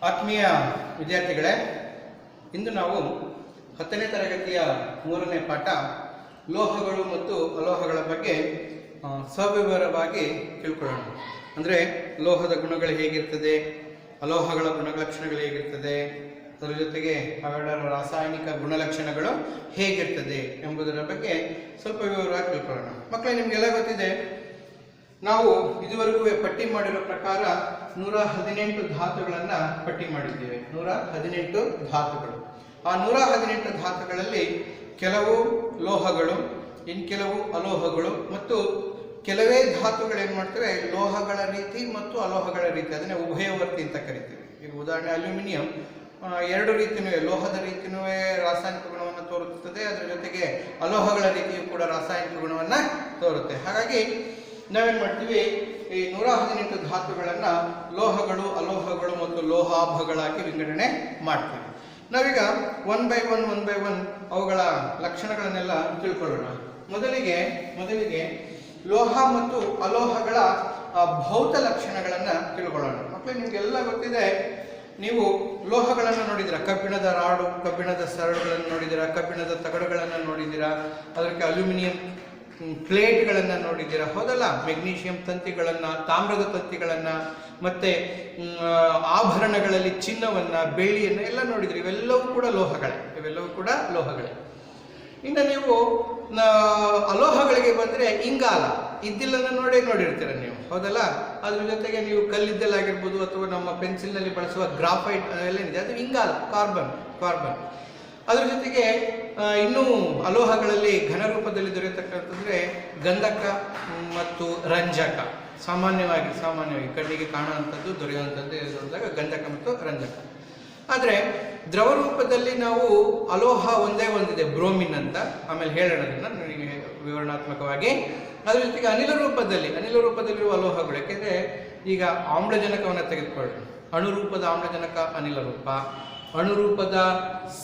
ಆತ್ಮೀಯ ವಿದ್ಯಾರ್ಥಿಗಳೇ, ಇಂದು ನಾವು 10ನೇ ತರಗತಿಯ 3ನೇ ಪಾಠ ಲೋಹಗಳು ಮತ್ತು ಅಲೋಹಗಳ ಬಗ್ಗೆ ಸವಿವರವಾಗಿ ತಿಳ್ಕೊಳ್ಳೋಣ. ಅಂದರೆ ಲೋಹದ ಗುಣಗಳು ಹೇಗಿರ್ತದೆ, ಅಲೋಹಗಳ ಗುಣಲಕ್ಷಣಗಳು ಹೇಗಿರ್ತದೆ, ಅದರ ಜೊತೆಗೆ ಅವೆರಡರ ರಾಸಾಯನಿಕ ಗುಣಲಕ್ಷಣಗಳು ಹೇಗಿರ್ತದೆ ಎಂಬುದರ ಬಗ್ಗೆ ಸ್ವಲ್ಪ ವಿವರವಾಗಿ ತಿಳ್ಕೊಳ್ಳೋಣ. ಮಕ್ಕಳೇ, ನಿಮಗೆಲ್ಲ ಗೊತ್ತಿದೆ, ನಾವು ಇದುವರೆಗೂ ಪಟ್ಟಿ ಮಾಡಿರೋ ಪ್ರಕಾರ 118 ಧಾತುಗಳನ್ನು ಪಟ್ಟಿ ಮಾಡಿದ್ದೇವೆ. 118 ಧಾತುಗಳು. ಆ 118 ಧಾತುಗಳಲ್ಲಿ ಕೆಲವು ಲೋಹಗಳು, ಇನ್ನು ಕೆಲವು ಅಲೋಹಗಳು ಮತ್ತು ಕೆಲವೇ ಧಾತುಗಳು ಏನು ಮಾಡ್ತೇವೆ, ಲೋಹಗಳ ರೀತಿ ಮತ್ತು ಅಲೋಹಗಳ ರೀತಿ, ಅದನ್ನೇ ಉಭಯವರ್ತಿ ಅಂತ ಕರಿತೀವಿ. ಈಗ ಉದಾಹರಣೆ ಅಲ್ಯೂಮಿನಿಯಂ ಎರಡು ರೀತಿಯೂ, ಲೋಹದ ರೀತಿಯೂ ರಾಸಾಯನಿಕ ಗುಣವನ್ನು ತೋರುತ್ತದೆ, ಅದರ ಜೊತೆಗೆ ಅಲೋಹಗಳ ರೀತಿಯೂ ಕೂಡ ರಾಸಾಯನಿಕ ಗುಣವನ್ನು ತೋರುತ್ತೆ. ಹಾಗಾಗಿ ನಾವೇನು ಮಾಡ್ತೀವಿ, ಈ 118 ಧಾತುಗಳನ್ನು ಲೋಹಗಳು, ಅಲೋಹಗಳು ಮತ್ತು ಲೋಹಾಭಗಳಾಗಿ ವಿಂಗಡಣೆ ಮಾಡ್ತೀವಿ. ನಾವೀಗ ಒನ್ ಬೈ ಒನ್ ಅವುಗಳ ಲಕ್ಷಣಗಳನ್ನೆಲ್ಲ ತಿಳ್ಕೊಳ್ಳೋಣ. ಮೊದಲಿಗೆ ಲೋಹ ಮತ್ತು ಅಲೋಹಗಳ ಭೌತ ಲಕ್ಷಣಗಳನ್ನು ತಿಳ್ಕೊಳ್ಳೋಣ. ಮಕ್ಕಳು, ನಿಮಗೆಲ್ಲ ಗೊತ್ತಿದೆ, ನೀವು ಲೋಹಗಳನ್ನು ನೋಡಿದ್ದೀರಾ, ಕಬ್ಬಿಣದ ರಾಡು, ಕಬ್ಬಿಣದ ಸರಳುಗಳನ್ನು ನೋಡಿದ್ದೀರಾ, ಕಬ್ಬಿಣದ ತಗಡುಗಳನ್ನು ನೋಡಿದ್ದೀರಾ, ಅದಕ್ಕೆ ಅಲ್ಯೂಮಿನಿಯಂ ಪ್ಲೇಟ್ಗಳನ್ನು ನೋಡಿದ್ದೀರಾ, ಹೌದಲ್ಲ? ಮೆಗ್ನೀಷಿಯಂ ತಂತಿಗಳನ್ನು, ತಾಮ್ರದ ತಂತಿಗಳನ್ನು, ಮತ್ತು ಆಭರಣಗಳಲ್ಲಿ ಚಿನ್ನವನ್ನು, ಬೆಳ್ಳಿಯನ್ನು ಎಲ್ಲ ನೋಡಿದ್ರಿ. ಇವೆಲ್ಲವೂ ಕೂಡ ಲೋಹಗಳೇ. ಇನ್ನು ನೀವು ಅಲೋಹಗಳಿಗೆ ಬಂದರೆ ಇಂಗಾಲ, ಇದ್ದಿಲ್ಲನ್ನು ನೋಡಿರ್ತೀರ ನೀವು, ಹೌದಲ್ಲ? ಅದ್ರ ಜೊತೆಗೆ ನೀವು ಕಲ್ಲಿದ್ದಲಾಗಿರ್ಬೋದು ಅಥವಾ ನಮ್ಮ ಪೆನ್ಸಿಲ್ನಲ್ಲಿ ಬಳಸುವ ಗ್ರಾಫೈಟ್ ಏನಿದೆ ಅದು ಇಂಗಾಲ, ಕಾರ್ಬನ್. ಅದರ ಜೊತೆಗೆ ಇನ್ನೂ ಅಲೋಹಗಳಲ್ಲಿ ಘನ ರೂಪದಲ್ಲಿ ದೊರೆಯತಕ್ಕಂತಂದರೆ ಗಂಧಕ ಮತ್ತು ರಂಜಕ. ಸಾಮಾನ್ಯವಾಗಿ ಕಣ್ಣಿಗೆ ಕಾಣುವಂಥದ್ದು, ದೊರೆಯುವಂಥದ್ದು ಹೇಳಿದಾಗ ಗಂಧಕ ಮತ್ತು ರಂಜಕ. ಆದರೆ ದ್ರವ ರೂಪದಲ್ಲಿ ನಾವು ಅಲೋಹ ಒಂದಿದೆ, ಬ್ರೋಮಿನ್ ಅಂತ, ಆಮೇಲೆ ಹೇಳೋಣ ಅದನ್ನು ವಿವರಣಾತ್ಮಕವಾಗಿ. ಅದರ ಜೊತೆಗೆ ಅನಿಲ ರೂಪದಲ್ಲಿರುವ ಅಲೋಹಗಳು, ಯಾಕೆಂದರೆ ಈಗ ಆಮ್ಲಜನಕವನ್ನು ತೆಗೆದುಕೊಳ್ಳಿ, ಅಣುರೂಪದ ಆಮ್ಲಜನಕ ಅನಿಲ ರೂಪ, ಅಣುರೂಪದ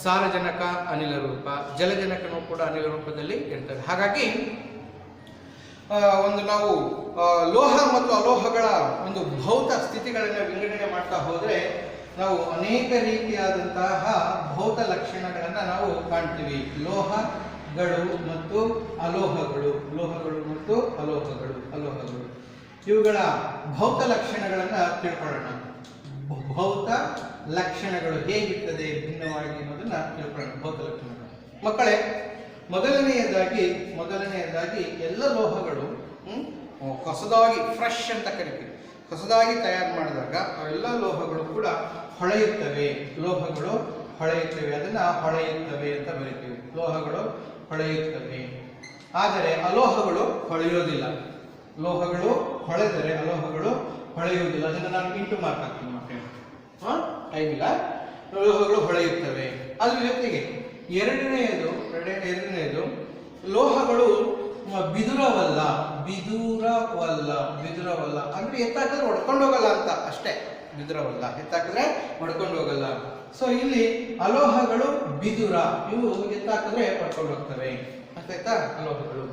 ಸಾರಜನಕ ಅನಿಲ ರೂಪ, ಜಲಜನಕನೂ ಕೂಡ ಅನಿಲ ರೂಪದಲ್ಲಿ ಇರ್ತದೆ. ಹಾಗಾಗಿ ನಾವು ಲೋಹ ಮತ್ತು ಅಲೋಹಗಳ ಒಂದು ಭೌತ ಸ್ಥಿತಿಗಳನ್ನು ವಿಂಗಡಣೆ ಮಾಡ್ತಾ ಹೋದರೆ ನಾವು ಅನೇಕ ರೀತಿಯಾದಂತಹ ಭೌತ ಲಕ್ಷಣಗಳನ್ನು ನಾವು ಕಾಣ್ತೀವಿ. ಲೋಹಗಳು ಮತ್ತು ಅಲೋಹಗಳು ಇವುಗಳ ಭೌತ ಲಕ್ಷಣಗಳನ್ನು ತಿಳ್ಕೊಳ್ಳೋಣ. ಭೌತ ಲಕ್ಷಣಗಳು ಹೇಗಿರ್ತದೆ ಭಿನ್ನವಾಗಿ ಅನ್ನೋದನ್ನ ತಿಳ್ಕೊಳ್ಳೋಣ. ಭೌತ ಲಕ್ಷಣಗಳು ಮಕ್ಕಳೇ, ಮೊದಲನೆಯದಾಗಿ ಎಲ್ಲ ಲೋಹಗಳು ಹೊಸದಾಗಿ, ಫ್ರೆಶ್ ಅಂತ ಕರಿತೀವಿ, ಹೊಸದಾಗಿ ತಯಾರು ಮಾಡಿದಾಗ ಅವೆಲ್ಲ ಲೋಹಗಳು ಕೂಡ ಹೊಳೆಯುತ್ತವೆ. ಅದನ್ನ ಹೊಳೆಯುತ್ತವೆ ಅಂತ ಬರಿತೀವಿ. ಲೋಹಗಳು ಹೊಳೆಯುತ್ತವೆ, ಆದರೆ ಅಲೋಹಗಳು ಹೊಳೆಯೋದಿಲ್ಲ. ಲೋಹಗಳು ಹೊಳೆದರೆ ಅಲೋಹಗಳು ಹೊಳೆಯುವುದಿಲ್ಲ. ಅದನ್ನು ನಾನು ಇಂಟು ಮಾರ್ಕ್ ಹಾಕ್ತೀನಿ ಮಕ್ಕಳು, ಟೈಮಿಲ್ಲ. ಲೋಹಗಳು ಹೊಳೆಯುತ್ತವೆ. ಅದ್ರ ಜೊತೆಗೆ ಎರಡನೆಯದು ಲೋಹಗಳು ಬಿದುರವಲ್ಲ. ಅಂದ್ರೆ ಎತ್ತಾಕಿದ್ರೆ ಹೊಡ್ಕೊಂಡು ಹೋಗಲ್ಲ ಅಂತ ಅಷ್ಟೇ. ಬಿದುರವಲ್ಲ, ಎತ್ತಾಕಿದ್ರೆ ಹೊಡ್ಕೊಂಡು ಹೋಗಲ್ಲ. ಸೊ ಇಲ್ಲಿ ಅಲೋಹಗಳು ಬಿದುರ, ಇವು ಎತ್ತಾಕಿದ್ರೆ ಹೊಡ್ಕೊಂಡು ಹೋಗ್ತವೆ. ಅರ್ಥಾಯ್ತಾ? ಅಲೋಹಗಳು.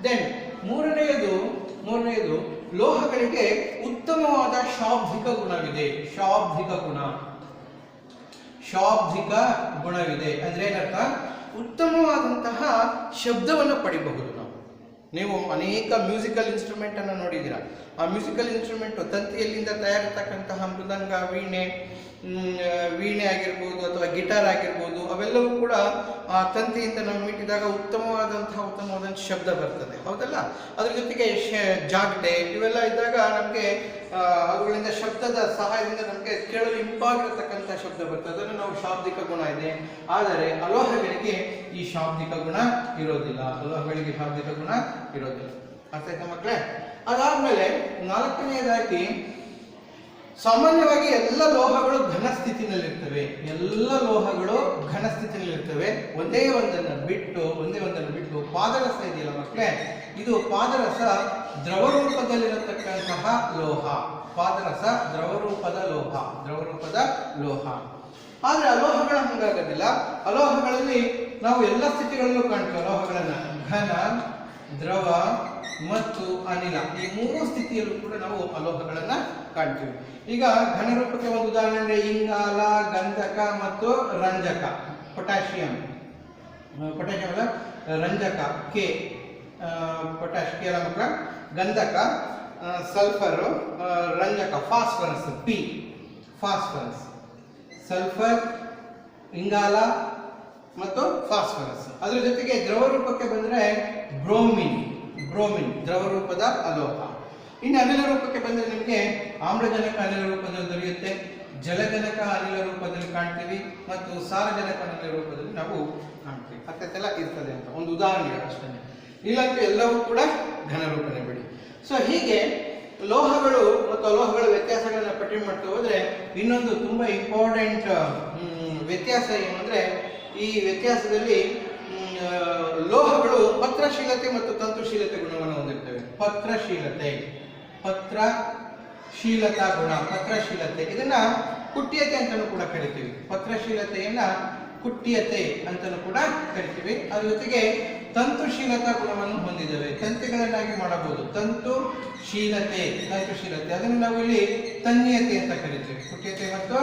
ದೆನ್ ಮೂರನೆಯದು ಲೋಹಗಳಿಗೆ ಉತ್ತಮವಾದ ಶಾಬ್ದಿಕ ಗುಣವಿದೆ. ಶಾಬ್ದಿಕ ಗುಣವಿದೆ ಅಂದ್ರೆ ಏನರ್ಥ? ಉತ್ತಮವಾದಂತಹ ಶಬ್ದವನ್ನು ಪಡಿಬಹುದು. ನೀವು ಅನೇಕ ಮ್ಯೂಸಿಕಲ್ ಇನ್ಸ್ಟ್ರೂಮೆಂಟ್ ಅನ್ನು ನೋಡಿದ್ದೀರಾ. ಆ ಮ್ಯೂಸಿಕಲ್ ಇನ್ಸ್ಟ್ರೂಮೆಂಟ್ ತಂತಿಯಲ್ಲಿಂದ ತಯಾರಿರ್ತಕ್ಕಂತಹ ಮೃದಂಗ, ವೀಣೆ ಆಗಿರ್ಬೋದು ಅಥವಾ ಗಿಟಾರ್ ಆಗಿರ್ಬೋದು, ಅವೆಲ್ಲವೂ ಕೂಡ ಆ ತಂತಿಯಿಂದ ನಾವು ಮೀಟಿದಾಗ ಉತ್ತಮವಾದಂತಹ ಶಬ್ದ ಬರ್ತದೆ, ಹೌದಲ್ಲ? ಅದ್ರ ಜೊತೆಗೆ ಜಾಗಟೆ ಇವೆಲ್ಲ ಇದ್ದಾಗ ನಮಗೆ ಅವುಗಳಿಂದ ಶಬ್ದದ ಸಹಾಯದಿಂದ ನಮಗೆ ಕೇಳಲು ಇಂಪಾಗಿರತಕ್ಕಂಥ ಶಬ್ದ ಬರ್ತದೆ. ಅದನ್ನು ನಾವು ಶಾಬ್ದಿಕ ಗುಣ ಇದೆ. ಆದರೆ ಅಲೋಹಗಳಿಗೆ ಈ ಶಾಬ್ದಿಕ ಗುಣ ಇರೋದಿಲ್ಲ. ಅರ್ಥ ಆಯ್ತಾ ಮಕ್ಕಳೇ? ಅದಾದ್ಮೇಲೆ ನಾಲ್ಕನೆಯದಾಗಿ, ಸಾಮಾನ್ಯವಾಗಿ ಎಲ್ಲ ಲೋಹಗಳು ಘನ ಸ್ಥಿತಿನಲ್ಲಿರ್ತವೆ. ಒಂದೇ ಒಂದನ್ನು ಬಿಟ್ಟು ಪಾದರಸ ಇದೆಯಲ್ಲ ಮಕ್ಕಳೇ, ಇದು ಪಾದರಸ ದ್ರವ ರೂಪದಲ್ಲಿರತಕ್ಕಂತಹ ಲೋಹ. ದ್ರವರೂಪದ ಲೋಹ. ಆದರೆ ಅಲೋಹಗಳ ಹಂಗಾಗೋದಿಲ್ಲ. ಅಲೋಹಗಳಲ್ಲಿ ನಾವು ಎಲ್ಲ ಸ್ಥಿತಿಗಳಲ್ಲೂ ಕಾಣ್ತೀವಿ ಅಲೋಹಗಳನ್ನ. ಘನ, ದ್ರವ, ಮತ್ತು ಅನಿಲ, ಈ ಮೂರು ಸ್ಥಿತಿಯಲ್ಲೂ ಕೂಡ ನಾವು ಅಲೋಹಗಳನ್ನ ಕಾಣ್ತೀವಿ. ಈಗ ಘನರೂಪಕ್ಕೆ ಒಂದು ಉದಾಹರಣೆ ಅಂದ್ರೆ ಇಂಗಾಲ, ಗಂಧಕ ಮತ್ತು ರಂಜಕ. ಪೊಟ್ಯಾಷಿಯಂ ಅಲ್ಲ, ರಂಜಕ ಕೆ, ಪೊಟ್ಯಾಷ್ ಕೆ ಮಕ್ಕಳ, ಗಂಧಕ ಸಲ್ಫರ್, ರಂಜಕ ಫಾಸ್ಫರಸ್ ಪಿ, ಫಾಸ್ಫರಸ್, ಸಲ್ಫರ್, ಇಂಗಾಲ ಮತ್ತು ಫಾಸ್ಫರಸ್. ಅದರ ಜೊತೆಗೆ ದ್ರವ ರೂಪಕ್ಕೆ ಬಂದರೆ ಬ್ರೋಮಿನ್ ದ್ರವ ರೂಪದ ಅಲೋಹ. ಇನ್ನು ಅನಿಲ ರೂಪಕ್ಕೆ ಬಂದರೆ ನಿಮಗೆ ಆಮ್ಲಜನಕ ಅನಿಲ ರೂಪದಲ್ಲಿ ದೊರೆಯುತ್ತೆ, ಜಲಜನಕ ಅನಿಲ ರೂಪದಲ್ಲಿ ಕಾಣ್ತೀವಿ ಮತ್ತು ಸಾರಜನಕ ಅನಿಲ ರೂಪದಲ್ಲಿ ನಾವು ಕಾಣ್ತೀವಿ. ಅತ್ತೆಲ್ಲ ಇರ್ತದೆ ಅಂತ ಒಂದು ಉದಾಹರಣೆ ಅಷ್ಟೇ. ಇಲ್ಲಂತೂ ಎಲ್ಲವೂ ಕೂಡ ಘನರೂಪನೇ ಬಿಡಿ. ಸೊ ಹೀಗೆ ಲೋಹಗಳು ಮತ್ತು ಅಲೋಹಗಳ ವ್ಯತ್ಯಾಸಗಳನ್ನ ಪಟ್ಟಿ ಮಾಡ್ತಾ ಹೋದ್ರೆ ಇನ್ನೊಂದು ತುಂಬಾ ಇಂಪಾರ್ಟೆಂಟ್ ವ್ಯತ್ಯಾಸ ಏನು ಅಂದ್ರೆ, ಈ ವ್ಯತ್ಯಾಸದಲ್ಲಿ ಲೋಹಗಳು ಪತ್ರಶೀಲತೆ ಮತ್ತು ತಂತುಶೀಲತೆ ಗುಣವನ್ನು ಹೊಂದಿರ್ತವೆ. ಪತ್ರಶೀಲತಾ ಗುಣ, ಪತ್ರಶೀಲತೆ, ಇದನ್ನ ಕುಟ್ಯತೆ ಅಂತಲೂ ಕೂಡ ಕರಿತೀವಿ. ಪತ್ರಶೀಲತೆಯನ್ನ ಕುಟ್ಯತೆ ಅಂತಲೂ ಕೂಡ ಕರಿತೀವಿ. ಅದ್ರ ಜೊತೆಗೆ ತಂತುಶೀಲತಾ ಗುಣವನ್ನು ಹೊಂದಿದ್ದೇವೆ, ತಂತಿಗಳನ್ನಾಗಿ ಮಾಡಬಹುದು. ತಂತುಶೀಲತೆ ಅದನ್ನು ನಾವು ಇಲ್ಲಿ ತನ್ಯತೆ ಅಂತ ಕರಿತೀವಿ. ಕುಟ್ಯತೆ ಮತ್ತು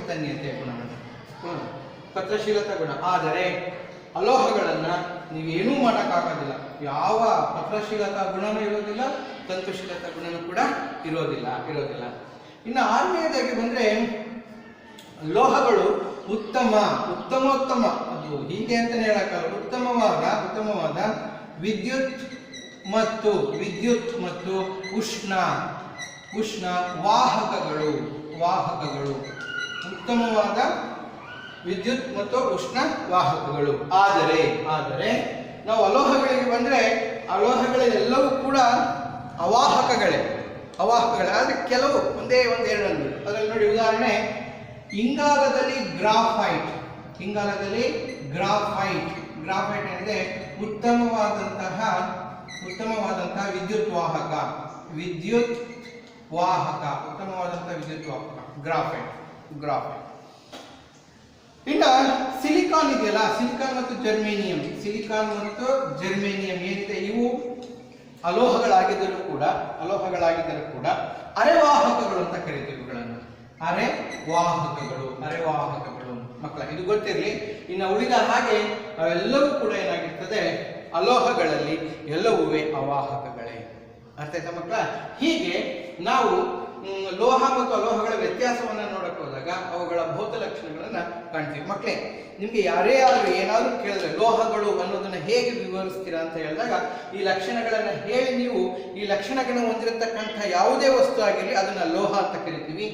ತನ್ಯತೆ ಗುಣವನ್ನು, ಪತ್ರಶೀಲತಾ ಗುಣ. ಆದರೆ ಅಲೋಹಗಳನ್ನ ನೀವೇನೂ ಮಾಡೋಕ್ಕಾಗೋದಿಲ್ಲ. ಯಾವ ಪತ್ರಶೀಲತಾ ಗುಣನೂ ಇರೋದಿಲ್ಲ, ತಂತುಶೀಲತಾ ಗುಣನೂ ಕೂಡ ಇರೋದಿಲ್ಲ. ಇನ್ನು ಆರನೆಯದಾಗಿ ಬಂದ್ರೆ ಲೋಹಗಳು ಉತ್ತಮೋತ್ತಮ, ಅದು ಹೀಗೆ ಅಂತಾನೆ ಹೇಳಕ್ಕಾಗಲ್ಲ, ಉತ್ತಮವಾದ ವಿದ್ಯುತ್ ಮತ್ತು ಉಷ್ಣ ವಾಹಕಗಳು. ಉತ್ತಮವಾದ ವಿದ್ಯುತ್ ಮತ್ತು ಉಷ್ಣ ವಾಹಕಗಳು. ಆದರೆ ನಾವು ಅಲೋಹಗಳಿಗೆ ಬಂದ್ರೆ ಅಲೋಹಗಳೆಲ್ಲವೂ ಕೂಡ ಅವಾಹಕಗಳೇ. ಆದರೆ ಕೆಲವು ಒಂದೇ ಒಂದೆರಡು. ಅದರಲ್ಲಿ ನೋಡಿ ಉದಾಹರಣೆ, ಇಂಗಾಲದಲ್ಲಿ ಗ್ರಾಫೈಟ್ ಏನಿದೆ ಉತ್ತಮವಾದಂತಹ ವಿದ್ಯುತ್ ವಾಹಕ, ಉತ್ತಮವಾದಂತಹ ವಿದ್ಯುತ್ ವಾಹಕ ಗ್ರಾಫೈಟ್. ಇನ್ನ ಸಿಲಿಕಾನ್ ಇದೆಯಲ್ಲ, ಸಿಲಿಕಾನ್ ಮತ್ತು ಜರ್ಮೇನಿಯಂ ಏನಿದೆ, ಇವು ಅಲೋಹಗಳಾಗಿದ್ದರೂ ಕೂಡ ಅರೆವಾಹಕಗಳು ಅಂತ ಕರೀತೀವಿ ಇವುಗಳನ್ನು. ಅರೆವಾಹಕಗಳು ಮಕ್ಕಳ, ಇದು ಗೊತ್ತಿರಲಿ. ಇನ್ನು ಉಳಿದ ಹಾಗೆ ಅವೆಲ್ಲವೂ ಕೂಡ ಏನಾಗಿರ್ತದೆ, ಅಲೋಹಗಳಲ್ಲಿ ಎಲ್ಲವೂ ಅವಾಹಕಗಳೇ. ಅರ್ಥ ಆಯ್ತಾ ಮಕ್ಕಳ? ಹೀಗೆ ನಾವು ಲೋಹ ಮತ್ತು ಅಲೋಹಗಳ ವ್ಯತ್ಯಾಸವನ್ನ ನೋಡಕ್ ಹೋದಾಗ ಅವುಗಳ ಭೌತ ಲಕ್ಷಣಗಳನ್ನ ಕಾಣ್ತೀವಿ. ಮಕ್ಕಳೇ, ನಿಮ್ಗೆ ಯಾರೇ ಆದ್ರೂ ಏನಾದ್ರೂ ಕೇಳಿದ್ರೆ ಲೋಹಗಳು ಅನ್ನೋದನ್ನ ಹೇಗೆ ವಿವರಿಸ್ತೀರಾ ಅಂತ ಹೇಳಿದಾಗ ಈ ಲಕ್ಷಣಗಳನ್ನ ಹೇಳಿ ನೀವು ಈ ಲಕ್ಷಣಗಳನ್ನು ಹೊಂದಿರತಕ್ಕಂಥ ಯಾವುದೇ ವಸ್ತು ಆಗಿರಲಿ ಅದನ್ನ ಲೋಹ ಅಂತ ಕರಿತೀವಿ.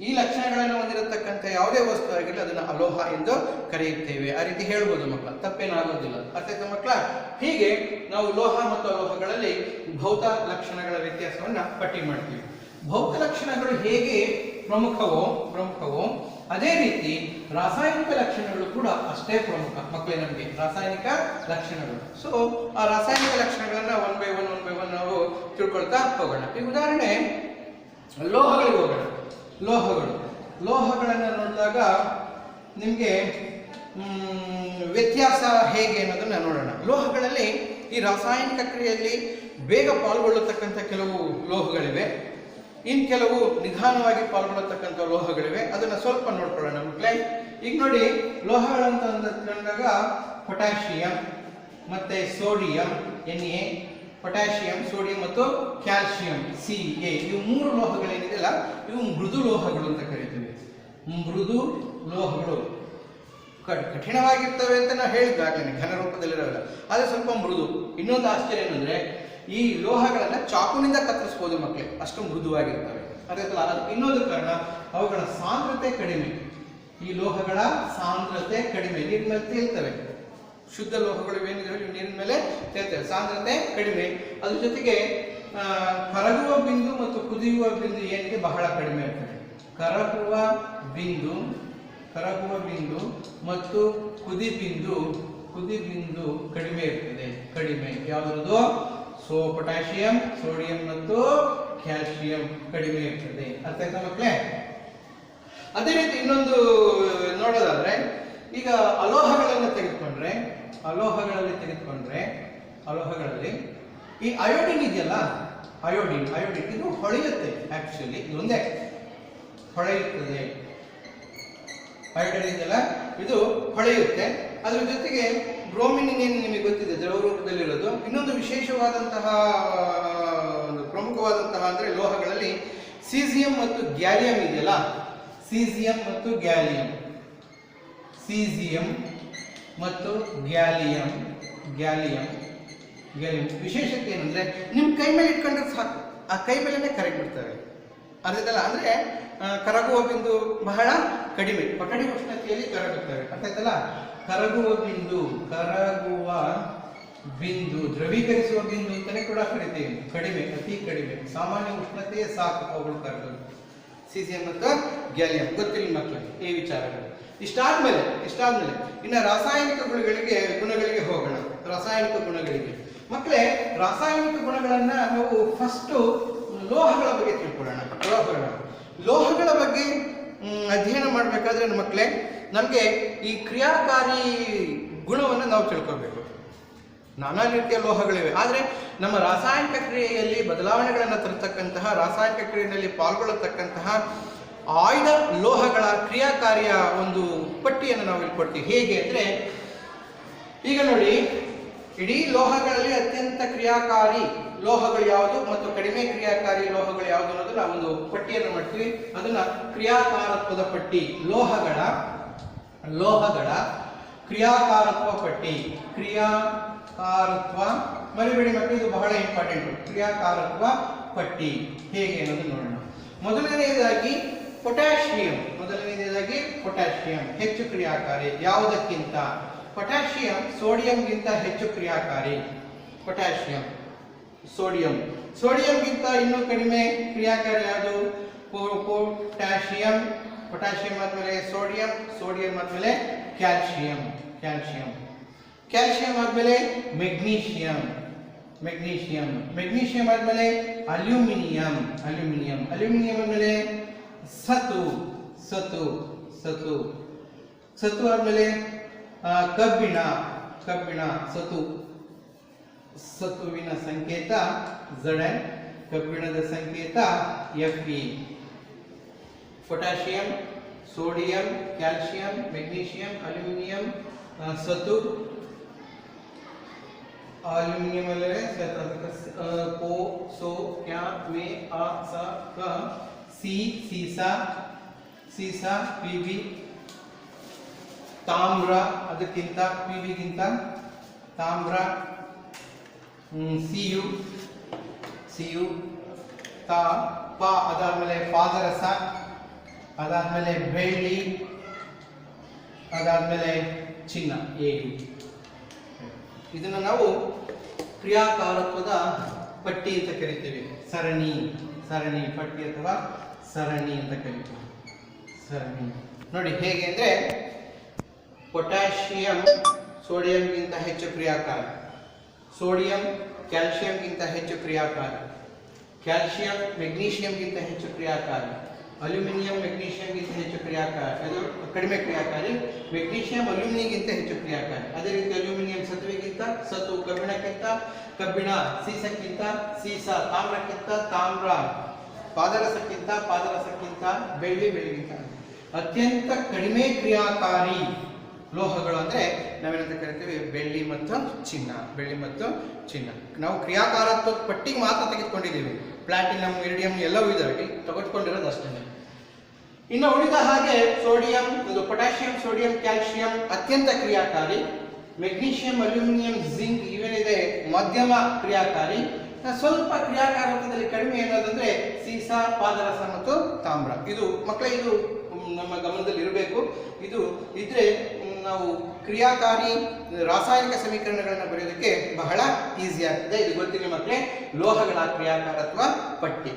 ಈ ಲಕ್ಷಣಗಳನ್ನು ಹೊಂದಿರತಕ್ಕಂಥ ಯಾವುದೇ ವಸ್ತು ಆಗಿರಲಿ ಅದನ್ನ ಅಲೋಹ ಎಂದು ಕರೆಯುತ್ತೇವೆ. ಆ ರೀತಿ ಹೇಳ್ಬೋದು ಮಕ್ಕಳ, ತಪ್ಪೇನಾಗೋದಿಲ್ಲ. ಅರ್ಥ ಆಯ್ತಾ ಮಕ್ಕಳ? ಹೀಗೆ ನಾವು ಲೋಹ ಮತ್ತು ಅಲೋಹಗಳಲ್ಲಿ ಭೌತ ಲಕ್ಷಣಗಳ ವ್ಯತ್ಯಾಸವನ್ನ ಪಟ್ಟಿ ಮಾಡ್ತೀವಿ. ಭೌತ ಲಕ್ಷಣಗಳು ಹೇಗೆ ಪ್ರಮುಖವೋ ಅದೇ ರೀತಿ ರಾಸಾಯನಿಕ ಲಕ್ಷಣಗಳು ಕೂಡ ಅಷ್ಟೇ ಪ್ರಮುಖ ಮಕ್ಕಳೇ ನಮಗೆ. ರಾಸಾಯನಿಕ ಲಕ್ಷಣಗಳು, ಸೊ ಆ ರಾಸಾಯನಿಕ ಲಕ್ಷಣಗಳನ್ನ ಒನ್ ಬೈ ಒನ್ ನಾವು ತಿಳ್ಕೊಳ್ತಾ ಹೋಗೋಣ. ಈ ಉದಾಹರಣೆ ಲೋಹಗಳಿಗೆ ಹೋಗೋಣ. ಲೋಹಗಳನ್ನ ನೋಡಿದಾಗ ನಿಮಗೆ ವ್ಯತ್ಯಾಸ ಹೇಗೆ ಅನ್ನೋದನ್ನ ನೋಡೋಣ. ಲೋಹಗಳಲ್ಲಿ ಈ ರಾಸಾಯನಿಕ ಕ್ರಿಯೆಯಲ್ಲಿ ಬೇಗ ಪಾಲ್ಗೊಳ್ಳತಕ್ಕಂಥ ಕೆಲವು ಲೋಹಗಳಿವೆ, ಇನ್ನು ಕೆಲವು ನಿಧಾನವಾಗಿ ಪಾಲ್ಗೊಳ್ಳತಕ್ಕಂಥ ಲೋಹಗಳಿವೆ. ಅದನ್ನ ಸ್ವಲ್ಪ ನೋಡ್ಕೊಳ್ಳೋಣ ಮಕ್ಕಳೇ. ಈಗ ನೋಡಿ, ಲೋಹಗಳಂತ ಅಂದಾಗ ಪೊಟ್ಯಾಷಿಯಂ ಮತ್ತೆ ಸೋಡಿಯಂ Na, ಪೊಟ್ಯಾಷಿಯಂ, ಸೋಡಿಯಂ ಮತ್ತು ಕ್ಯಾಲ್ಸಿಯಂ Ca, ಇವು ಮೂರು ಲೋಹಗಳೇನಿದೆಯಲ್ಲ ಇವು ಮೃದು ಲೋಹಗಳು ಅಂತ ಕರಿತೀವಿ. ಮೃದು ಲೋಹಗಳು ಕಠಿಣವಾಗಿರ್ತವೆ ಅಂತ ನಾವು ಹೇಳಿದ್ದಾಗಲೇ, ಘನ ರೂಪದಲ್ಲಿರೋಲ್ಲ, ಆದರೆ ಸ್ವಲ್ಪ ಮೃದು. ಇನ್ನೊಂದು ಆಶ್ಚರ್ಯ ಏನಂದ್ರೆ ಈ ಲೋಹಗಳನ್ನ ಚಾಕುನಿಂದ ಕತ್ತರಿಸಬಹುದು ಮಕ್ಕಳೇ, ಅಷ್ಟು ಮೃದುವಾಗಿರ್ತವೆ. ಅದಕ್ಕೆ ಇನ್ನೊಂದು ಕಾರಣ, ಅವುಗಳ ಸಾಂದ್ರತೆ ಕಡಿಮೆ. ಈ ಲೋಹಗಳ ಸಾಂದ್ರತೆ ಕಡಿಮೆ, ನೀರಿನ ಮೇಲೆ ತೇಲ್ತವೆ. ಶುದ್ಧ ಲೋಹಗಳು ಏನಿದೆ ನೀರಿನ ಮೇಲೆ ತೇಲ್ತವೆ, ಸಾಂದ್ರತೆ ಕಡಿಮೆ. ಅದ್ರ ಜೊತೆಗೆ ಕರಗುವ ಬಿಂದು ಮತ್ತು ಕುದಿಯುವ ಬಿಂದು ಏನಿದೆ ಬಹಳ ಕಡಿಮೆ ಇರ್ತದೆ. ಕರಗುವ ಬಿಂದು ಮತ್ತು ಕುದಿ ಬಿಂದು ಕಡಿಮೆ ಇರ್ತದೆ. ಯಾವುದ್ರದ್ದು? ಪೊಟ್ಯಾಷಿಯಂ, ಸೋಡಿಯಂ ಮತ್ತು ಕ್ಯಾಲ್ಸಿಯಂ ಕಡಿಮೆ ಇರ್ತದೆ. ಅರ್ಥ ಆಯ್ತಾ ಮಕ್ಕಳೇ? ಅದೇ ರೀತಿ ಇನ್ನೊಂದು ನೋಡೋದಾದ್ರೆ, ಈಗ ಅಲೋಹಗಳಲ್ಲಿ ತೆಗೆದುಕೊಂಡ್ರೆ ಅಲೋಹಗಳಲ್ಲಿ ಈ ಅಯೋಡಿನ್ ಇದೆಯಲ್ಲ, ಅಯೋಡಿನ್ ಇದು ಹೊಳೆಯುತ್ತೆ. ಆಕ್ಚುಲಿ ಇದೊಂದೇ ಹೊಳೆಯುತ್ತದೆ. ಅಯೋಡಿನ್ ಇದೆಯಲ್ಲ ಇದು ಹೊಳೆಯುತ್ತೆ. ಅದ್ರ ಜೊತೆಗೆ ಬ್ರೋಮಿನ್ ಏನು ನಿಮಗೆ ಗೊತ್ತಿದೆ, ದ್ರವ ರೂಪದಲ್ಲಿರೋದು. ಇನ್ನೊಂದು ವಿಶೇಷವಾದಂತಹ ಪ್ರಮುಖವಾದಂತಹ ಅಂದ್ರೆ ಲೋಹಗಳಲ್ಲಿ ಸೀಸಿಯಂ ಮತ್ತು ಗ್ಯಾಲಿಯಂ ಇದೆಯಲ್ಲ, ಸೀಸಿಯಂ ಮತ್ತು ಗ್ಯಾಲಿಯಂ, ಸೀಸಿಯಂ ಮತ್ತು ಗ್ಯಾಲಿಯಂ ವಿಶೇಷತೆ ಏನಂದ್ರೆ ನಿಮ್ ಕೈ ಮೇಲೆ ಇಟ್ಕೊಂಡ್ರೆ ಸಾಕು, ಆ ಕೈ ಮೇಲೆನೆ ಕರಗಿ ಬಿಡ್ತವೆ. ಅರ್ಥಾಯ್ತಲ್ಲ? ಅಂದ್ರೆ ಕರಗುವ ಬಿಂದು ಬಹಳ ಕಡಿಮೆ, ಕೊಠಡಿ ಉಷ್ಣತೆಯಲ್ಲಿ ಕರಗುತ್ತವೆ. ಅರ್ಥಾಯ್ತಲ್ಲ? ಕರಗುವ ಬಿಂದು ದ್ರವೀಕರಿಸುವ ಬಿಂದು ಅಂತಾನೆ ಕೂಡ ಕರಿತೀವಿ. ಕಡಿಮೆ, ಅತಿ ಕಡಿಮೆ, ಸಾಮಾನ್ಯ ಉಷ್ಣತೆಯೇ ಸಾಕು ಅವುಗಳು ಕರಗೋದು. ಸೀಸಿಯಂ ಮತ್ತು ಗ್ಯಾಲಿಯಂ ಗೊತ್ತಿಲ್ಲ ಮಕ್ಕಳಿಗೆ ಈ ವಿಚಾರಗಳು. ಇಷ್ಟಾದ್ಮೇಲೆ ಇನ್ನು ರಾಸಾಯನಿಕ ಗುಣಗಳಿಗೆ ಹೋಗೋಣ. ರಾಸಾಯನಿಕ ಗುಣಗಳಿಗೆ ಮಕ್ಕಳೇ, ರಾಸಾಯನಿಕ ಗುಣಗಳನ್ನ ನಾವು ಫಸ್ಟ್ ಲೋಹಗಳ ಬಗ್ಗೆ ತಿಳ್ಕೊಳ್ಳೋಣ. ಲೋಹಗಳ ಬಗ್ಗೆ ಅಧ್ಯಯನ ಮಾಡಬೇಕಾದ್ರೆ ಮಕ್ಕಳೇ ನಮಗೆ ಈ ಕ್ರಿಯಾಕಾರಿ ಗುಣವನ್ನು ನಾವು ತಿಳ್ಕೋಬೇಕು. ನಾನಾ ರೀತಿಯ ಲೋಹಗಳಿವೆ, ಆದರೆ ನಮ್ಮ ರಾಸಾಯನಿಕ ಕ್ರಿಯೆಯಲ್ಲಿ ಬದಲಾವಣೆಗಳನ್ನು ತರತಕ್ಕಂತಹ, ರಾಸಾಯನಿಕ ಕ್ರಿಯೆಯಲ್ಲಿ ಪಾಲ್ಗೊಳ್ಳತಕ್ಕಂತಹ ಆಯ್ದ ಲೋಹಗಳ ಕ್ರಿಯಾಕಾರಿಯ ಒಂದು ಪಟ್ಟಿಯನ್ನು ನಾವು ಇಲ್ಲಿ ಕೊಡ್ತೀವಿ. ಹೇಗೆ ಅಂದರೆ, ಈಗ ನೋಡಿ, ಇಡೀ ಲೋಹಗಳಲ್ಲಿ ಅತ್ಯಂತ ಕ್ರಿಯಾಕಾರಿ ಲೋಹಗಳು ಯಾವುದು ಮತ್ತು ಕಡಿಮೆ ಕ್ರಿಯಾಕಾರಿ ಲೋಹಗಳು ಯಾವುದು ಅನ್ನೋದು ನಾವೊಂದು ಪಟ್ಟಿಯನ್ನು ಮಾಡ್ತೀವಿ. ಅದನ್ನ ಕ್ರಿಯಾಕಾರತ್ವದ ಪಟ್ಟಿ, ಲೋಹಗಳ ಕ್ರಿಯಾಕಾರತ್ವ ಪಟ್ಟಿ. ಕ್ರಿಯಾಕಾರತ್ವ ಮರಿಬೇಡಿ ಮಕ್ಕಳು, ಇದು ಬಹಳ ಇಂಪಾರ್ಟೆಂಟ್. ಕ್ರಿಯಾಕಾರತ್ವ ಪಟ್ಟಿ ಹೇಗೆ ಅನ್ನೋದು ನೋಡೋಣ. ಮೊದಲನೆಯದಾಗಿ ಪೊಟ್ಯಾಷಿಯಂ ಹೆಚ್ಚು ಕ್ರಿಯಾಕಾರಿ. ಯಾವುದಕ್ಕಿಂತ? ಪೊಟ್ಯಾಷಿಯಂ ಸೋಡಿಯಂಗಿಂತ ಹೆಚ್ಚು ಕ್ರಿಯಾಕಾರಿ. ಸೋಡಿಯಂಗಿಂತ ಇನ್ನೂ ಕಡಿಮೆ ಕ್ರಿಯಾಕಾರಿ ಯಾವುದು? ಪೊಟ್ಯಾಷಿಯಂ ಆದ್ಮೇಲೆ ಸೋಡಿಯಂ ಆದ್ಮೇಲೆ ಕ್ಯಾಲ್ಸಿಯಂ ಆದ್ಮೇಲೆ ಮೆಗ್ನೀಷಿಯಂ ಆದ್ಮೇಲೆ ಅಲ್ಯೂಮಿನಿಯಂ ಆದ್ಮೇಲೆ ಸತು ಆದ್ಮೇಲೆ ಕಬ್ಬಿಣ ಸತುವಿನ ಸಂಕೇತ Zn, ಕಬ್ಬಿಣದ ಸಂಕೇತ Fe. Potassium, sodium, calcium, magnesium, aluminium, ಸತು. ಅಲ್ಯೂಮಿನಿಯಂ ಅಲ್ಲೇ ಪೋ, ಸೋ, ಕ್ಯಾ, ಮೇ, ಆ, ಸ, ಕ, ಸಿ, ಸೀಸ, ಪಿಬಿ. ತಾಮ್ರ ಅದಕ್ಕಿಂತ, ಪಿಬಿಗಿಂತ ತಾಮ್ರ. ಸಿಯು, ತಾ, ಪ ಅದಾದ್ಮೇಲೆ ಪಾದರಸ, ಅದಾದ್ಮೇಲೆ ಬೆಳ್ಳಿ, ಅದಾದ್ಮೇಲೆ ಚಿನ್ನ. ಇದನ್ನು ನಾವು ಕ್ರಿಯಾಕಾರತ್ವದ ಪಟ್ಟಿ ಅಂತ ಕರಿತೀವಿ. ಸರಣಿ ಪಟ್ಟಿ ಅಥವಾ ಸರಣಿ ಅಂತ ಕರಿತೀವಿ. ಸರಣಿ ನೋಡಿ ಹೇಗೆ ಅಂದ್ರೆ, ಪೊಟ್ಯಾಷಿಯಂ ಸೋಡಿಯಂಗಿಂತ ಹೆಚ್ಚು ಕ್ರಿಯಾಕಾರಿ, ಸೋಡಿಯಂ ಕ್ಯಾಲ್ಸಿಯಂಗಿಂತ ಹೆಚ್ಚು ಕ್ರಿಯಾಕಾರಿ, ಕ್ಯಾಲ್ಸಿಯಂ ಮೆಗ್ನೀಷಿಯಂಗಿಂತ ಹೆಚ್ಚು ಕ್ರಿಯಾಕಾರಿ, ಅಲ್ಯೂಮಿನಿಯಂ ಮೆಗ್ನೀಷಿಯಂಗಿಂತ ಹೆಚ್ಚು ಕ್ರಿಯಾಕಾರಿ, ಅದು ಕಡಿಮೆ ಕ್ರಿಯಾಕಾರಿ. ಮೆಗ್ನೀಷಿಯಂ ಅಲ್ಯೂಮಿನಿಯಂಗಿಂತ ಹೆಚ್ಚು ಕ್ರಿಯಾಕಾರಿ. ಅದೇ ರೀತಿ ಅಲ್ಯೂಮಿನಿಯಂ ಸತುವಿಗಿಂತ, ಸತು ಕಬ್ಬಿಣಕ್ಕಿಂತ, ಕಬ್ಬಿಣ ಸೀಸಕ್ಕಿಂತ, ಸೀಸ ತಾಮ್ರಕ್ಕಿಂತ, ತಾಮ್ರ ಪಾದರಸಕ್ಕಿಂತ, ಬೆಳ್ಳಿಗಿಂತ ಅತ್ಯಂತ ಕಡಿಮೆ ಕ್ರಿಯಾಕಾರಿ ಲೋಹಗಳು ಅಂದ್ರೆ ನಾವೇನಂತ ಕರಿತೀವಿ? ಬೆಳ್ಳಿ ಮತ್ತು ಚಿನ್ನ. ನಾವು ಕ್ರಿಯಾಕಾರತ್ವದ ಪಟ್ಟಿಗೆ ಮಾತ್ರ ತೆಗೆದುಕೊಂಡಿದ್ದೀವಿ. ಪ್ಲಾಟಿನಂ, ಇರಿಡಿಯಂ ಎಲ್ಲವೂ ಇದಾವೆ, ತೆಗೆದುಕೊಂಡಿರೋದು ಅಷ್ಟೇ. ಇನ್ನು ಉಳಿದ ಹಾಗೆ ಪೊಟ್ಯಾಷಿಯಂ, ಸೋಡಿಯಂ, ಕ್ಯಾಲ್ಸಿಯಂ ಅತ್ಯಂತ ಕ್ರಿಯಾಕಾರಿ. ಮೆಗ್ನೀಷಿಯಂ, ಅಲ್ಯೂಮಿನಿಯಂ, ಜಿಂಕ್ ಇವೇನಿದೆ ಮಧ್ಯಮ ಕ್ರಿಯಾಕಾರಿ. ಸ್ವಲ್ಪ ಕ್ರಿಯಾಕಾರತ್ವದಲ್ಲಿ ಕಡಿಮೆ ಏನೋದಂದ್ರೆ ಸೀಸ, ಪಾದರಸ ಮತ್ತು ತಾಮ್ರ. ಇದು ಮಕ್ಕಳೇ, ಇದು ನಮ್ಮ ಗಮನದಲ್ಲಿ ಇರಬೇಕು. ಇದು ಇದ್ರೆ ನಾವು ಕ್ರಿಯಾಕಾರಿ ರಾಸಾಯನಿಕ ಸಮೀಕರಣಗಳನ್ನ ಬರೆಯೋದಕ್ಕೆ ಬಹಳ ಈಸಿ ಆಗ್ತದೆ. ಇದು ಗೊತ್ತಿಲ್ಲ ಮಕ್ಕಳೇ, ಲೋಹಗಳ ಕ್ರಿಯಾಕಾರತ್ವ ಪಟ್ಟಿ.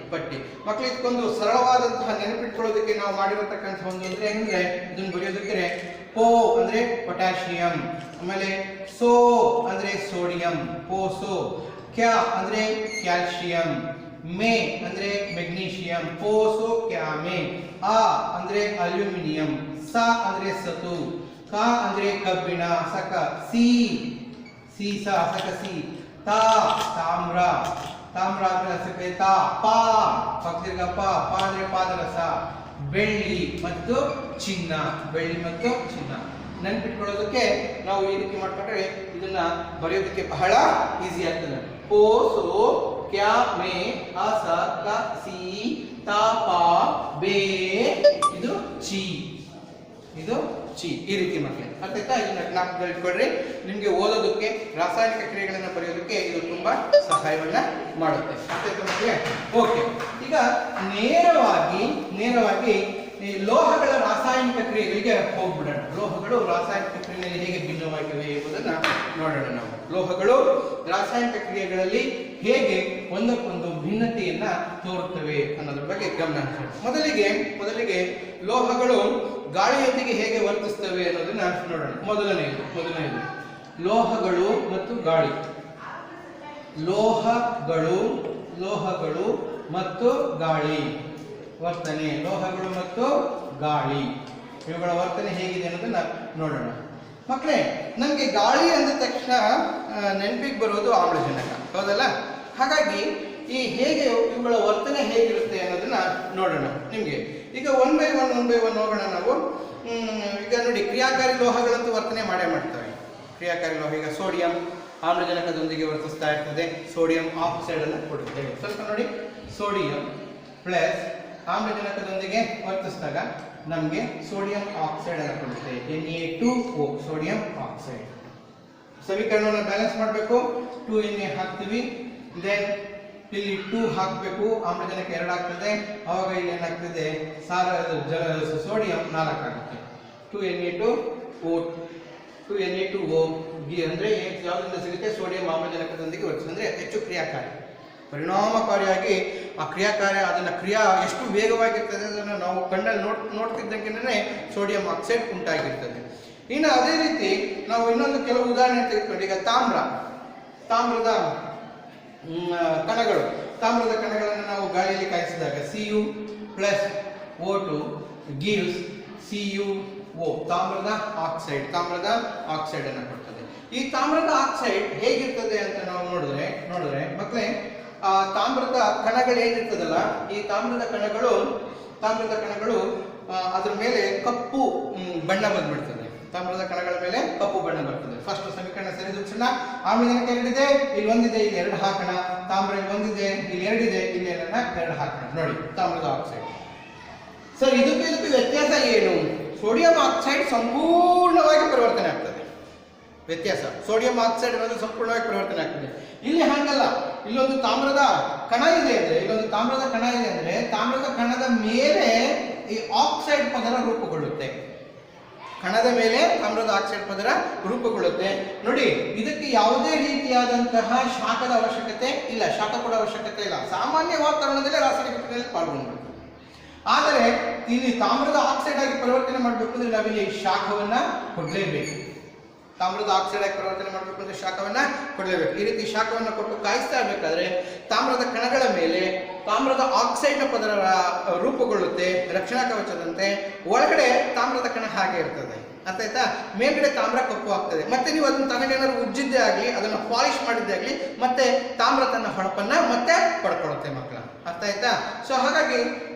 ಮಕ್ಕಳು ಇದಕ್ಕೊಂದು ಸರಳವಾದಂತಹ ನೆನಪಿಟ್ಕೊಳ್ಳೋದಕ್ಕೆ ನಾವು ಮಾಡಿರತಕ್ಕಂತಹ ಒಂದು ಅಂದ್ರೆ ಹೆಂದ್ರೆ, ಇದನ್ನು ಬರೆಯೋದಕ್ಕೆ ಪೋ ಅಂದ್ರೆ ಪೊಟ್ಯಾಷಿಯಂ, ಆಮೇಲೆ ಸೋ ಅಂದ್ರೆ ಸೋಡಿಯಂ, ಪೋಸೋ. ಕ್ಯಾ ಅಂದ್ರೆ ಕ್ಯಾಲ್ಸಿಯಂ, ಮೇ ಅಂದ್ರೆ ಮೆಗ್ನೀಷಿಯಂ, ಪೋಸೋ ಕ್ಯಾಮೆ. ಆ ಅಂದ್ರೆ ಅಲ್ಯೂಮಿನಿಯಂ, ಸ ಅಂದ್ರೆ ಸತು, ಕ ಅಂದ್ರೆ ಕಬ್ಬಿಣ, ಸಕ, ಸೀಸ, ಸಕ ಸಿ, ತಾ ತಾಮ್ರ, ತಾಮ್ರ ಆದ್ರೆ ಸಿಪ್ಪೆ ತಾ, ಪಾ ಪಕ್ಷಿರ್ಗ ಪಾ ಅಂದ್ರೆ ಪಾದರಸ. ಬೆಳ್ಳಿ ಮತ್ತು ಚಿನ್ನ, ಬೆಳ್ಳಿ ಮತ್ತು ಚಿನ್ನ. ನೆನ್ಪಿಟ್ಕೊಳ್ಳೋದಕ್ಕೆ ನಾವು ಈ ರೀತಿ ಮಾಡ್ಕೊಂಡ್ರೆ ಇದನ್ನ ಬರೆಯೋದಕ್ಕೆ ಬಹಳ ಈಸಿ ಆಗ್ತದೆ. ಪೋ ಸೋ ಕ್ಯಾ ಮೇ ಅಸ ಕ ಸಿ ತಾ ಪಾ ಬೇ, ಇದು ಚಿ, ಇದು ಚಿ. ಈ ರೀತಿ ಮಾಡ್ಕೊಳ್ಳಿ. ಅರ್ಥ ಆಯ್ತಾ? ಇದನ್ನ ಜ್ಞಾಪಕದಲ್ಲಿ ಇಟ್ಕೊಳ್ರಿ. ನಿಮ್ಗೆ ಓದೋದಕ್ಕೆ, ರಾಸಾಯನಿಕ ಕ್ರಿಯೆಗಳನ್ನ ಬರೆಯೋದಕ್ಕೆ ಇದು ತುಂಬಾ ಸಹಾಯವನ್ನ ಮಾಡುತ್ತೆ. ಅರ್ಥ ಆಯ್ತಾ ಮಕ್ಕಳೇ? ಓಕೆ, ಈಗ ನೇರವಾಗಿ ಈ ಲೋಹಗಳ ರಾಸಾಯನಿಕ ಕ್ರಿಯೆಗಳಿಗೆ ಹೋಗ್ಬಿಡೋಣ. ಲೋಹಗಳು ರಾಸಾಯನಿಕ ಕ್ರಿಯೆಯಲ್ಲಿ ಹೇಗೆ ಭಿನ್ನವಾಗಿವೆ ಎಂಬುದನ್ನ ನೋಡೋಣ ನಾವು. ಲೋಹಗಳು ರಾಸಾಯನಿಕ ಕ್ರಿಯೆಗಳಲ್ಲಿ ಹೇಗೆ ಒಂದಕ್ಕೊಂದು ಭಿನ್ನತೆಯನ್ನ ತೋರುತ್ತವೆ ಅನ್ನೋದ್ರ ಬಗ್ಗೆ ಗಮನ ಹರಿಸೋಣ. ಮೊದಲಿಗೆ ಲೋಹಗಳು ಗಾಳಿಯೊಂದಿಗೆ ಹೇಗೆ ವರ್ತಿಸ್ತವೆ ಅನ್ನೋದನ್ನ ನೋಡೋಣ. ಮೊದಲನೆಯದು ಲೋಹಗಳು ಮತ್ತು ಗಾಳಿ. ಲೋಹಗಳು ಮತ್ತು ಗಾಳಿ ವರ್ತನೆ. ಲೋಹಗಳು ಮತ್ತು ಗಾಳಿ ಇವುಗಳ ವರ್ತನೆ ಹೇಗಿದೆ ಅನ್ನೋದನ್ನ ನೋಡೋಣ. ಮಕ್ಕಳೇ, ನಮಗೆ ಗಾಳಿ ಅಂದ ತಕ್ಷಣ ನೆನಪಿಗೆ ಬರೋದು ಆಮ್ಲಜನಕ, ಹೌದಲ್ಲ? ಹಾಗಾಗಿ ಈ ಹೇಗೆ ಇವುಗಳ ವರ್ತನೆ ಹೇಗಿರುತ್ತೆ ಅನ್ನೋದನ್ನ ನೋಡೋಣ. ನಿಮ್ಗೆ ಈಗ ಒನ್ ಬೈ ಒನ್ ಹೋಗೋಣ ನಾವು. ಈಗ ನೋಡಿ, ಕ್ರಿಯಾಕಾರಿ ಲೋಹಗಳಂತೂ ವರ್ತನೆ ಮಾಡ್ತವೆ. ಕ್ರಿಯಾಕಾರಿ ಲೋಹ, ಈಗ ಸೋಡಿಯಂ ಆಮ್ಲಜನಕದೊಂದಿಗೆ ವರ್ತಿಸ್ತಾ ಇರ್ತದೆ, ಸೋಡಿಯಂ ಆಕ್ಸೈಡ್ ಅನ್ನು ಕೊಡುತ್ತೆ. ಸ್ವಲ್ಪ ನೋಡಿ, ಸೋಡಿಯಂ ಪ್ಲಸ್ ಆಮ್ಲಜನಕದೊಂದಿಗೆ ವರ್ತಿಸಿದಾಗ ನಮಗೆ ಸೋಡಿಯಂ ಆಕ್ಸೈಡ್ ಅನ್ನು ಕೊಡುತ್ತೆ, Na2O, ಸೋಡಿಯಂ ಆಕ್ಸೈಡ್. ಸಮೀಕರಣವನ್ನು ಬ್ಯಾಲೆನ್ಸ್ ಮಾಡಬೇಕು. 2Na ಹಾಕ್ತೀವಿ, ದೆನ್ ಇಲ್ಲಿ 2 ಹಾಕಬೇಕು, ಆಮ್ಲಜನಕ 2 ಆಗ್ತದೆ, ಅವಾಗ ಇಲ್ಲಿ ಏನಾಗ್ತದೆ, ಸೋಡಿಯಂ 4 ಆಗುತ್ತೆ. 2Na2O ಅಂದ್ರೆ ಯಾವುದರಿಂದ ಸಿಗುತ್ತೆ? ಸೋಡಿಯಂ ಆಮ್ಲಜನಕದೊಂದಿಗೆ ವರ್ತಿಸಿ, ಅಂದ್ರೆ ಹೆಚ್ಚು ಕ್ರಿಯಾಕಾರಿ, ಪರಿಣಾಮಕಾರಿಯಾಗಿ ಆ ಅದನ್ನ ಕ್ರಿಯಾ ಎಷ್ಟು ವೇಗವಾಗಿರ್ತದೆ ಅದನ್ನು ನಾವು ಕಣ್ಣಲ್ಲಿ ನೋಡ್ತಿದ್ದಂಗೆ ಸೋಡಿಯಂ ಆಕ್ಸೈಡ್ ಉಂಟಾಗಿರ್ತದೆ. ಇನ್ನು ಅದೇ ರೀತಿ ನಾವು ಇನ್ನೊಂದು ಕೆಲವು ಉದಾಹರಣೆ ತೆಗೆದುಕೊಂಡು, ಈಗ ತಾಮ್ರದ ಕಣಗಳನ್ನು ನಾವು ಗಾಳಿಯಲ್ಲಿ ಕಾಯಿಸಿದಾಗ Cu plus O2 gives CuO, ತಾಮ್ರದ ಆಕ್ಸೈಡ್ ಅನ್ನು ಕೊಡ್ತದೆ. ಈ ತಾಮ್ರದ ಆಕ್ಸೈಡ್ ಹೇಗಿರ್ತದೆ ಅಂತ ನಾವು ನೋಡಿದ್ರೆ ಮಕ್ಕಳೇ, ಆ ತಾಮ್ರದ ಕಣಗಳು ಏನಿರ್ತದಲ್ಲ, ಈ ತಾಮ್ರದ ಕಣಗಳು ಅದ್ರ ಮೇಲೆ ಕಪ್ಪು ಬಣ್ಣ ಬಂದ್ಬಿಡ್ತದೆ. ತಾಮ್ರದ ಕಣಗಳ ಮೇಲೆ ಕಪ್ಪು ಬಣ್ಣ ಬರ್ತದೆ. ಫಸ್ಟ್ ಸಮೀಕರಣ ಸರಿದೂಗಿಸೋಣ. ಆಮ್ಲಜನಕ 2 ಇದೆ, ಇಲ್ಲಿ 1 ಇದೆ, ಇಲ್ಲಿ 2 ಹಾಕೋಣ. ತಾಮ್ರ ಇಲ್ಲಿ 1 ಇದೆ, ಇಲ್ಲಿ 2 ಇದೆ, ಇಲ್ಲಿ 2 ಹಾಕೋಣ. ನೋಡಿ, ತಾಮ್ರದ ಆಕ್ಸೈಡ್. ಸರ್, ಇದಕ್ಕೆ ವ್ಯತ್ಯಾಸ ಏನು? ಸೋಡಿಯಂ ಆಕ್ಸೈಡ್ ಸಂಪೂರ್ಣವಾಗಿ ಪರಿವರ್ತನೆ ಆಗ್ತದೆ. ವ್ಯತ್ಯಾಸ, ಸೋಡಿಯಂ ಆಕ್ಸೈಡ್ ಅನ್ನೋದು ಸಂಪೂರ್ಣವಾಗಿ ಪರಿವರ್ತನೆ ಆಗ್ತದೆ. ಇಲ್ಲಿ ಹಾಗಲ್ಲ. ಇಲ್ಲೊಂದು ತಾಮ್ರದ ಕಣ ಇದೆ ಅಂದ್ರೆ ತಾಮ್ರದ ಕಣದ ಮೇಲೆ ಈ ಆಕ್ಸೈಡ್ ಪದರ ರೂಪುಗೊಳ್ಳುತ್ತೆ. ಕಣದ ಮೇಲೆ ತಾಮ್ರದ ಆಕ್ಸೈಡ್ ಪದರ ರೂಪುಗೊಳ್ಳುತ್ತೆ. ನೋಡಿ, ಇದಕ್ಕೆ ಯಾವುದೇ ರೀತಿಯಾದಂತಹ ಶಾಖದ ಅವಶ್ಯಕತೆ ಇಲ್ಲ, ಶಾಖ ಕೊಡೋ ಅವಶ್ಯಕತೆ ಇಲ್ಲ. ಸಾಮಾನ್ಯ ವಾತಾವರಣದಲ್ಲಿ ರಾಸಾಯನಿಕ ಕ್ರಿಯೆಯಲ್ಲಿ ಪಾಲ್ಗೊಂಡ್ಬಿಡ್ತದೆ. ಆದರೆ ಇಲ್ಲಿ ತಾಮ್ರದ ಆಕ್ಸೈಡ್ ಆಗಿ ಪರಿವರ್ತನೆ ಮಾಡಬೇಕು ಅಂದ್ರೆ ನಾವಿಲ್ಲಿ ಶಾಖವನ್ನ ಕೊಡಲೇಬೇಕು. ತಾಮ್ರದ ಆಕ್ಸೈಡ್ ಆಗಿ ಪರಿವರ್ತನೆ ಮಾಡಬೇಕು ಅಂದ್ರೆ ಶಾಖವನ್ನ ಕೊಡಲೇಬೇಕು. ಈ ರೀತಿ ಶಾಖವನ್ನು ಕೊಟ್ಟು ಕಾಯಿಸ್ತಾ ಇರಬೇಕಾದ್ರೆ ತಾಮ್ರದ ಕಣಗಳ ಮೇಲೆ ತಾಮ್ರದ ಆಕ್ಸೈಡ್ ಪದರ ರೂಪುಗೊಳ್ಳುತ್ತೆ, ರಕ್ಷಣಾ ಕವಚದಂತೆ. ಒಳಗಡೆ ತಾಮ್ರದ ಕಣ ಹಾಗೆ ಇರ್ತದೆ. ಅರ್ಥ ಆಯ್ತಾ? ಮೇಲ್ಗಡೆ ತಾಮ್ರ ಕಪ್ಪು ಆಗ್ತದೆ. ಮತ್ತೆ ನೀವು ಅದನ್ನ ತನಗೇನಾದ್ರು ಉಜ್ಜಿದ್ದೇ ಆಗಲಿ, ಅದನ್ನ ಪಾಲಿಶ್ ಮಾಡಿದ್ದೇ ಆಗಲಿ, ಮತ್ತೆ ತಾಮ್ರ ತನ್ನ ಹೊಳಪನ್ನ ಮತ್ತೆ ಪಡ್ಕೊಳ್ಳುತ್ತೆ ಮಕ್ಕಳ. ಅರ್ಥ ಆಯ್ತಾ? ಸೊ ಹಾಗಾಗಿ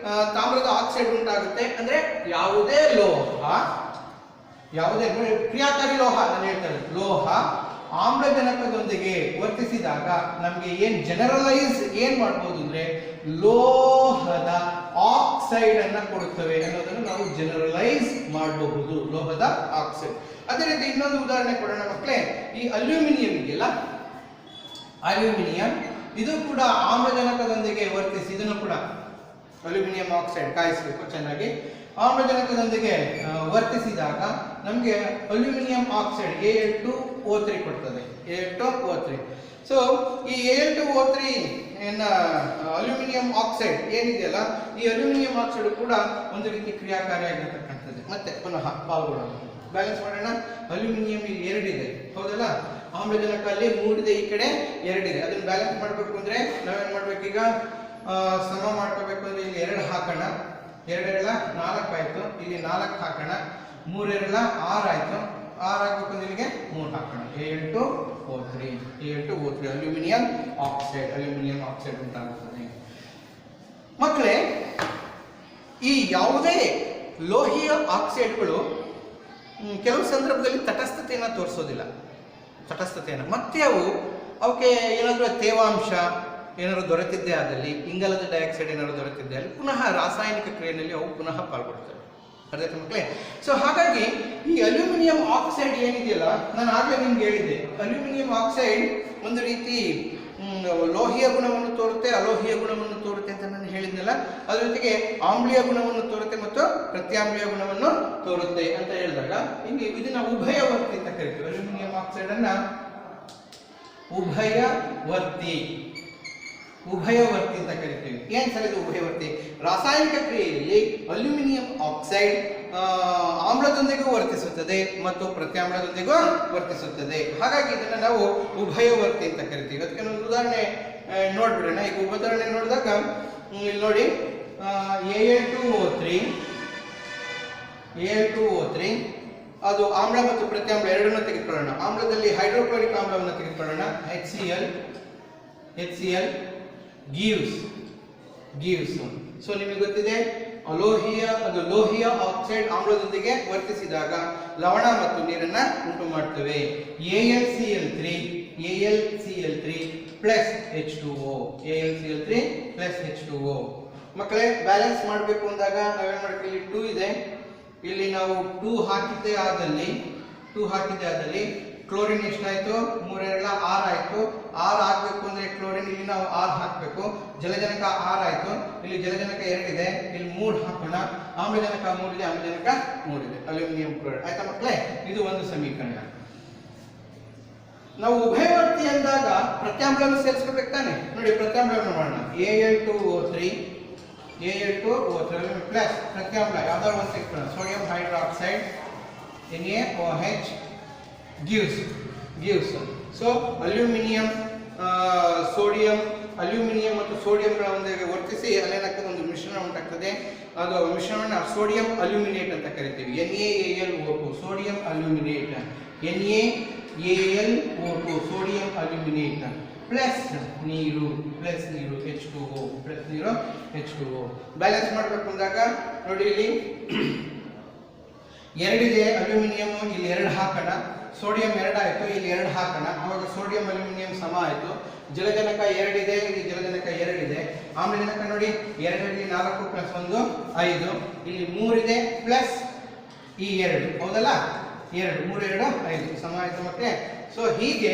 ತಾಮ್ರದ ಆಕ್ಸೈಡ್ ಉಂಟಾಗುತ್ತೆ. ಅಂದ್ರೆ ಯಾವುದೇ ಕ್ರಿಯಾಕಾರಿ ಲೋಹ, ನಾನು ಹೇಳ್ತೇನೆ, ಲೋಹ ಆಮ್ಲಜನಕದೊಂದಿಗೆ ವರ್ತಿಸಿದಾಗ ನಮಗೆ ಏನ್ ಮಾಡ್ಬೋದು ಅಂದ್ರೆ ಲೋಹದ ಆಕ್ಸೈಡ್ ಅನ್ನ ಕೊಡುತ್ತವೆ ಅನ್ನೋದನ್ನು ನಾವು ಜನರಲೈಸ್ ಮಾಡಬಹುದು, ಲೋಹದ ಆಕ್ಸೈಡ್. ಅದೇ ರೀತಿ ಇನ್ನೊಂದು ಉದಾಹರಣೆ ಕೊಡೋಣ ಮಕ್ಕಳೇ. ಈ ಅಲ್ಯೂಮಿನಿಯಂ ಇದೆಯಲ್ಲ, ಅಲ್ಯೂಮಿನಿಯಂ ಇದು ಕೂಡ ಆಮ್ಲಜನಕದೊಂದಿಗೆ ವರ್ತಿಸಿ, ಇದನ್ನು ಕೂಡ ಅಲ್ಯೂಮಿನಿಯಂ ಆಕ್ಸೈಡ್ ಕಾಯಿಸಬೇಕು ಚೆನ್ನಾಗಿ. ಆಮ್ಲಜನಕದೊಂದಿಗೆ ವರ್ತಿಸಿದಾಗ ನಮಗೆ ಅಲ್ಯೂಮಿನಿಯಂ ಆಕ್ಸೈಡ್ Al2O3 ಕೊಡ್ತದೆ, Al2O3. ಸೊ ಈ Al2O3 ಅಲ್ಯೂಮಿನಿಯಂ ಆಕ್ಸೈಡ್ ಏನಿದೆಯಲ್ಲ, ಈ ಅಲ್ಯೂಮಿನಿಯಂ ಆಕ್ಸೈಡ್ ಕೂಡ ಒಂದು ರೀತಿ ಕ್ರಿಯಾಕಾರಿಯಾಗಿರ್ತಕ್ಕಂಥದ್ದು. ಮತ್ತೆ ಪುನಃ ಪಾಲ್ಗೊಳ್ಳೋಣ, ಬ್ಯಾಲೆನ್ಸ್ ಮಾಡೋಣ. ಅಲ್ಯೂಮಿನಿಯಂ ಇಲ್ಲಿ 2 ಇದೆ, ಹೌದಲ್ಲ? ಆಮ್ಲಜನಕ ಅಲ್ಲಿ 3 ಇದೆ, ಈ ಕಡೆ 2 ಇದೆ. ಅದನ್ನ ಬ್ಯಾಲೆನ್ಸ್ ಮಾಡಬೇಕು ಅಂದ್ರೆ ನಾವೇನ್ ಮಾಡ್ಬೇಕು? ಈಗ ಸಮ ಮಾಡ್ಕೋಬೇಕು ಅಂದ್ರೆ ಇಲ್ಲಿ 2 ಹಾಕೋಣ. 2 4 ಆಯ್ತು, ಇಲ್ಲಿ 4 ಹಾಕೋಣ. 3 6 ಆಯ್ತು, 6 ಆಗ್ಬೇಕು ಅಂದ್ರೆ ಇಲ್ಲಿಗೆ 3 ಹಾಕೋಣ. Al2 O3 Al2O3 aluminium oxide ಉಂಟಾಗುತ್ತದೆ. ಮಕ್ಕಳೇ, ಈ ಯಾವುದೇ ಲೋಹೀಯ ಆಕ್ಸೈಡ್ಗಳು ಕೆಲವು ಸಂದರ್ಭದಲ್ಲಿ ತಟಸ್ಥತೆಯನ್ನು ತೋರಿಸೋದಿಲ್ಲ. ಮತ್ತೆ ಅವಕ್ಕೆ ಏನಾದರೂ ತೇವಾಂಶ ಏನಾದರೂ ದೊರೆತಿದ್ದೇ ಆದಲ್ಲಿ, ಇಂಗಾಲದ ಡೈಆಕ್ಸೈಡ್ ಏನಾದರೂ ದೊರೆತಿದ್ದೇ ಅಲ್ಲಿ ಪುನಃ ರಾಸಾಯನಿಕ ಕ್ರಿಯೆಯಲ್ಲಿ ಅವು ಪುನಃ ಪಾಲ್ಗೊಳ್ತವೆ. ಅರ್ಥಾಯ್ತು ಮಕ್ಕಳೇ? ಸೊ ಹಾಗಾಗಿ ಈ ಅಲ್ಯೂಮಿನಿಯಂ ಆಕ್ಸೈಡ್ ಏನಿದೆಯಲ್ಲ, ನಾನು ಆಗಲೇ ನಿಮ್ಗೆ ಹೇಳಿದ್ದೆ, ಅಲ್ಯೂಮಿನಿಯಂ ಆಕ್ಸೈಡ್ ಒಂದು ರೀತಿ ಲೋಹೀಯ ಗುಣವನ್ನು ತೋರುತ್ತೆ, ಅಲೋಹೀಯ ಗುಣವನ್ನು ತೋರುತ್ತೆ ಅಂತ ನಾನು ಹೇಳಿದ್ನಲ್ಲ. ಅದ್ರ ಜೊತೆಗೆ ಆಮ್ಲೀಯ ಗುಣವನ್ನು ತೋರುತ್ತೆ ಮತ್ತು ಪ್ರತ್ಯಾಮ್ಲೀಯ ಗುಣವನ್ನು ತೋರುತ್ತೆ ಅಂತ ಹೇಳಿದಾಗ ಹಿಂಗೆ ಇದನ್ನ ಉಭಯವರ್ತಿ ಅಂತ ಕರಿತೀವಿ. ಅಲ್ಯೂಮಿನಿಯಂ ಆಕ್ಸೈಡ್ ಅನ್ನ ಉಭಯವರ್ತಿ ಅಂತ ಕರಿತೀವಿ. ಏನ್ ಸರ್ ಇದು ಉಭಯವರ್ತಿ? ರಾಸಾಯನಿಕ ಕ್ರಿಯೆಯಲ್ಲಿ ಅಲ್ಯೂಮಿನಿಯಂ ಆಕ್ಸೈಡ್ ಆಮ್ಲದೊಂದಿಗೂ ವರ್ತಿಸುತ್ತದೆ ಮತ್ತು ಪ್ರತ್ಯಾಮ್ಲದೊಂದಿಗೂ ವರ್ತಿಸುತ್ತದೆ. ಹಾಗಾಗಿ ಇದನ್ನು ನಾವು ಉಭಯವರ್ತಿ ಅಂತ ಕರಿತೀವಿ. ಅದಕ್ಕೆ ಒಂದು ಉದಾಹರಣೆ ನೋಡ್ಬಿಡೋಣ. ಈಗ ಉದಾಹರಣೆ ನೋಡಿದಾಗ ಇಲ್ಲಿ ನೋಡಿ, Al2O3 ಅದು ಆಮ್ಲ ಮತ್ತು ಪ್ರತ್ಯಾಮ್ಲ ಎರಡನ್ನೂ ತೆಗೆದುಕೊಳ್ಳೋಣ. ಆಮ್ಲದಲ್ಲಿ ಹೈಡ್ರೋಕ್ಲೋರಿಕ್ ಆಮ್ಲವನ್ನು ತೆಗೆದುಕೊಳ್ಳೋಣ. HCl gives. ಸೊ ನಿಮಗೆ ಗೊತ್ತಿದೆ, ಲೋಹೀಯ ಆಕ್ಸೈಡ್ ಆಮ್ಲದೊಂದಿಗೆ ವರ್ತಿಸಿದಾಗ ಲವಣ ಮತ್ತು ನೀರನ್ನ ಉಂಟು ಮಾಡ್ತವೆ. AlCl3 plus H2O. ಮಕ್ಕಳೇ, ಬ್ಯಾಲೆನ್ಸ್ ಮಾಡಬೇಕು ಅಂದಾಗ ನಾವೇನ್ ಮಾಡ್ತೀವಿ? ಇಲ್ಲಿ 2 ಇದೆ, ಇಲ್ಲಿ ನಾವು 2 ಹಾಕಿದ್ದೇ ಆದಲ್ಲಿ ಕ್ಲೋರಿನ್ ಎಷ್ಟಾಯ್ತು? 3 2 6 ಆಯ್ತು. 6 ಹಾಕಬೇಕು ಅಂದ್ರೆ ಕ್ಲೋರಿನ್ ಇಲ್ಲಿ ನಾವು 6 ಹಾಕಬೇಕು. ಜಲಜನಕ 6 ಆಯ್ತು. ಇಲ್ಲಿ ಜಲಜನಕ 2 ಇದೆ, ಇಲ್ಲಿ 3 ಹಾಕೋಣ. ಆಮ್ಲಜನಕ 3 ಇದೆ, ಆಮ್ಲಜನಕ 3 ಇದೆ. ಅಲ್ಯೂಮಿನಿಯಂ ಕ್ಲೋರೈಡ್ ಆಯ್ತಾ ಮಕ್ಕಳೇ? ಇದು ಒಂದು ಸಮೀಕರಣ. ನಾವು ಉಭಯವರ್ತಿ ಅಂದಾಗ ಪ್ರತ್ಯಾಮ್ಲವನ್ನು ಸೇರಿಸ್ಕೋಬೇಕು ತಾನೆ. ನೋಡಿ, ಪ್ರತ್ಯಾಮ್ಲವನ್ನು ಮಾಡೋಣ. Al2O3 ಪ್ಲಸ್ ಪ್ರತ್ಯಾಮ್ಲ ಯಾವ್ದಾದ್ರು ಒಂದು ತೆಗೆದುಕೊಳ್ಳೋಣ. Sodium hydroxide NaOH gives. So aluminium ಮತ್ತು ಸೋಡಿಯಂಗಳ ಒಂದಿಗೆ ವರ್ತಿಸಿ ಅಲ್ಲೇನಾಗ್ತದೆ? ಒಂದು ಮಿಶ್ರಣ ಉಂಟಾಗ್ತದೆ. ಅದು ಮಿಶ್ರಣವನ್ನು ಸೋಡಿಯಂ ಅಲ್ಯೂಮಿನೇಟ್ ಅಂತ ಕರಿತೀವಿ. NaAlO2 sodium aluminate. NaAlO2 sodium aluminate plus ನೀರು H2O. ಬ್ಯಾಲೆನ್ಸ್ ಮಾಡಬೇಕು ಅಂದಾಗ ನೋಡಿ, ಇಲ್ಲಿ 2 ಇದೆ ಅಲ್ಯೂಮಿನಿಯಂ, ಇಲ್ಲಿ 2 ಹಾಕೋಣ. ಸೋಡಿಯಂ 2 ಆಯಿತು, ಇಲ್ಲಿ 2 ಹಾಕೋಣ. ಅವಾಗ ಸೋಡಿಯಂ ಅಲ್ಯೂಮಿನಿಯಂ ಸಮ ಆಯಿತು. ಜಲಜನಕ 2 ಇದೆ, ಇಲ್ಲಿ ಜಲಜನಕ 2 ಇದೆ. ಆಮ್ಲಜನಕ ನೋಡಿ, 2 ರಲ್ಲಿ 4 ಪ್ಲಸ್ 1 5, ಇಲ್ಲಿ 3 ಇದೆ ಪ್ಲಸ್ ಈ 2, ಹೌದಲ್ಲ? 2 3 2 5 ಸಮ ಆಯಿತು ಮತ್ತೆ. ಸೊ ಹೀಗೆ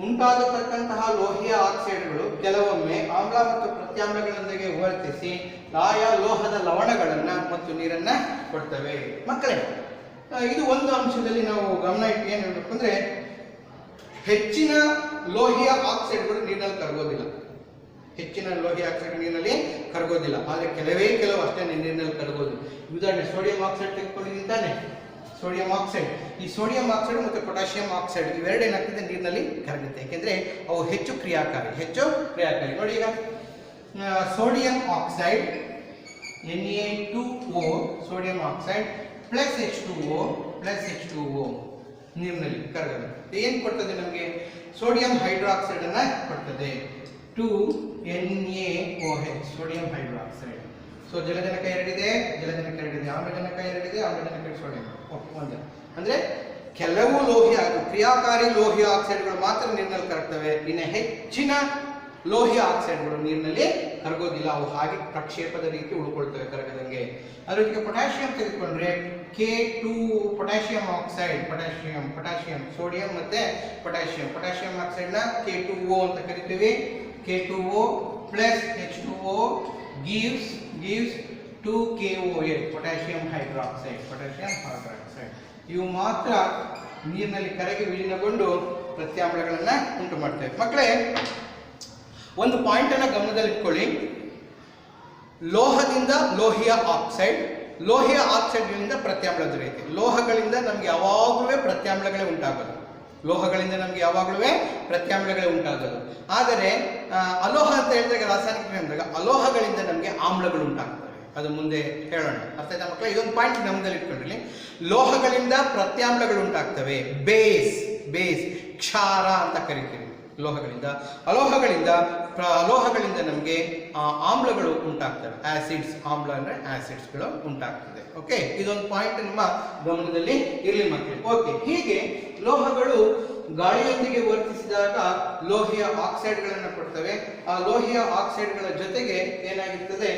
ಉಂಟಾಗತಕ್ಕಂತಹ ಲೋಹೀಯ ಆಕ್ಸೈಡ್ಗಳು ಕೆಲವೊಮ್ಮೆ ಆಮ್ಲ ಮತ್ತು ಪ್ರತ್ಯಾಮ್ಲಗಳೊಂದಿಗೆ ವರ್ತಿಸಿ ಆಯಾ ಲೋಹದ ಲವಣಗಳನ್ನ ಮತ್ತು ನೀರನ್ನ ಕೊಡ್ತವೆ. ಮಕ್ಕಳೇ, ಇದು ಒಂದು ಅಂಶದಲ್ಲಿ ನಾವು ಗಮನ ಇಟ್ಟು ಏನು ಹೇಳಬೇಕು ಅಂದ್ರೆ, ಹೆಚ್ಚಿನ ಲೋಹೀಯ ಆಕ್ಸೈಡ್ಗಳು ನೀರಿನಲ್ಲಿ ಕರಗೋದಿಲ್ಲ. ಆದರೆ ಕೆಲವು ಅಷ್ಟೇ ನೀರಿನಲ್ಲಿ ಕರಗೋದು. ಉದಾಹರಣೆ ಸೋಡಿಯಂ ಆಕ್ಸೈಡ್ ತೆಗೆದುಕೊಂಡಿದ್ದೀನಿ ತಾನೆ. ಈ ಸೋಡಿಯಂ ಆಕ್ಸೈಡ್ ಮತ್ತು ಪೊಟ್ಯಾಷಿಯಂ ಆಕ್ಸೈಡ್ ಇವೆರಡು ಏನಾಗ್ತದೆ? ನೀರಿನಲ್ಲಿ ಕರಗುತ್ತೆ. ಯಾಕೆಂದ್ರೆ ಅವು ಹೆಚ್ಚು ಕ್ರಿಯಾಕಾರಿ. ನೋಡಿ, ಈಗ sodium oxide Na2O sodium oxide plus H2O ನೀರಿನಲ್ಲಿ ಕರಗುತ್ತೆ. ಏನು ಕೊಡ್ತದೆ ನಮಗೆ? ಸೋಡಿಯಂ ಹೈಡ್ರಾಕ್ಸೈಡ್ ಅನ್ನ ಕೊಡ್ತದೆ. 2NaOH sodium hydroxide. ಸೊ ಜಲಜನಕ 2 ಇದೆ, ಆಮ್ಲಜನಕ 2 ಇದೆ, ಆಮ್ಲಜನಕ ಸೋಡಿಯಂ 1. ಅಂದ್ರೆ ಕೆಲವು ಕ್ರಿಯಾಕಾರಿ ಲೋಹೀಯ ಆಕ್ಸೈಡ್ಗಳು ಮಾತ್ರ ನೀರಿನಲ್ಲಿ ಕರಗ್ತವೆ. ಇನ್ನು ಹೆಚ್ಚಿನ ಲೋಹೀಯ ಆಕ್ಸೈಡ್ಗಳು ನೀರಿನಲ್ಲಿ ಕರಗೋದಿಲ್ಲ. ಅವು ಹಾಗೆ ಪ್ರಕ್ಷೇಪದ ರೀತಿ ಉಳ್ಕೊಳ್ತವೆ ಕರಗದಂಗೆ. ಅದ್ರ ಜೊತೆಗೆ ಪೊಟ್ಯಾಷಿಯಂ ತೆಗೆದುಕೊಂಡ್ರೆ K2 potassium oxide, potassium sodium ಮತ್ತೆ ಪೊಟ್ಯಾಷಿಯಂ ಆಕ್ಸೈಡ್ ನ K2O ಅಂತ ಕರಿತೀವಿ. K2O plus H2O gives 2KOH potassium hydroxide. ಇವು ಮಾತ್ರ ನೀರಿನಲ್ಲಿ ಕರಗಿ ವಿಲೀನಗೊಂಡು ಪ್ರತ್ಯಾಮ್ಲಗಳನ್ನ ಉಂಟು ಮಾಡ್ತವೆ. ಮಕ್ಕಳೇ, ಒಂದು ಪಾಯಿಂಟ್ ಅನ್ನ ಗಮನದಲ್ಲಿಟ್ಕೊಳ್ಳಿ. ಲೋಹದಿಂದ ಲೋಹೀಯ ಆಕ್ಸೈಡ್ಗಳಿಂದ ಪ್ರತ್ಯಾಮ್ಲ ದೊರೆಯುತ್ತೆ. ಲೋಹಗಳಿಂದ ನಮ್ಗೆ ಯಾವಾಗಲೂ ಪ್ರತ್ಯಾಮ್ಲಗಳೇ ಉಂಟಾಗೋದು. ಆದರೆ ಅಲೋಹ ಅಂತ ಹೇಳಿದಾಗ, ರಾಸಾಯನಿಕ ಅಂದಾಗ ಅಲೋಹಗಳಿಂದ ನಮಗೆ ಆಮ್ಲಗಳು ಉಂಟಾಗ್ತವೆ. ಅದು ಮುಂದೆ ಹೇಳೋಣ. ಅರ್ಥ ಮಕ್ಕಳು? ಇದೊಂದು ಪಾಯಿಂಟ್ ಗಮನದಲ್ಲಿ ಇಟ್ಕೊಂಡ್ರಿ. ಲೋಹಗಳಿಂದ ಪ್ರತ್ಯಾಮ್ಲಗಳು ಉಂಟಾಗ್ತವೆ. ಬೇಸ್ ಬೇಸ್ ಕ್ಷಾರ ಅಂತ ಕರಿತೀವಿ ಲೋಹಗಳಿಂದ. ಅಲೋಹಗಳಿಂದ ನಮಗೆ ಆಮ್ಲಗಳು ಉಂಟಾಗ್ತವೆ, ಆಸಿಡ್ಸ್. ಆಮ್ಲ ಅಂದ್ರೆ ಆಸಿಡ್ಸ್ಗಳು ಉಂಟಾಗ್ತದೆ. ಓಕೆ, ಇದೊಂದು ಪಾಯಿಂಟ್ ನಿಮ್ಮ ಗಮನದಲ್ಲಿ ಇರಲಿ ಮಕ್ಕಳು. ಓಕೆ, ಹೀಗೆ ಲೋಹಗಳು ಗಾಳಿಯೊಂದಿಗೆ ವರ್ತಿಸಿದಾಗ ಲೋಹೀಯ ಆಕ್ಸೈಡ್ಗಳನ್ನು ಕೊಡ್ತವೆ. ಆ ಲೋಹೀಯ ಆಕ್ಸೈಡ್ಗಳ ಜೊತೆಗೆ ಏನಾಗಿರ್ತದೆ,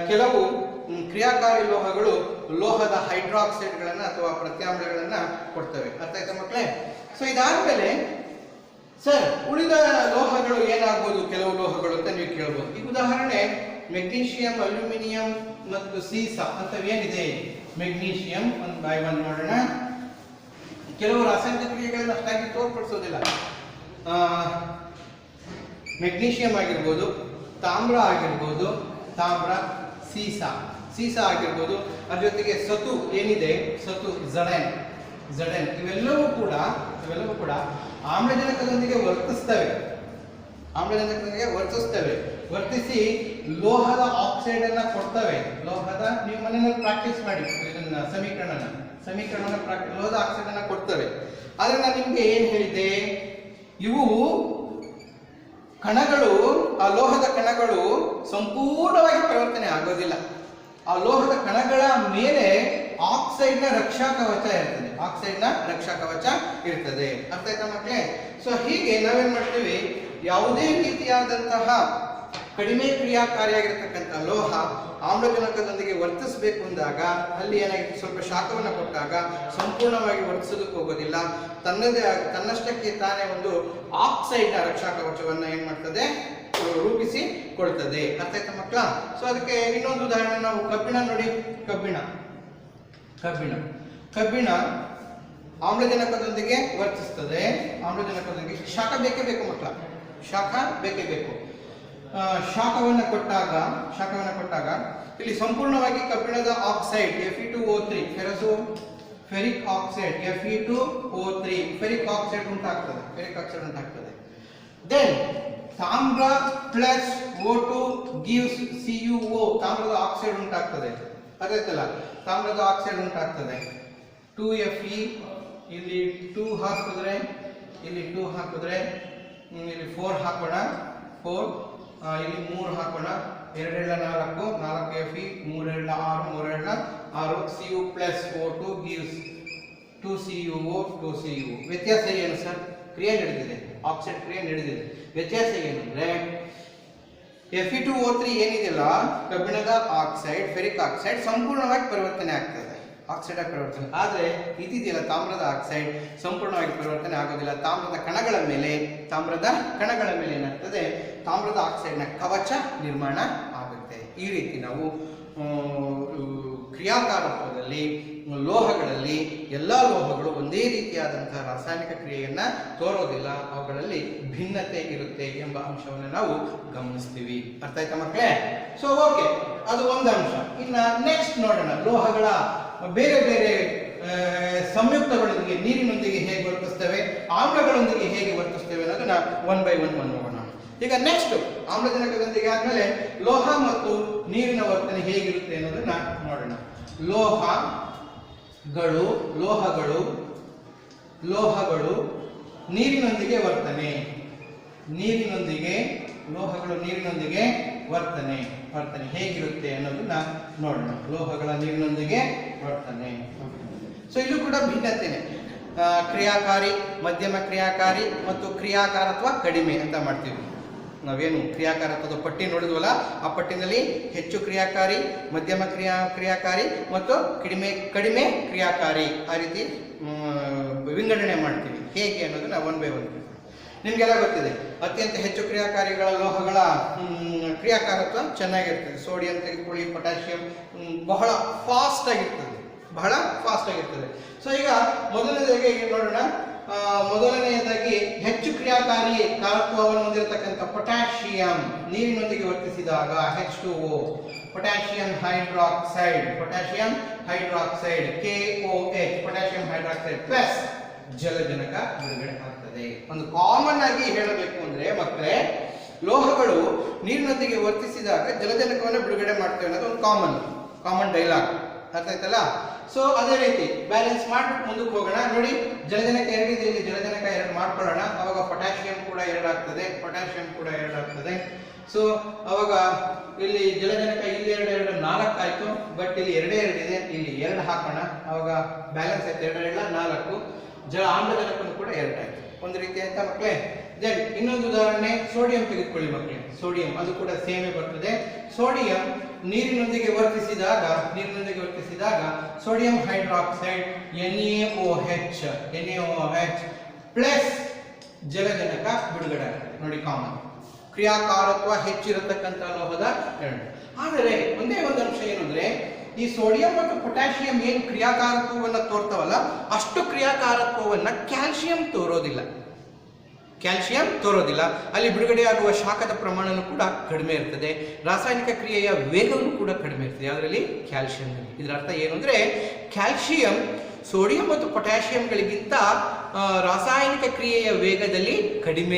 ಕೆಲವು ಕ್ರಿಯಾಕಾರಿ ಲೋಹಗಳು ಲೋಹದ ಹೈಡ್ರಾಕ್ಸೈಡ್ಗಳನ್ನು ಅಥವಾ ಪ್ರತ್ಯಾಮ್ಲಗಳನ್ನು ಕೊಡ್ತವೆ. ಅರ್ಥ ಆಯ್ತಾ ಮಕ್ಕಳೇ? ಸೊ ಇದಾದ್ಮೇಲೆ ಸರ್ ಉಳಿದ ಲೋಹಗಳು ಏನಾಗ್ಬೋದು, ಕೆಲವು ಲೋಹಗಳು ಅಂತ ನೀವು ಕೇಳ್ಬೋದು. ಈಗ ಉದಾಹರಣೆ ಮೆಗ್ನೀಷಿಯಂ, ಅಲ್ಯೂಮಿನಿಯಂ ಮತ್ತು ಸೀಸ ಅಂತವೇನಿದೆ. ಮೆಗ್ನೀಷಿಯಂ ಒಂದು ಬೈ ಒಂದು ನೋಡೋಣ. ಕೆಲವು ರಾಸಾಯನಿಕ ಕ್ರಿಯೆಗಳನ್ನು ಅಷ್ಟಾಗಿ ತೋರ್ಪಡಿಸೋದಿಲ್ಲ. ಮೆಗ್ನೀಷಿಯಂ ಆಗಿರ್ಬೋದು, ತಾಮ್ರ ಆಗಿರ್ಬೋದು, ತಾಮ್ರ, ಸೀಸ ಆಗಿರ್ಬೋದು, ಅದ್ರ ಜೊತೆಗೆ ಸತು ಏನಿದೆ, ಸತು, ಜಡೆನ್ ಇವೆಲ್ಲವೂ ಕೂಡ ಆಮ್ಲಜನಕದೊಂದಿಗೆ ವರ್ತಿಸ್ತವೆ. ವರ್ತಿಸಿ ಲೋಹದ ಆಕ್ಸೈಡ್ ಅನ್ನ ಕೊಡ್ತವೆ. ನೀವು ಮನೆಯಲ್ಲಿ ಪ್ರಾಕ್ಟೀಸ್ ಮಾಡಿ ಇದನ್ನ ಸಮೀಕರಣ ಲೋಹದ ಆಕ್ಸೈಡ್ ಅನ್ನ ಕೊಡ್ತವೆ. ಆದ್ರೆ ನಾನು ನಿಮ್ಗೆ ಏನ್ ಹೇಳಿದ್ದೆ, ಇವು ಕಣಗಳು, ಆ ಲೋಹದ ಕಣಗಳು ಸಂಪೂರ್ಣವಾಗಿ ಪರಿವರ್ತನೆ ಆಗೋದಿಲ್ಲ. ಆ ಲೋಹದ ಕಣಗಳ ಮೇಲೆ ಆಕ್ಸೈಡ್ನ ರಕ್ಷಾ ಕವಚ ಇರ್ತದೆ. ಅರ್ಥ ಆಯ್ತಾ ಮಕ್ಕಳೇ? ಸೊ ಹೀಗೆ ನಾವೇನ್ ಮಾಡ್ತೀವಿ, ಯಾವುದೇ ರೀತಿಯಾದಂತಹ ಕಡಿಮೆ ಕ್ರಿಯಾಕಾರಿಯಾಗಿರ್ತಕ್ಕಂಥ ಲೋಹ ಆಮ್ಲಜನಕದೊಂದಿಗೆ ವರ್ತಿಸಬೇಕು ಅಂದಾಗ ಅಲ್ಲಿ ಏನಾಗುತ್ತೆ, ಸ್ವಲ್ಪ ಶಾಖವನ್ನು ಕೊಟ್ಟಾಗ ಸಂಪೂರ್ಣವಾಗಿ ವರ್ತಿಸೋದಕ್ಕೆ ಹೋಗೋದಿಲ್ಲ. ತನ್ನಷ್ಟಕ್ಕೆ ತಾನೇ ಒಂದು ಆಕ್ಸೈಡ್ನ ರಕ್ಷಾ ಕವಚವನ್ನ ಏನ್ ಮಾಡ್ತದೆ, ರೂಪಿಸಿಕೊಳ್ತದೆ. ಅರ್ಥ ಆಯ್ತಾ ಮಕ್ಕಳ? ಸೊ ಅದಕ್ಕೆ ಇನ್ನೊಂದು ಉದಾಹರಣೆ ನಾವು ಕಬ್ಬಿಣ ನೋಡಿ. ಕಬ್ಬಿಣ ಆಮ್ಲಜನಕದೊಂದಿಗೆ ವರ್ತಿಸ್ತದೆ. ಆಮ್ಲಜನಕದೊಂದಿಗೆ ಶಾಖ ಬೇಕೇ ಬೇಕು ಮಕ್ಕಳ, ಶಾಖ ಬೇಕೇ ಬೇಕು. ಶಾಖವನ್ನು ಕೊಟ್ಟಾಗ ಇಲ್ಲಿ ಸಂಪೂರ್ಣವಾಗಿ ಕಬ್ಬಿಣದ oxide Fe2O3 ferric oxide Fe2O3 ferric oxide ಉಂಟಾಗ್ತದೆ. ದೆನ್ ತಾಮ್ರ ಪ್ಲಸ್ O2 gives CuO, ತಾಮ್ರದ ಆಕ್ಸೈಡ್ ಉಂಟಾಗ್ತದೆ. ಅದಾಯ್ತಲ್ಲ, ತಾಮ್ರದ ಆಕ್ಸೈಡ್ ಉಂಟಾಗ್ತದೆ. 2Fe, ಇಲ್ಲಿ 2 ಹಾಕಿದ್ರೆ ಇಲ್ಲಿ 4 ಹಾಕೋಣ, 4 ಇಲ್ಲಿ 3 ಹಾಕೋಣ, 2 4 4Fe, 3 6 Cu plus O2 gives 2CuO. ವ್ಯತ್ಯಾಸ ಏನು ಸರ್? ಕ್ರಿಯೆ ನಡೆದಿದೆ, ಆಕ್ಸೈಡ್ ಕ್ರಿಯೆ ನಡೆದಿದೆ. ವ್ಯತ್ಯಾಸ ಏನಂದ್ರೆ Fe2O3 ಏನಿದೆಯಲ್ಲ, ಕಬ್ಬಿಣದ ಆಕ್ಸೈಡ್, ಫೆರಿಕ್ ಆಕ್ಸೈಡ್ ಸಂಪೂರ್ಣವಾಗಿ ಪರಿವರ್ತನೆ ಆಗ್ತದೆ, ಆಕ್ಸೈಡ್ ಆಗಿ ಪರಿವರ್ತನೆ. ಆದರೆ ಇದಿದೆಯಲ್ಲ ತಾಮ್ರದ ಆಕ್ಸೈಡ್ ಸಂಪೂರ್ಣವಾಗಿ ಪರಿವರ್ತನೆ ಆಗೋದಿಲ್ಲ. ತಾಮ್ರದ ಕಣಗಳ ಮೇಲೆ ಏನಾಗ್ತದೆ, ತಾಮ್ರದ ಆಕ್ಸೈಡ್ನ ಕವಚ ನಿರ್ಮಾಣ ಆಗುತ್ತೆ. ಈ ರೀತಿ ನಾವು ಕ್ರಿಯಾಕಾರತ್ವದಲ್ಲಿ ಲೋಹಗಳಲ್ಲಿ ಎಲ್ಲ ಲೋಹಗಳು ಒಂದೇ ರೀತಿಯಾದಂತಹ ರಾಸಾಯನಿಕ ಕ್ರಿಯೆಯನ್ನ ತೋರೋದಿಲ್ಲ, ಅವುಗಳಲ್ಲಿ ಭಿನ್ನತೆ ಇರುತ್ತೆ ಎಂಬ ಅಂಶವನ್ನು ನಾವು ಗಮನಿಸ್ತೀವಿ. ಅರ್ಥ ಆಯ್ತಾ ಮಕ್ಕಳೇ? ಸೊ ಓಕೆ, ಅದು ಒಂದು ಅಂಶ. ಇನ್ನ ನೆಕ್ಸ್ಟ್ ನೋಡೋಣ, ಲೋಹಗಳ ಬೇರೆ ಬೇರೆ ಸಂಯುಕ್ತಗಳೊಂದಿಗೆ, ನೀರಿನೊಂದಿಗೆ ಹೇಗೆ ವರ್ತಿಸ್ತವೆ, ಆಮ್ಲಗಳೊಂದಿಗೆ ಹೇಗೆ ವರ್ತಿಸ್ತೇವೆ ಅನ್ನೋದನ್ನ ಒನ್ ಬೈ ಒನ್ ನೋಡೋಣ. ಈಗ ನೆಕ್ಸ್ಟ್ ಆಮ್ಲಜನಕದೊಂದಿಗೆ ಆದ್ಮೇಲೆ ಲೋಹ ಮತ್ತು ನೀರಿನ ವರ್ತನೆ ಹೇಗಿರುತ್ತೆ ಅನ್ನೋದನ್ನ ನೋಡೋಣ. ಲೋಹಗಳು ನೀರಿನೊಂದಿಗೆ ವರ್ತನೆ, ಲೋಹಗಳು ನೀರಿನೊಂದಿಗೆ ವರ್ತನೆ ಹೇಗಿರುತ್ತೆ ಅನ್ನೋದನ್ನ ನೋಡೋಣ. ಲೋಹಗಳ ನೀರಿನೊಂದಿಗೆ ವರ್ತನೆ. ಸೊ ಇದು ಕೂಡ ಭಿನ್ನತೆನೆ. ಕ್ರಿಯಾಕಾರಿ, ಮಧ್ಯಮ ಕ್ರಿಯಾಕಾರಿ ಮತ್ತು ಕ್ರಿಯಾಕಾರತ್ವ ಕಡಿಮೆ ಅಂತ ಮಾಡ್ತೀವಿ. ನಾವೇನು ಕ್ರಿಯಾಕಾರತ್ವದ ಪಟ್ಟಿ ನೋಡಿದ್ವಲ್ಲ, ಆ ಪಟ್ಟಿನಲ್ಲಿ ಹೆಚ್ಚು ಕ್ರಿಯಾಕಾರಿ, ಮಧ್ಯಮ ಕ್ರಿಯಾಕಾರಿ ಮತ್ತು ಕಡಿಮೆ ಕ್ರಿಯಾಕಾರಿ, ಆ ರೀತಿ ವಿಂಗಡಣೆ ಮಾಡ್ತೀವಿ. ಹೇಗೆ ಅನ್ನೋದನ್ನ ಒನ್ ಬೈ ಒನ್ ನಿಮಗೆಲ್ಲ ಗೊತ್ತಿದೆ. ಅತ್ಯಂತ ಹೆಚ್ಚು ಕ್ರಿಯಾಕಾರಿಗಳ ಲೋಹಗಳ ಕ್ರಿಯಾಕಾರತ್ವ ಚೆನ್ನಾಗಿರ್ತದೆ. ಸೋಡಿಯಂ ತೆಗೆದುಕೊಳ್ಳಿ, ಪೊಟ್ಯಾಷಿಯಂ ಬಹಳ ಫಾಸ್ಟ್ ಆಗಿರ್ತದೆ. ಸೊ ಈಗ ಮೊದಲನೇದಾಗಿ ನೋಡೋಣ. ಮೊದಲನೆಯದಾಗಿ ಹೆಚ್ಚು ಕ್ರಿಯಾಕಾರಿ ಕಾರತ್ವವನ್ನು ಹೊಂದಿರತಕ್ಕಂಥ ಪೊಟ್ಯಾಷಿಯಂ ನೀರಿನೊಂದಿಗೆ ವರ್ತಿಸಿದಾಗ H2O, potassium hydroxide KOH, potassium hydroxide plus ಜಲಜನಕ ಬಿಡುಗಡೆ ಆಗ್ತದೆ. ಒಂದು ಕಾಮನ್ ಆಗಿ ಹೇಳಬೇಕು ಅಂದ್ರೆ ಮಕ್ಕಳೇ, ಲೋಹಗಳು ನೀರಿನೊಂದಿಗೆ ವರ್ತಿಸಿದಾಗ ಜಲಜನಕವನ್ನು ಬಿಡುಗಡೆ ಮಾಡ್ತೇವೆ ಅನ್ನೋದು ಒಂದು ಕಾಮನ್ ಡೈಲಾಗ್. ಅರ್ಥ ಆಯ್ತಲ್ಲ. ಸೊ ಅದೇ ರೀತಿ ಬ್ಯಾಲೆನ್ಸ್ ಮಾಡ್ಬಿಟ್ಟು ಮುಂದಕ್ಕೆ ಹೋಗೋಣ. ನೋಡಿ, ಜಲಜನಕ 2 ಇದೆ, ಇಲ್ಲಿ ಜಲಜನಕ 2 ಮಾಡ್ಕೊಳ್ಳೋಣ. ಅವಾಗ ಪೊಟ್ಯಾಷಿಯಂ ಕೂಡ 2 ಆಗ್ತದೆ, ಪೊಟ್ಯಾಷಿಯಂ ಕೂಡ 2 ಆಗ್ತದೆ. ಸೊ ಅವಾಗ ಇಲ್ಲಿ ಜಲಜನಕ ಇಲ್ಲಿ 2 2 4 ಆಯ್ತು, ಬಟ್ ಇಲ್ಲಿ 2 ಇದೆ, ಇಲ್ಲಿ 2 ಹಾಕೋಣ. ಅವಾಗ ಬ್ಯಾಲೆನ್ಸ್ ಆಯ್ತು, 2 2 4. ಆಮ್ಲಜನಕನು ಕೂಡ 2 ಆಯ್ತು. ಒಂದು ರೀತಿ ಆಯ್ತಾ ಮಕ್ಕಳೇ. ದೆನ್ ಇನ್ನೊಂದು ಉದಾಹರಣೆ, ಸೋಡಿಯಂ ತೆಗೆದುಕೊಳ್ಳಿ ಮಕ್ಕಳೇ. ಸೋಡಿಯಂ ಅದು ಕೂಡ ಸೇಮೇ ಬರ್ತದೆ. ಸೋಡಿಯಂ ನೀರಿನೊಂದಿಗೆ ವರ್ತಿಸಿದಾಗ ಸೋಡಿಯಂ ಹೈಡ್ರಾಕ್ಸೈಡ್ NaOH ಪ್ಲಸ್ ಜಲಜನಕ ಬಿಡುಗಡೆ ಆಗ್ತದೆ. ನೋಡಿ, ಕಾಮನ್ ಕ್ರಿಯಾಕಾರತ್ವ ಹೆಚ್ಚಿರತಕ್ಕಂಥ ಲೋಹದ 2. ಆದರೆ ಒಂದೇ ಒಂದು ಅಂಶ ಏನಂದ್ರೆ, ಈ ಸೋಡಿಯಂ ಮತ್ತು ಪೊಟ್ಯಾಷಿಯಂ ಏನು ಕ್ರಿಯಾಕಾರತ್ವವನ್ನು ತೋರ್ತಾವಲ್ಲ, ಅಷ್ಟು ಕ್ರಿಯಾಕಾರತ್ವವನ್ನು ಕ್ಯಾಲ್ಸಿಯಂ ತೋರೋದಿಲ್ಲ. ಅಲ್ಲಿ ಬಿಡುಗಡೆಯಾಗುವ ಶಾಖದ ಪ್ರಮಾಣನೂ ಕೂಡ ಕಡಿಮೆ ಇರ್ತದೆ. ರಾಸಾಯನಿಕ ಕ್ರಿಯೆಯ ವೇಗವೂ ಕೂಡ ಕಡಿಮೆ ಇರ್ತದೆ ಯಾವುದರಲ್ಲಿ? ಕ್ಯಾಲ್ಸಿಯಂನಲ್ಲಿ. ಇದರ ಅರ್ಥ ಏನು ಅಂದರೆ, ಕ್ಯಾಲ್ಸಿಯಂ ಸೋಡಿಯಂ ಮತ್ತು ಪೊಟ್ಯಾಷಿಯಂಗಳಿಗಿಂತ ರಾಸಾಯನಿಕ ಕ್ರಿಯೆಯ ವೇಗದಲ್ಲಿ ಕಡಿಮೆ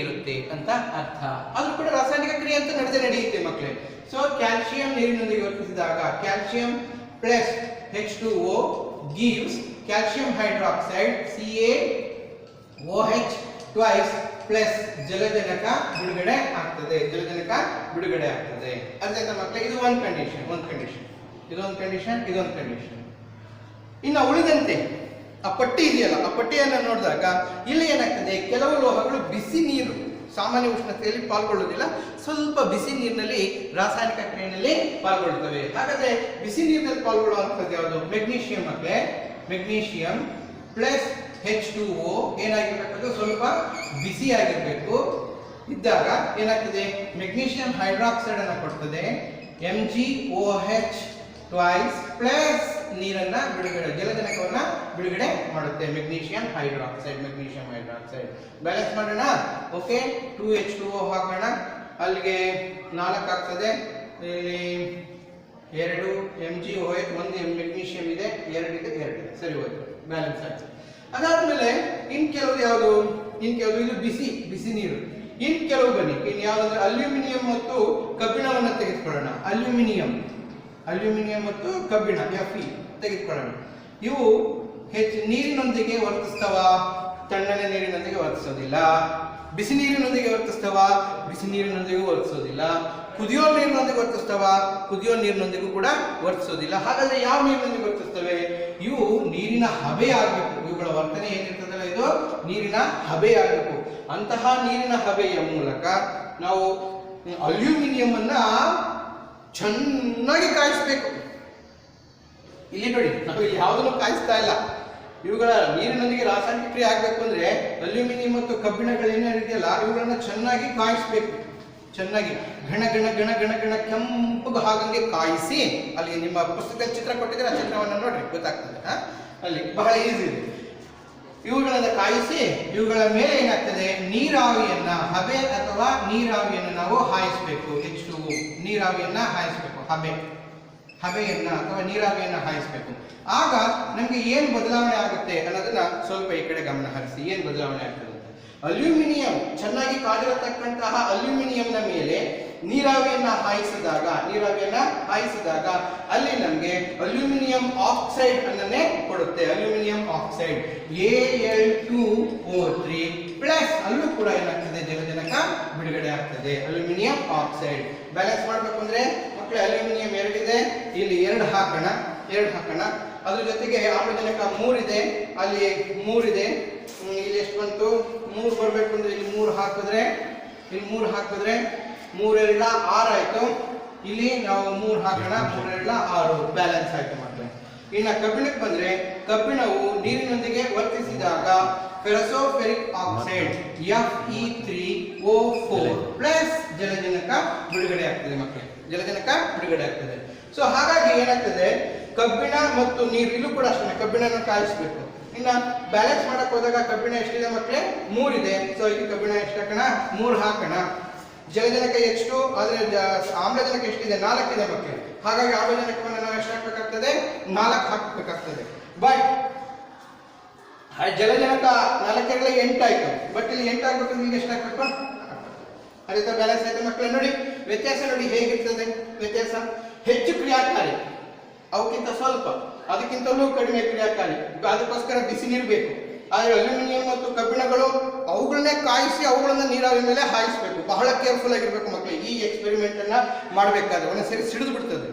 ಇರುತ್ತೆ ಅಂತ ಅರ್ಥ. ಆದ್ರೂ ಕೂಡ ರಾಸಾಯನಿಕ ಕ್ರಿಯೆ ಅಂತ ನಡೆಯುತ್ತೆ ಮಕ್ಕಳೇ. ಸೊ ಕ್ಯಾಲ್ಸಿಯಂ ನೀರಿನೊಂದಿಗೆ ವರ್ತಿಸಿದಾಗ calcium plus H2O gives calcium hydroxide CaOH twice plus ಜಲಜನಕ ಬಿಡುಗಡೆ ಆಗ್ತದೆ. ಅರ್ಥ ಮಕ್ಕಳೇ. ಇದು ಒಂದು ಕಂಡೀಷನ್, ಇದೊಂದು ಕಂಡೀಷನ್. ಇನ್ನು ಉಳಿದಂತೆ ಆ ಪಟ್ಟಿ ಇದೆಯಲ್ಲ, ಆ ಪಟ್ಟಿಯನ್ನು ನೋಡಿದಾಗ ಇಲ್ಲಿ ಏನಾಗ್ತದೆ, ಕೆಲವು ಲೋಹಗಳು ಬಿಸಿ ನೀರು ಸಾಮಾನ್ಯ ಉಷ್ಣತೆಯಲ್ಲಿ ಪಾಲ್ಗೊಳ್ಳುವುದಿಲ್ಲ, ಸ್ವಲ್ಪ ಬಿಸಿ ನೀರಿನಲ್ಲಿ ರಾಸಾಯನಿಕ ಕ್ರಿಯೆಯಲ್ಲಿ ಪಾಲ್ಗೊಳ್ಳುತ್ತವೆ. ಹಾಗಾದ್ರೆ ಬಿಸಿ ನೀರಿನಲ್ಲಿ ಪಾಲ್ಗೊಳ್ಳುವಂಥದ್ದು ಯಾವುದು? ಮೆಗ್ನೀಷಿಯಂ ಮಕ್ಕಳೇ. ಮೆಗ್ನೀಷಿಯಂ ಪ್ಲಸ್ H2O ಏನಾಗಿರ್ಬೇಕು? ಸ್ವಲ್ಪ ಬಿಸಿ ಆಗಿರಬೇಕು. ಇದ್ದಾಗ ಏನಾಗ್ತದೆ, ಮೆಗ್ನೀಷಿಯಂ ಹೈಡ್ರಾಕ್ಸೈಡ್ ಅನ್ನು ಕೊಡ್ತದೆ. MgOH ಟ್ವೈಸ್ ಪ್ಲಸ್ ನೀರನ್ನ ಬಿಡುಗಡೆ, ಜಲಜನಕವನ್ನ ಬಿಡುಗಡೆ ಮಾಡುತ್ತೆ. ಮೆಗ್ನೀಷಿಯಂ ಹೈಡ್ರಾಕ್ಸೈಡ್ ಬ್ಯಾಲೆನ್ಸ್ ಮಾಡೋಣ. ಓಕೆ, 2H2O ಹಾಕೋಣ. ಅಲ್ಲಿಗೆ 4 ಆಗ್ತದೆ. ಇಲ್ಲಿ 2 MgOH, 1 ಮೆಗ್ನೀಷಿಯಂ ಇದೆ, 2 ಇದೆ, 2 ಸರಿ ಹೋಯ್ತು, ಬ್ಯಾಲೆನ್ಸ್ ಆಯ್ತು. ಅದಾದ್ಮೇಲೆ ಇನ್ ಕೆಲವು ಯಾವುದು? ಇದು ಬಿಸಿ ನೀರು. ಇನ್ ಕೆಲವು ಬನ್ನಿ, ಇನ್ ಯಾವ್ದಂದ್ರೆ ಅಲ್ಯೂಮಿನಿಯಂ ಮತ್ತು ಕಬ್ಬಿಣವನ್ನು ತೆಗೆದುಕೊಳ್ಳೋಣ. ಅಲ್ಯೂಮಿನಿಯಂ ಮತ್ತು ಕಬ್ಬಿಣ Fe ತೆಗೆದುಕೊಳ್ಳೋಣ. ಇವು ನೀರಿನೊಂದಿಗೆ ವರ್ತಿಸ್ತವ? ತಣ್ಣನೆ ನೀರಿನೊಂದಿಗೆ ವರ್ತಿಸೋದಿಲ್ಲ. ಬಿಸಿ ನೀರಿನೊಂದಿಗೆ ವರ್ತಿಸ್ತವ? ಬಿಸಿ ನೀರಿನೊಂದಿಗೂ ವರ್ತಿಸೋದಿಲ್ಲ. ಕುದಿಯೋ ನೀರಿನೊಂದಿಗೆ ವರ್ತಿಸ್ತವ? ಕುದಿಯೋ ನೀರಿನೊಂದಿಗೂ ಕೂಡ ವರ್ತಿಸೋದಿಲ್ಲ. ಹಾಗಾದ್ರೆ ಯಾವ ನೀರಿನೊಂದಿಗೆ ವರ್ತಿಸ್ತವೆ? ಇವು ನೀರಿನ ಹಬೆ ಆಗಬೇಕು. ಇವುಗಳ ವರ್ತನೆ ಏನಿರ್ತದಲ್ಲ, ಇದು ನೀರಿನ ಹಬೆ ಆಗಬೇಕು. ಅಂತಹ ನೀರಿನ ಹಬೆಯ ಮೂಲಕ ನಾವು ಅಲ್ಯೂಮಿನಿಯಂ ಅನ್ನ ಚೆನ್ನಾಗಿ ಕಾಯಿಸಬೇಕು. ಇಲ್ಲಿ ನೋಡಿ, ನಾವು ಯಾವುದನ್ನು ಕಾಯಿಸ್ತಾ ಇಲ್ಲ. ಇವುಗಳ ನೀರಿನೊಂದಿಗೆ ರಾಸಾಯನಿಕ ಕ್ರಿಯೆ ಆಗಬೇಕು ಅಂದ್ರೆ ಅಲ್ಯೂಮಿನಿಯಂ ಮತ್ತು ಕಬ್ಬಿಣಗಳೇನಿದೆಯಲ್ಲ, ಇವುಗಳನ್ನ ಚೆನ್ನಾಗಿ ಕಾಯಿಸಬೇಕು. ಚೆನ್ನಾಗಿ ಘಣ ಕೆಂಪು ಹಾಗಂಗೆ ಕಾಯಿಸಿ, ಅಲ್ಲಿ ನಿಮ್ಮ ಪುಸ್ತಕದಲ್ಲಿ ಚಿತ್ರ ಕೊಟ್ಟಿದ್ರೆ ಆ ಚಿತ್ರವನ್ನು ನೋಡ್ರಿ, ಗೊತ್ತಾಗ್ತದೆ. ಅಲ್ಲಿ ಬಹಳ ಈಸಿ ಇದೆ. ಇವುಗಳನ್ನು ಕಾಯಿಸಿ ಇವುಗಳ ಮೇಲೆ ಏನಾಗ್ತದೆ, ನೀರಾವಿಯನ್ನ, ಹಬೆ ಅಥವಾ ನೀರಾವಿಯನ್ನು ನಾವು ಹಾಯಿಸಬೇಕು. H2O ನೀರಾವಿಯನ್ನ ಹಾಯಿಸಬೇಕು. ಹಬೆಯನ್ನ ಅಥವಾ ನೀರಾವಿಯನ್ನ ಹಾಯಿಸಬೇಕು. ಆಗ ನಮಗೆ ಏನು ಬದಲಾವಣೆ ಆಗುತ್ತೆ ಅನ್ನೋದನ್ನ ಸ್ವಲ್ಪ ಈ ಕಡೆ ಗಮನ ಹರಿಸಿ. ಏನು ಬದಲಾವಣೆ ಆಗ್ತದೆ? ಅಲ್ಯೂಮಿನಿಯಂ, ಚೆನ್ನಾಗಿ ಕಾದಿರತಕ್ಕಂತಹ ಅಲ್ಯೂಮಿನಿಯಂನ ಮೇಲೆ ನೀರಾವಿಯನ್ನ ಹಾಯಿಸಿದಾಗ ಅಲ್ಲಿ ನಮಗೆ ಅಲ್ಯೂಮಿನಿಯಂ ಆಕ್ಸೈಡ್ ಅನ್ನನ್ನೇ ಕೊಡುತ್ತೆ. ಅಲ್ಯೂಮಿನಿಯಂ ಆಕ್ಸೈಡ್ Al2O3 ಪ್ಲಸ್ ಅಲ್ಲೂ ಕೂಡ ಏನಾಗ್ತದೆ, ಜಲಜನಕ ಬಿಡುಗಡೆ ಆಗ್ತದೆ. ಅಲ್ಯೂಮಿನಿಯಂ ಆಕ್ಸೈಡ್ ಬ್ಯಾಲೆನ್ಸ್ ಮಾಡಬೇಕು ಅಂದ್ರೆ ಮಕ್ಕಳೇ, ಅಲ್ಯೂಮಿನಿಯಂ 2 ಇದೆ, ಇಲ್ಲಿ 2 ಹಾಕೋಣ. ಅದ್ರ ಜೊತೆಗೆ ಆಮ್ಲಜನಕ 3 ಇದೆ, ಅಲ್ಲಿ 3 ಇದೆ. ಇಲ್ಲಿ ಎಷ್ಟು ಬಂತು? 3 ಬರಬೇಕು ಅಂದ್ರೆ ಇಲ್ಲಿ 3 ಹಾಕಿದ್ರೆ 3 2 6 ಆಯ್ತು. ಇಲ್ಲಿ ನಾವು 3 ಹಾಕೋಣ, 3 2 6 ಬ್ಯಾಲೆನ್ಸ್ ಆಯ್ತು ಮಕ್ಕಳೇ. ಇನ್ನು ಕಬ್ಬಿಣಕ್ಕೆ ಬಂದ್ರೆ, ಕಬ್ಬಿಣವು ನೀರಿನೊಂದಿಗೆ ವರ್ತಿಸಿದಾಗ ಫೆರಸೋಫೆರಿಕ್ ಆಕ್ಸೈಡ್ Fe3O4 ಪ್ಲಸ್ ಜಲಜನಕ ಬಿಡುಗಡೆ ಆಗ್ತದೆ ಮಕ್ಕಳೇ. ಸೊ ಹಾಗಾಗಿ ಏನಾಗ್ತದೆ, ಕಬ್ಬಿಣ ಮತ್ತು ನೀರು, ಇಲ್ಲೂ ಕೂಡ ಅಷ್ಟೇ ಕಬ್ಬಿಣನ ಕಾಯಿಸಬೇಕು. ಇನ್ನ ಬ್ಯಾಲೆನ್ಸ್ ಮಾಡಕ್ ಹೋದಾಗ ಕಬ್ಬಿಣ ಎಷ್ಟಿದೆ ಮಕ್ಕಳೇ? 3 ಇದೆ. ಸೊ ಇಲ್ಲಿ ಕಬ್ಬಿಣ ಎಷ್ಟು ಹಾಕೋಣ? 3 ಹಾಕೋಣ. ಜಲಜನಕ ಎಷ್ಟು? ಆದ್ರೆ ಆಮ್ಲಜನಕ ಎಷ್ಟಿದೆ? 4 ಇದೆ ಮಕ್ಕಳೇ. ಹಾಗಾಗಿ ಆಮ್ಲಜನಕವನ್ನು ನಾವು ಎಷ್ಟು ಹಾಕಬೇಕಾಗ್ತದೆ? 4 ಹಾಕಬೇಕಾಗ್ತದೆ. ಬಟ್ ಜಲಜನಕ 4 8 ಆಯ್ತು. ಬಟ್ ಇಲ್ಲಿ 8 ಆಗ್ಬೇಕು, ನಿಮ್ಗೆ ಎಷ್ಟು ಹಾಕ್ಬೇಕು? ಅದೇ ತರ ಬ್ಯಾಲೆನ್ಸ್ ಆಯ್ತು ಮಕ್ಕಳೇ. ನೋಡಿ ವ್ಯತ್ಯಾಸ, ನೋಡಿ ಹೇಗಿರ್ತದೆ ವ್ಯತ್ಯಾಸ. ಹೆಚ್ಚು ಕ್ರಿಯಾಕಾರಿ ಅವಕ್ಕಿಂತ ಸ್ವಲ್ಪ, ಅದಕ್ಕಿಂತಲೂ ಕಡಿಮೆ ಕ್ರಿಯಾಕಾರಿ. ಅದಕ್ಕೋಸ್ಕರ ಬಿಸಿ ನೀರು ಬೇಕು. ಆದರೆ ಅಲ್ಯೂಮಿನಿಯಂ ಮತ್ತು ಕಬ್ಬಿಣಗಳು ಅವುಗಳನ್ನೇ ಕಾಯಿಸಿ ಅವುಗಳನ್ನ ನೀರಾವಿ ಮೇಲೆ ಹಾಯಿಸಬೇಕು. ಬಹಳ ಕೇರ್ಫುಲ್ ಆಗಿರ್ಬೇಕು ಮಕ್ಕಳಿಗೆ ಈ ಎಕ್ಸ್ಪೆರಿಮೆಂಟ್ ಅನ್ನ ಮಾಡಬೇಕಾದ್ರೆ. ಒಂದೊಂದ್ಸರಿ ಸಿಡಿದು ಬಿಡ್ತದೆ.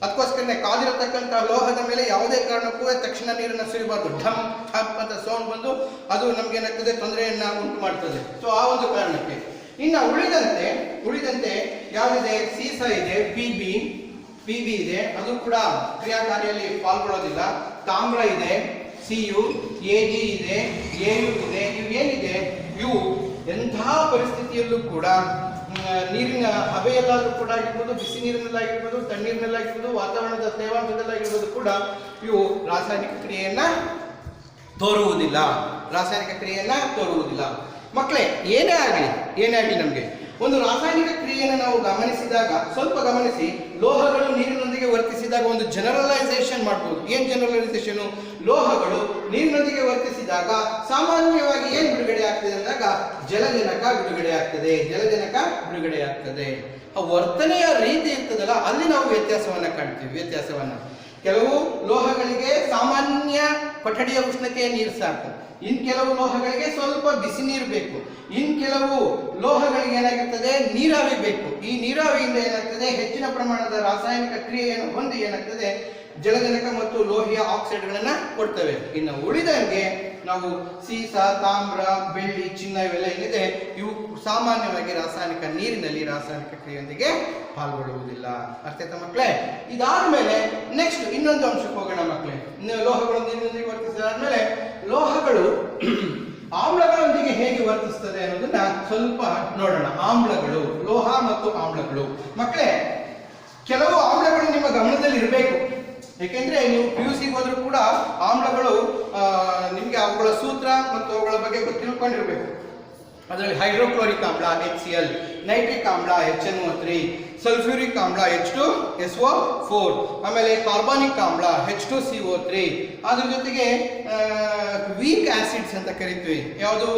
ಅದಕ್ಕೋಸ್ಕರನೇ ಕಾದಿರತಕ್ಕಂಥ ಲೋಹದ ಮೇಲೆ ಯಾವುದೇ ಕಾರಣಕ್ಕೂ ತಕ್ಷಣ ನೀರನ್ನು ಸುರಿಬಾರ್ದು. ಢಮ್ ಠಪ್ ಅಂತ ಸೌಂಡ್ ಬಂದು ಅದು ನಮ್ಗೇನಾಗ್ತದೆ, ತೊಂದರೆಯನ್ನ ಉಂಟು ಮಾಡ್ತದೆ. ಸೊ ಆ ಒಂದು ಕಾರಣಕ್ಕೆ. ಇನ್ನು ಉಳಿದಂತೆ ಯಾವುದಿದೆ, ಸೀಸ ಇದೆ, ಪಿ ಬಿ ಇದೆ, ಅದು ಕೂಡ ಕ್ರಿಯಾಕಾರಿಯಲ್ಲಿ ಪಾಲ್ಗೊಳ್ಳೋದಿಲ್ಲ. ತಾಮ್ರ ಇದೆ, ಸಿಯು, AG ಇದೆ, AU ಇದೆ. ಇವೇನಿದೆ ಇವು ಎಂಥ ಪರಿಸ್ಥಿತಿಯಲ್ಲೂ ಕೂಡ ನೀರಿನ ಹಬೆಯಲ್ಲಾದ್ರೂ ಕೂಡ ಆಗಿರ್ಬೋದು, ಬಿಸಿ ನೀರಿನಲ್ಲಾಗಿರ್ಬೋದು, ತಣ್ಣೀರಿನಲ್ಲಾಗಿರ್ಬೋದು, ವಾತಾವರಣದ ತೇವಾಂಶದಲ್ಲಾಗಿರ್ಬೋದು ಕೂಡ ಇವು ರಾಸಾಯನಿಕ ಕ್ರಿಯೆಯನ್ನ ತೋರುವುದಿಲ್ಲ. ಮಕ್ಕಳೇ, ಏನೇ ಆಗಲಿ ನಮಗೆ ಒಂದು ರಾಸಾಯನಿಕ ಕ್ರಿಯೆಯನ್ನು ನಾವು ಗಮನಿಸಿದಾಗ, ಸ್ವಲ್ಪ ಗಮನಿಸಿ, ಲೋಹಗಳು ನೀರಿನೊಂದಿಗೆ ವರ್ತಿಸಿದಾಗ ಒಂದು ಜನರಲೈಸೇಷನ್ ಮಾಡ್ಬೋದು. ಏನು ಜನರಲೈಸೇಷನ್? ಲೋಹಗಳು ನೀರಿನೊಂದಿಗೆ ವರ್ತಿಸಿದಾಗ ಸಾಮಾನ್ಯವಾಗಿ ಏನು ಬಿಡುಗಡೆ ಆಗ್ತದೆ ಅಂದಾಗ ಜಲಜನಕ ಬಿಡುಗಡೆ ಆಗ್ತದೆ. ಆ ವರ್ತನೆಯ ರೀತಿ ಇರ್ತದಲ್ಲ, ಅಲ್ಲಿ ನಾವು ವ್ಯತ್ಯಾಸವನ್ನ ಕಾಣ್ತೀವಿ. ಕೆಲವು ಲೋಹಗಳಿಗೆ ಸಾಮಾನ್ಯ ಕೊಠಡಿಯ ಉಷ್ಣತೆಯ ನೀರು ಸಾಕು. ಇನ್ ಕೆಲವು ಲೋಹಗಳಿಗೆ ಸ್ವಲ್ಪ ಬಿಸಿ ನೀರು ಬೇಕು. ಇನ್ ಕೆಲವು ಲೋಹಗಳಿಗೆ ಏನಾಗಿರ್ತದೆ, ನೀರಾವಿ ಬೇಕು. ಈ ನೀರಾವಿಯಿಂದ ಏನಾಗ್ತದೆ, ಹೆಚ್ಚಿನ ಪ್ರಮಾಣದ ರಾಸಾಯನಿಕ ಕ್ರಿಯೆಯನ್ನು ಹೊಂದಿ ಏನಾಗ್ತದೆ, ಜಲಜನಕ ಮತ್ತು ಲೋಹೀಯ ಆಕ್ಸೈಡ್ಗಳನ್ನ ಕೊಡ್ತವೆ. ಇನ್ನು ಉಳಿದಂಗೆ ನಾವು ಸೀಸ, ತಾಮ್ರ, ಬೆಳ್ಳಿ, ಚಿನ್ನ ಇವೆಲ್ಲ ಏನಿದೆ ಇವು ಸಾಮಾನ್ಯವಾಗಿ ನೀರಿನಲ್ಲಿ ರಾಸಾಯನಿಕ ಕ್ರಿಯೆಯೊಂದಿಗೆ ಪಾಲ್ಗೊಳ್ಳುವುದಿಲ್ಲ. ಅರ್ಥ ಆಯ್ತಾ ಮಕ್ಕಳೇ? ಇದಾದ ಮೇಲೆ ನೆಕ್ಸ್ಟ್ ಇನ್ನೊಂದು ಅಂಶಕ್ಕೆ ಹೋಗೋಣ ಮಕ್ಕಳೇ. ಲೋಹಗಳು ನೀರಿನೊಂದಿಗೆ ವರ್ತಿಸಿದಾದ್ಮೇಲೆ ಲೋಹಗಳು ಆಮ್ಲಗಳೊಂದಿಗೆ ಹೇಗೆ ವರ್ತಿಸ್ತದೆ ಅನ್ನೋದನ್ನ ಸ್ವಲ್ಪ ನೋಡೋಣ. ಆಮ್ಲಗಳು, ಲೋಹ ಮತ್ತು ಆಮ್ಲಗಳು. ಮಕ್ಕಳೇ, ಕೆಲವು ಆಮ್ಲಗಳು ನಿಮ್ಮ ಗಮನದಲ್ಲಿ ಇರಬೇಕು. ಏಕೆಂದ್ರೆ ನೀವು PUC ಹೋದ್ರೂ ಕೂಡ ಆಮ್ಲಗಳು ನಿಮಗೆ ಅವುಗಳ ಸೂತ್ರ ಮತ್ತು ಅವುಗಳ ಬಗ್ಗೆ ತಿಳ್ಕೊಂಡಿರ್ಬೇಕು. ಅದರಲ್ಲಿ ಹೈಡ್ರೋಕ್ಲೋರಿಕ್ ಆಮ್ಲ HCl, ನೈಟ್ರಿಕ್ ಆಮ್ಲ HNO3, ಸಲ್ಫ್ಯೂರಿಕ್ ಆಮ್ಲ H2SO4, ಆಮೇಲೆ ಕಾರ್ಬಾನಿಕ್ ಆಮ್ಲ H2CO3. ಅದ್ರ ಜೊತೆಗೆ ವೀಕ್ ಆಸಿಡ್ಸ್ ಅಂತ ಕರಿತೀವಿ. ಯಾವುದು?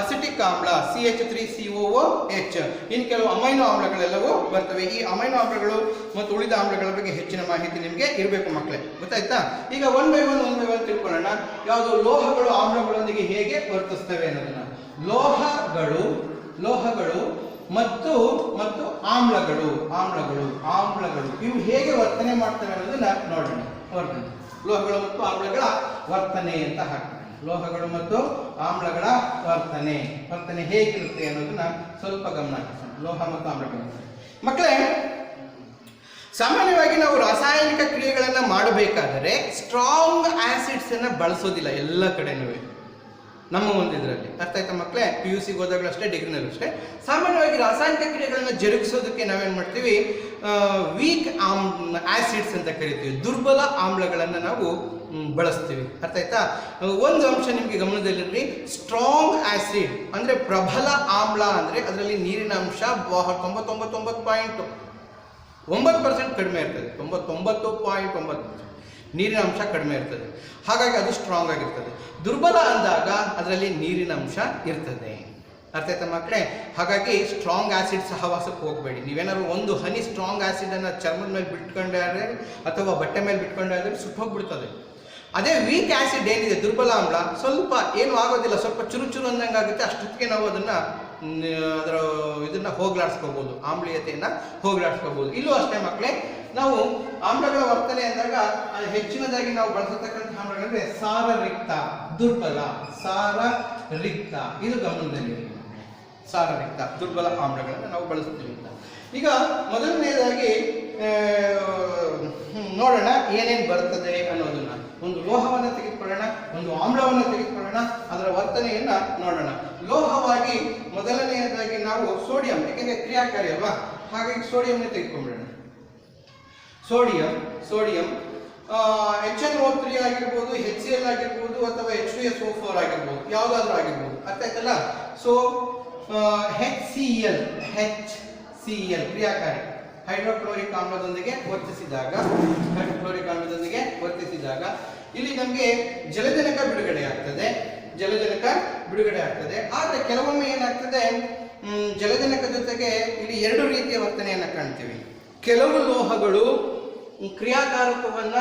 ಅಸಿಟಿಕ್ ಆಮ್ಲ CH3COOH. ಇನ್ನು ಕೆಲವು ಅಮೈನೋ ಆಮ್ಲಗಳೆಲ್ಲವೂ ಬರ್ತವೆ. ಈ ಅಮೈನೋ ಆಮ್ಲಗಳು ಮತ್ತು ಉಳಿದ ಆಮ್ಲಗಳ ಬಗ್ಗೆ ಹೆಚ್ಚಿನ ಮಾಹಿತಿ ನಿಮಗೆ ಇರಬೇಕು ಮಕ್ಕಳೇ. ಗೊತ್ತಾಯ್ತಾ? ಈಗ ಒನ್ ಬೈ ಒನ್ ತಿಳ್ಕೊಳ್ಳೋಣ. ಯಾವುದು? ಲೋಹಗಳು ಆಮ್ಲಗಳೊಂದಿಗೆ ಹೇಗೆ ವರ್ತಿಸ್ತವೆ ಅನ್ನೋದನ್ನ. ಲೋಹಗಳು ಮತ್ತು ಆಮ್ಲಗಳು ಇವು ಹೇಗೆ ವರ್ತನೆ ಮಾಡ್ತವೆ ಅನ್ನೋದನ್ನ ನೋಡೋಣ. ಲೋಹಗಳು ಮತ್ತು ಆಮ್ಲಗಳ ವರ್ತನೆ ಅಂತ ಹಾಕ್ತಾರೆ. ಲೋಹಗಳು ಮತ್ತು ಆಮ್ಲಗಳ ವರ್ತನೆ ಹೇಗಿರುತ್ತೆ ಅನ್ನೋದನ್ನ ಸ್ವಲ್ಪ ಗಮನ ಹರಿಸೋಣ. ಲೋಹ ಮತ್ತು ಆಮ್ಲಗಳ ಮಕ್ಕಳೇ, ಸಾಮಾನ್ಯವಾಗಿ ನಾವು ರಾಸಾಯನಿಕ ಕ್ರಿಯೆಗಳನ್ನ ಮಾಡಬೇಕಾದರೆ ಸ್ಟ್ರಾಂಗ್ ಆಸಿಡ್ಸ್ ಅನ್ನ ಬಳಸೋದಿಲ್ಲ ಎಲ್ಲ ಕಡೆನೂ. ನಮ್ಮ ಒಂದು ಇದರಲ್ಲಿ ಅರ್ಥ ಆಯ್ತಾ ಮಕ್ಕಳೇ? PUC ಹೋದಾಗಲೂ ಅಷ್ಟೇ, ಡಿಗ್ರಿನಲ್ಲೂ ಅಷ್ಟೇ. ಸಾಮಾನ್ಯವಾಗಿ ರಾಸಾಯನಿಕ ಕ್ರಿಯೆಗಳನ್ನು ಜರುಗಿಸೋದಕ್ಕೆ ನಾವೇನು ಮಾಡ್ತೀವಿ, ವೀಕ್ ಆಸಿಡ್ಸ್ ಅಂತ ಕರಿತೀವಿ. ದುರ್ಬಲ ಆಮ್ಲಗಳನ್ನು ನಾವು ಬಳಸ್ತೀವಿ. ಅರ್ಥ ಆಯ್ತಾ? ಒಂದು ಅಂಶ ನಿಮಗೆ ಗಮನದಲ್ಲಿರಲಿ. ಸ್ಟ್ರಾಂಗ್ ಆಸಿಡ್ ಅಂದರೆ ಪ್ರಬಲ ಆಮ್ಲ ಅಂದರೆ ಅದರಲ್ಲಿ ನೀರಿನ ಅಂಶ 99.9% ಕಡಿಮೆ ಇರ್ತದೆ. 99.9% ನೀರಿನ ಅಂಶ ಕಡಿಮೆ ಇರ್ತದೆ. ಹಾಗಾಗಿ ಅದು ಸ್ಟ್ರಾಂಗ್ ಆಗಿರ್ತದೆ. ದುರ್ಬಲ ಅಂದಾಗ ಅದರಲ್ಲಿ ನೀರಿನ ಅಂಶ ಇರ್ತದೆ. ಅರ್ಥ ಆಯ್ತಾ ಮಕ್ಕಳೇ? ಹಾಗಾಗಿ ಸ್ಟ್ರಾಂಗ್ ಆಸಿಡ್ ಸಹವಾಸಕ್ಕೆ ಹೋಗಬೇಡಿ. ನೀವೇನಾದ್ರು ಒಂದು ಹನಿ ಸ್ಟ್ರಾಂಗ್ ಆಸಿಡನ್ನು ಚರ್ಮದ ಮೇಲೆ ಬಿಟ್ಕೊಂಡೆ ಆದರೆ ಅಥವಾ ಬಟ್ಟೆ ಮೇಲೆ ಬಿಟ್ಕೊಂಡೆ ಆದರೆ ಸುಟ್ಟೋಗ್ಬಿಡ್ತದೆ. ಅದೇ ವೀಕ್ ಆಸಿಡ್ ಏನಿದೆ, ದುರ್ಬಲ ಆಮ್ಲ, ಸ್ವಲ್ಪ ಏನು ಆಗೋದಿಲ್ಲ, ಸ್ವಲ್ಪ ಚುರು ಅಂದಂಗೆ ಆಗುತ್ತೆ. ಅಷ್ಟೊತ್ತಿಗೆ ನಾವು ಇದನ್ನ ಹೋಗ್ಲಾಡಿಸ್ಕೋಬಹುದು, ಆಮ್ಲೀಯತೆಯನ್ನು ಹೋಗ್ಲಾಡಿಸ್ಕೋಬಹುದು. ಇಲ್ಲೂ ಅಷ್ಟೇ ಮಕ್ಕಳೇ, ನಾವು ಆಮ್ಲಗಳ ವರ್ತನೆ ಅಂದಾಗ ಹೆಚ್ಚಿನದಾಗಿ ನಾವು ಬಳಸತಕ್ಕಂಥ ಆಮ್ಲಗಳಂದ್ರೆ ಸಾರರಿಕ್ತ, ದುರ್ಬಲ, ಸಾರರಿಕ್ತ. ಇದು ಗಮನದಲ್ಲಿ ಸಾರರಿಕ್ತ, ದುರ್ಬಲ ಆಮ್ಲಗಳನ್ನು ನಾವು ಬಳಸ್ತೀವಿ ಅಂತ. ಈಗ ಮೊದಲನೇದಾಗಿ ನೋಡೋಣ ಏನೇನು ಬರ್ತದೆ ಅನ್ನೋದನ್ನ. ಒಂದು ಲೋಹವನ್ನು ತೆಗೆದುಕೊಳ್ಳೋಣ, ಒಂದು ಆಮ್ಲವನ್ನು ತೆಗೆದುಕೊಳ್ಳೋಣ, ಅದರ ವರ್ತನೆಯನ್ನ ನೋಡೋಣ. ಲೋಹವಾಗಿ ಮೊದಲನೆಯದಾಗಿ ನಾವು ಸೋಡಿಯಂ, ಯಾಕೆಂದ್ರೆ ಕ್ರಿಯಾಕಾರಿ ಅಲ್ವಾ, ಹಾಗಾಗಿ ಸೋಡಿಯಂನ ತೆಗೆದುಕೊಂಡ್ಬಿಡೋಣ. ಸೋಡಿಯಂ HNO3 ಆಗಿರ್ಬೋದು, HCl ಆಗಿರ್ಬೋದು, ಅಥವಾ H2SO4 ಆಗಿರ್ಬೋದು, ಯಾವುದಾದ್ರೂ ಆಗಿರ್ಬೋದು. ಅರ್ಥ ಆಯ್ತಲ್ಲ? ಸೊ HCl ಕ್ರಿಯಾಕಾರಿ ಹೈಡ್ರೋಕ್ಲೋರಿಕ್ ಆಮ್ಲದೊಂದಿಗೆ ವರ್ತಿಸಿದಾಗ ಇಲ್ಲಿ ನಮಗೆ ಜಲಜನಕ ಬಿಡುಗಡೆ ಆಗ್ತದೆ. ಆದರೆ ಕೆಲವೊಮ್ಮೆ ಏನಾಗ್ತದೆ, ಜಲಜನಕ ಜೊತೆಗೆ ಇಲ್ಲಿ ಎರಡು ರೀತಿಯ ವರ್ತನೆಯನ್ನು ಕಾಣ್ತೀವಿ. ಕೆಲವು ಲೋಹಗಳು ಕ್ರಿಯಾಕಾರತ್ವವನ್ನ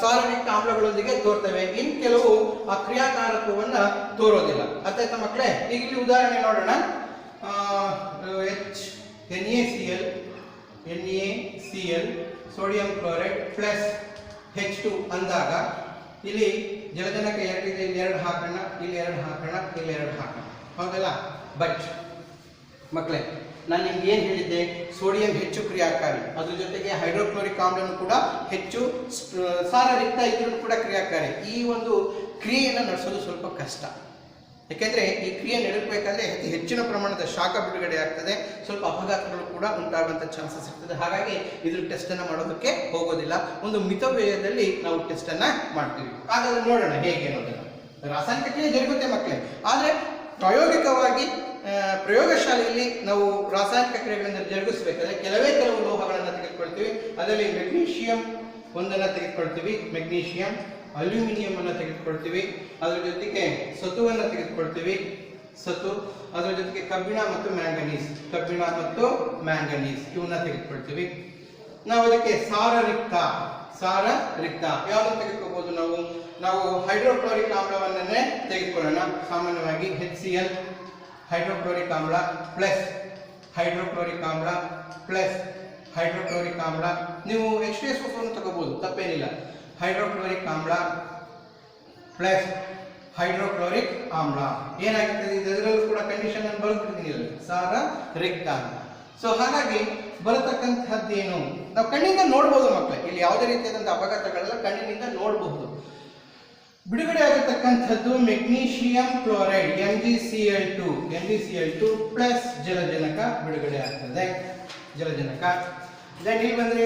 ಸಾರಯುಕ್ತ ಆಮ್ಲಗಳೊಂದಿಗೆ ತೋರ್ತವೆ, ಇನ್ನು ಕೆಲವು ಆ ಕ್ರಿಯಾಕಾರತ್ವವನ್ನ ತೋರೋದಿಲ್ಲ. ಅರ್ಥಾಯ್ತಾ ಮಕ್ಕಳೇ? ಈಗ ಇಲ್ಲಿ ಉದಾಹರಣೆ ನೋಡೋಣ. NaCl sodium chloride plus H2 ಅಂದಾಗ ಇಲ್ಲಿ ಜಲಜನಕ 2 ಇದೆ, ಇಲ್ಲಿ 2 ಹಾಕೋಣ, ಇಲ್ಲಿ 2 ಹಾಕೋಣ, ಇಲ್ಲಿ 2 ಹಾಕೋಣ, ಹೌದಲ್ಲ? ಬಟ್ ಮಕ್ಕಳೇ, ನಾನು ನಿಮ್ಗೆ ಏನು ಹೇಳಿದ್ದೆ? ಸೋಡಿಯಂ ಹೆಚ್ಚು ಕ್ರಿಯಾಕಾರಿ, ಅದ್ರ ಜೊತೆಗೆ ಹೈಡ್ರೋಕ್ಲೋರಿಕ್ ಆಮ್ಲನು ಕೂಡ ಹೆಚ್ಚು ಸಾರರಿಕ್ತ ಇದ್ರೂ ಕೂಡ ಕ್ರಿಯಾಕಾರಿ. ಈ ಒಂದು ಕ್ರಿಯೆಯನ್ನು ನಡೆಸೋದು ಸ್ವಲ್ಪ ಕಷ್ಟ. ಯಾಕೆಂದ್ರೆ ಈ ಕ್ರಿಯೆ ನಡೆಸಬೇಕಾದ್ರೆ ಹೆಚ್ಚಿನ ಪ್ರಮಾಣದ ಶಾಖ ಬಿಡುಗಡೆ ಆಗ್ತದೆ, ಸ್ವಲ್ಪ ಅಪಘಾತಗಳು ಕೂಡ ಉಂಟಾಗುವಂಥ ಚಾನ್ಸಸ್ ಇರ್ತದೆ. ಹಾಗಾಗಿ ಇದ್ರ ಟೆಸ್ಟ್ ಅನ್ನ ಮಾಡೋದಕ್ಕೆ ಹೋಗೋದಿಲ್ಲ. ಒಂದು ಮಿತವ್ಯಯದಲ್ಲಿ ನಾವು ಟೆಸ್ಟ್ ಅನ್ನ ಮಾಡ್ತೀವಿ. ಹಾಗಾದ್ರೆ ನೋಡೋಣ ಹೇಗೆ ಅನ್ನೋದನ್ನ. ರಾಸಾಯನಿಕ ಕ್ರಿಯೆ ಜರುಗುತ್ತೆ ಮಕ್ಕಳೇ, ಆದರೆ ಪ್ರಾಯೋಗಿಕವಾಗಿ ಪ್ರಯೋಗಶಾಲೆಯಲ್ಲಿ ನಾವು ರಾಸಾಯನಿಕ ಕ್ರಿಯೆಗಳನ್ನು ಜರುಗಿಸಬೇಕಾದ್ರೆ ಕೆಲವು ಲೋಹಗಳನ್ನು ತೆಗೆದುಕೊಳ್ತೀವಿ. ಅದರಲ್ಲಿ ಮೆಗ್ನೀಷಿಯಂ ಒಂದನ್ನು ತೆಗೆದುಕೊಳ್ತೀವಿ, ಮೆಗ್ನೀಷಿಯಂ, ಅಲ್ಯೂಮಿನಿಯಂ ಅನ್ನು ತೆಗೆದುಕೊಳ್ತೀವಿ, ಅದರ ಜೊತೆಗೆ ಸತುವನ್ನು ತೆಗೆದುಕೊಳ್ತೀವಿ, ಸತು, ಅದರ ಜೊತೆಗೆ ಕಬ್ಬಿಣ ಮತ್ತು ಮ್ಯಾಂಗನೀಸ್ ಇವನ್ನ ತೆಗೆದುಕೊಳ್ತೀವಿ. ನಾವು ಅದಕ್ಕೆ ಸಾರರಿಕ್ತ ಯಾವ್ದನ್ನು ತೆಗೆದುಕೋಬಹುದು? ನಾವು ಹೈಡ್ರೋಕ್ಲೋರಿಕ್ ಆಮ್ಲವನ್ನೇ ತೆಗೆದುಕೊಳ್ಳೋಣ. ಸಾಮಾನ್ಯವಾಗಿ HCl ಹೈಡ್ರೋಕ್ಲೋರಿಕ್ ಆಮ್ಲ ಪ್ಲಸ್ ಹೈಡ್ರೋಕ್ಲೋರಿಕ್ ಆಮ್ಲ ಪ್ಲಸ್ ಹೈಡ್ರೋಕ್ಲೋರಿಕ್ ಆಮ್ಲ. ನೀವು H2SO4 ತಗೋಬಹುದು, ತಪ್ಪೇನಿಲ್ಲ. ಹೈಡ್ರೋಕ್ಲೋರಿಕ್ ಆಮ್ಲ ಪ್ಲಸ್ ಹೈಡ್ರೋಕ್ಲೋರಿಕ್ ಆಮ್ಲ ಏನಾಗ್ತದೆ? ಇದರಲ್ಲೂ ಕೂಡ ಕಂಡೀಷನ್ ಅನ್ನು ಬರೆದ್ಬಿಟ್ಟಿದ್ದೀನಿ, ಸಾರರಿಕ್ತ ಅಂತ. ಸೊ ಹಾಗಾಗಿ ಬರತಕ್ಕಂಥದ್ದೇನು ನಾವು ಕಣ್ಣಿಂದ ನೋಡ್ಬೋದು ಮಕ್ಕಳೇ. ಇಲ್ಲಿ ಯಾವುದೇ ರೀತಿಯಾದಂಥ ಅಪಘಾತಗಳೆಲ್ಲ ಕಣ್ಣಿನಿಂದ ನೋಡಬಹುದು. ಬಿಡುಗಡೆ ಆಗತಕ್ಕಂಥದ್ದು ಮೆಗ್ನೀಷಿಯಂ ಕ್ಲೋರೈಡ್ MgCl2 ಪ್ಲಸ್ ಜಲಜನಕ ಬಿಡುಗಡೆ ಆಗ್ತದೆ, ಜಲಜನಕ. ಇಲ್ಲಿ ಬಂದ್ರೆ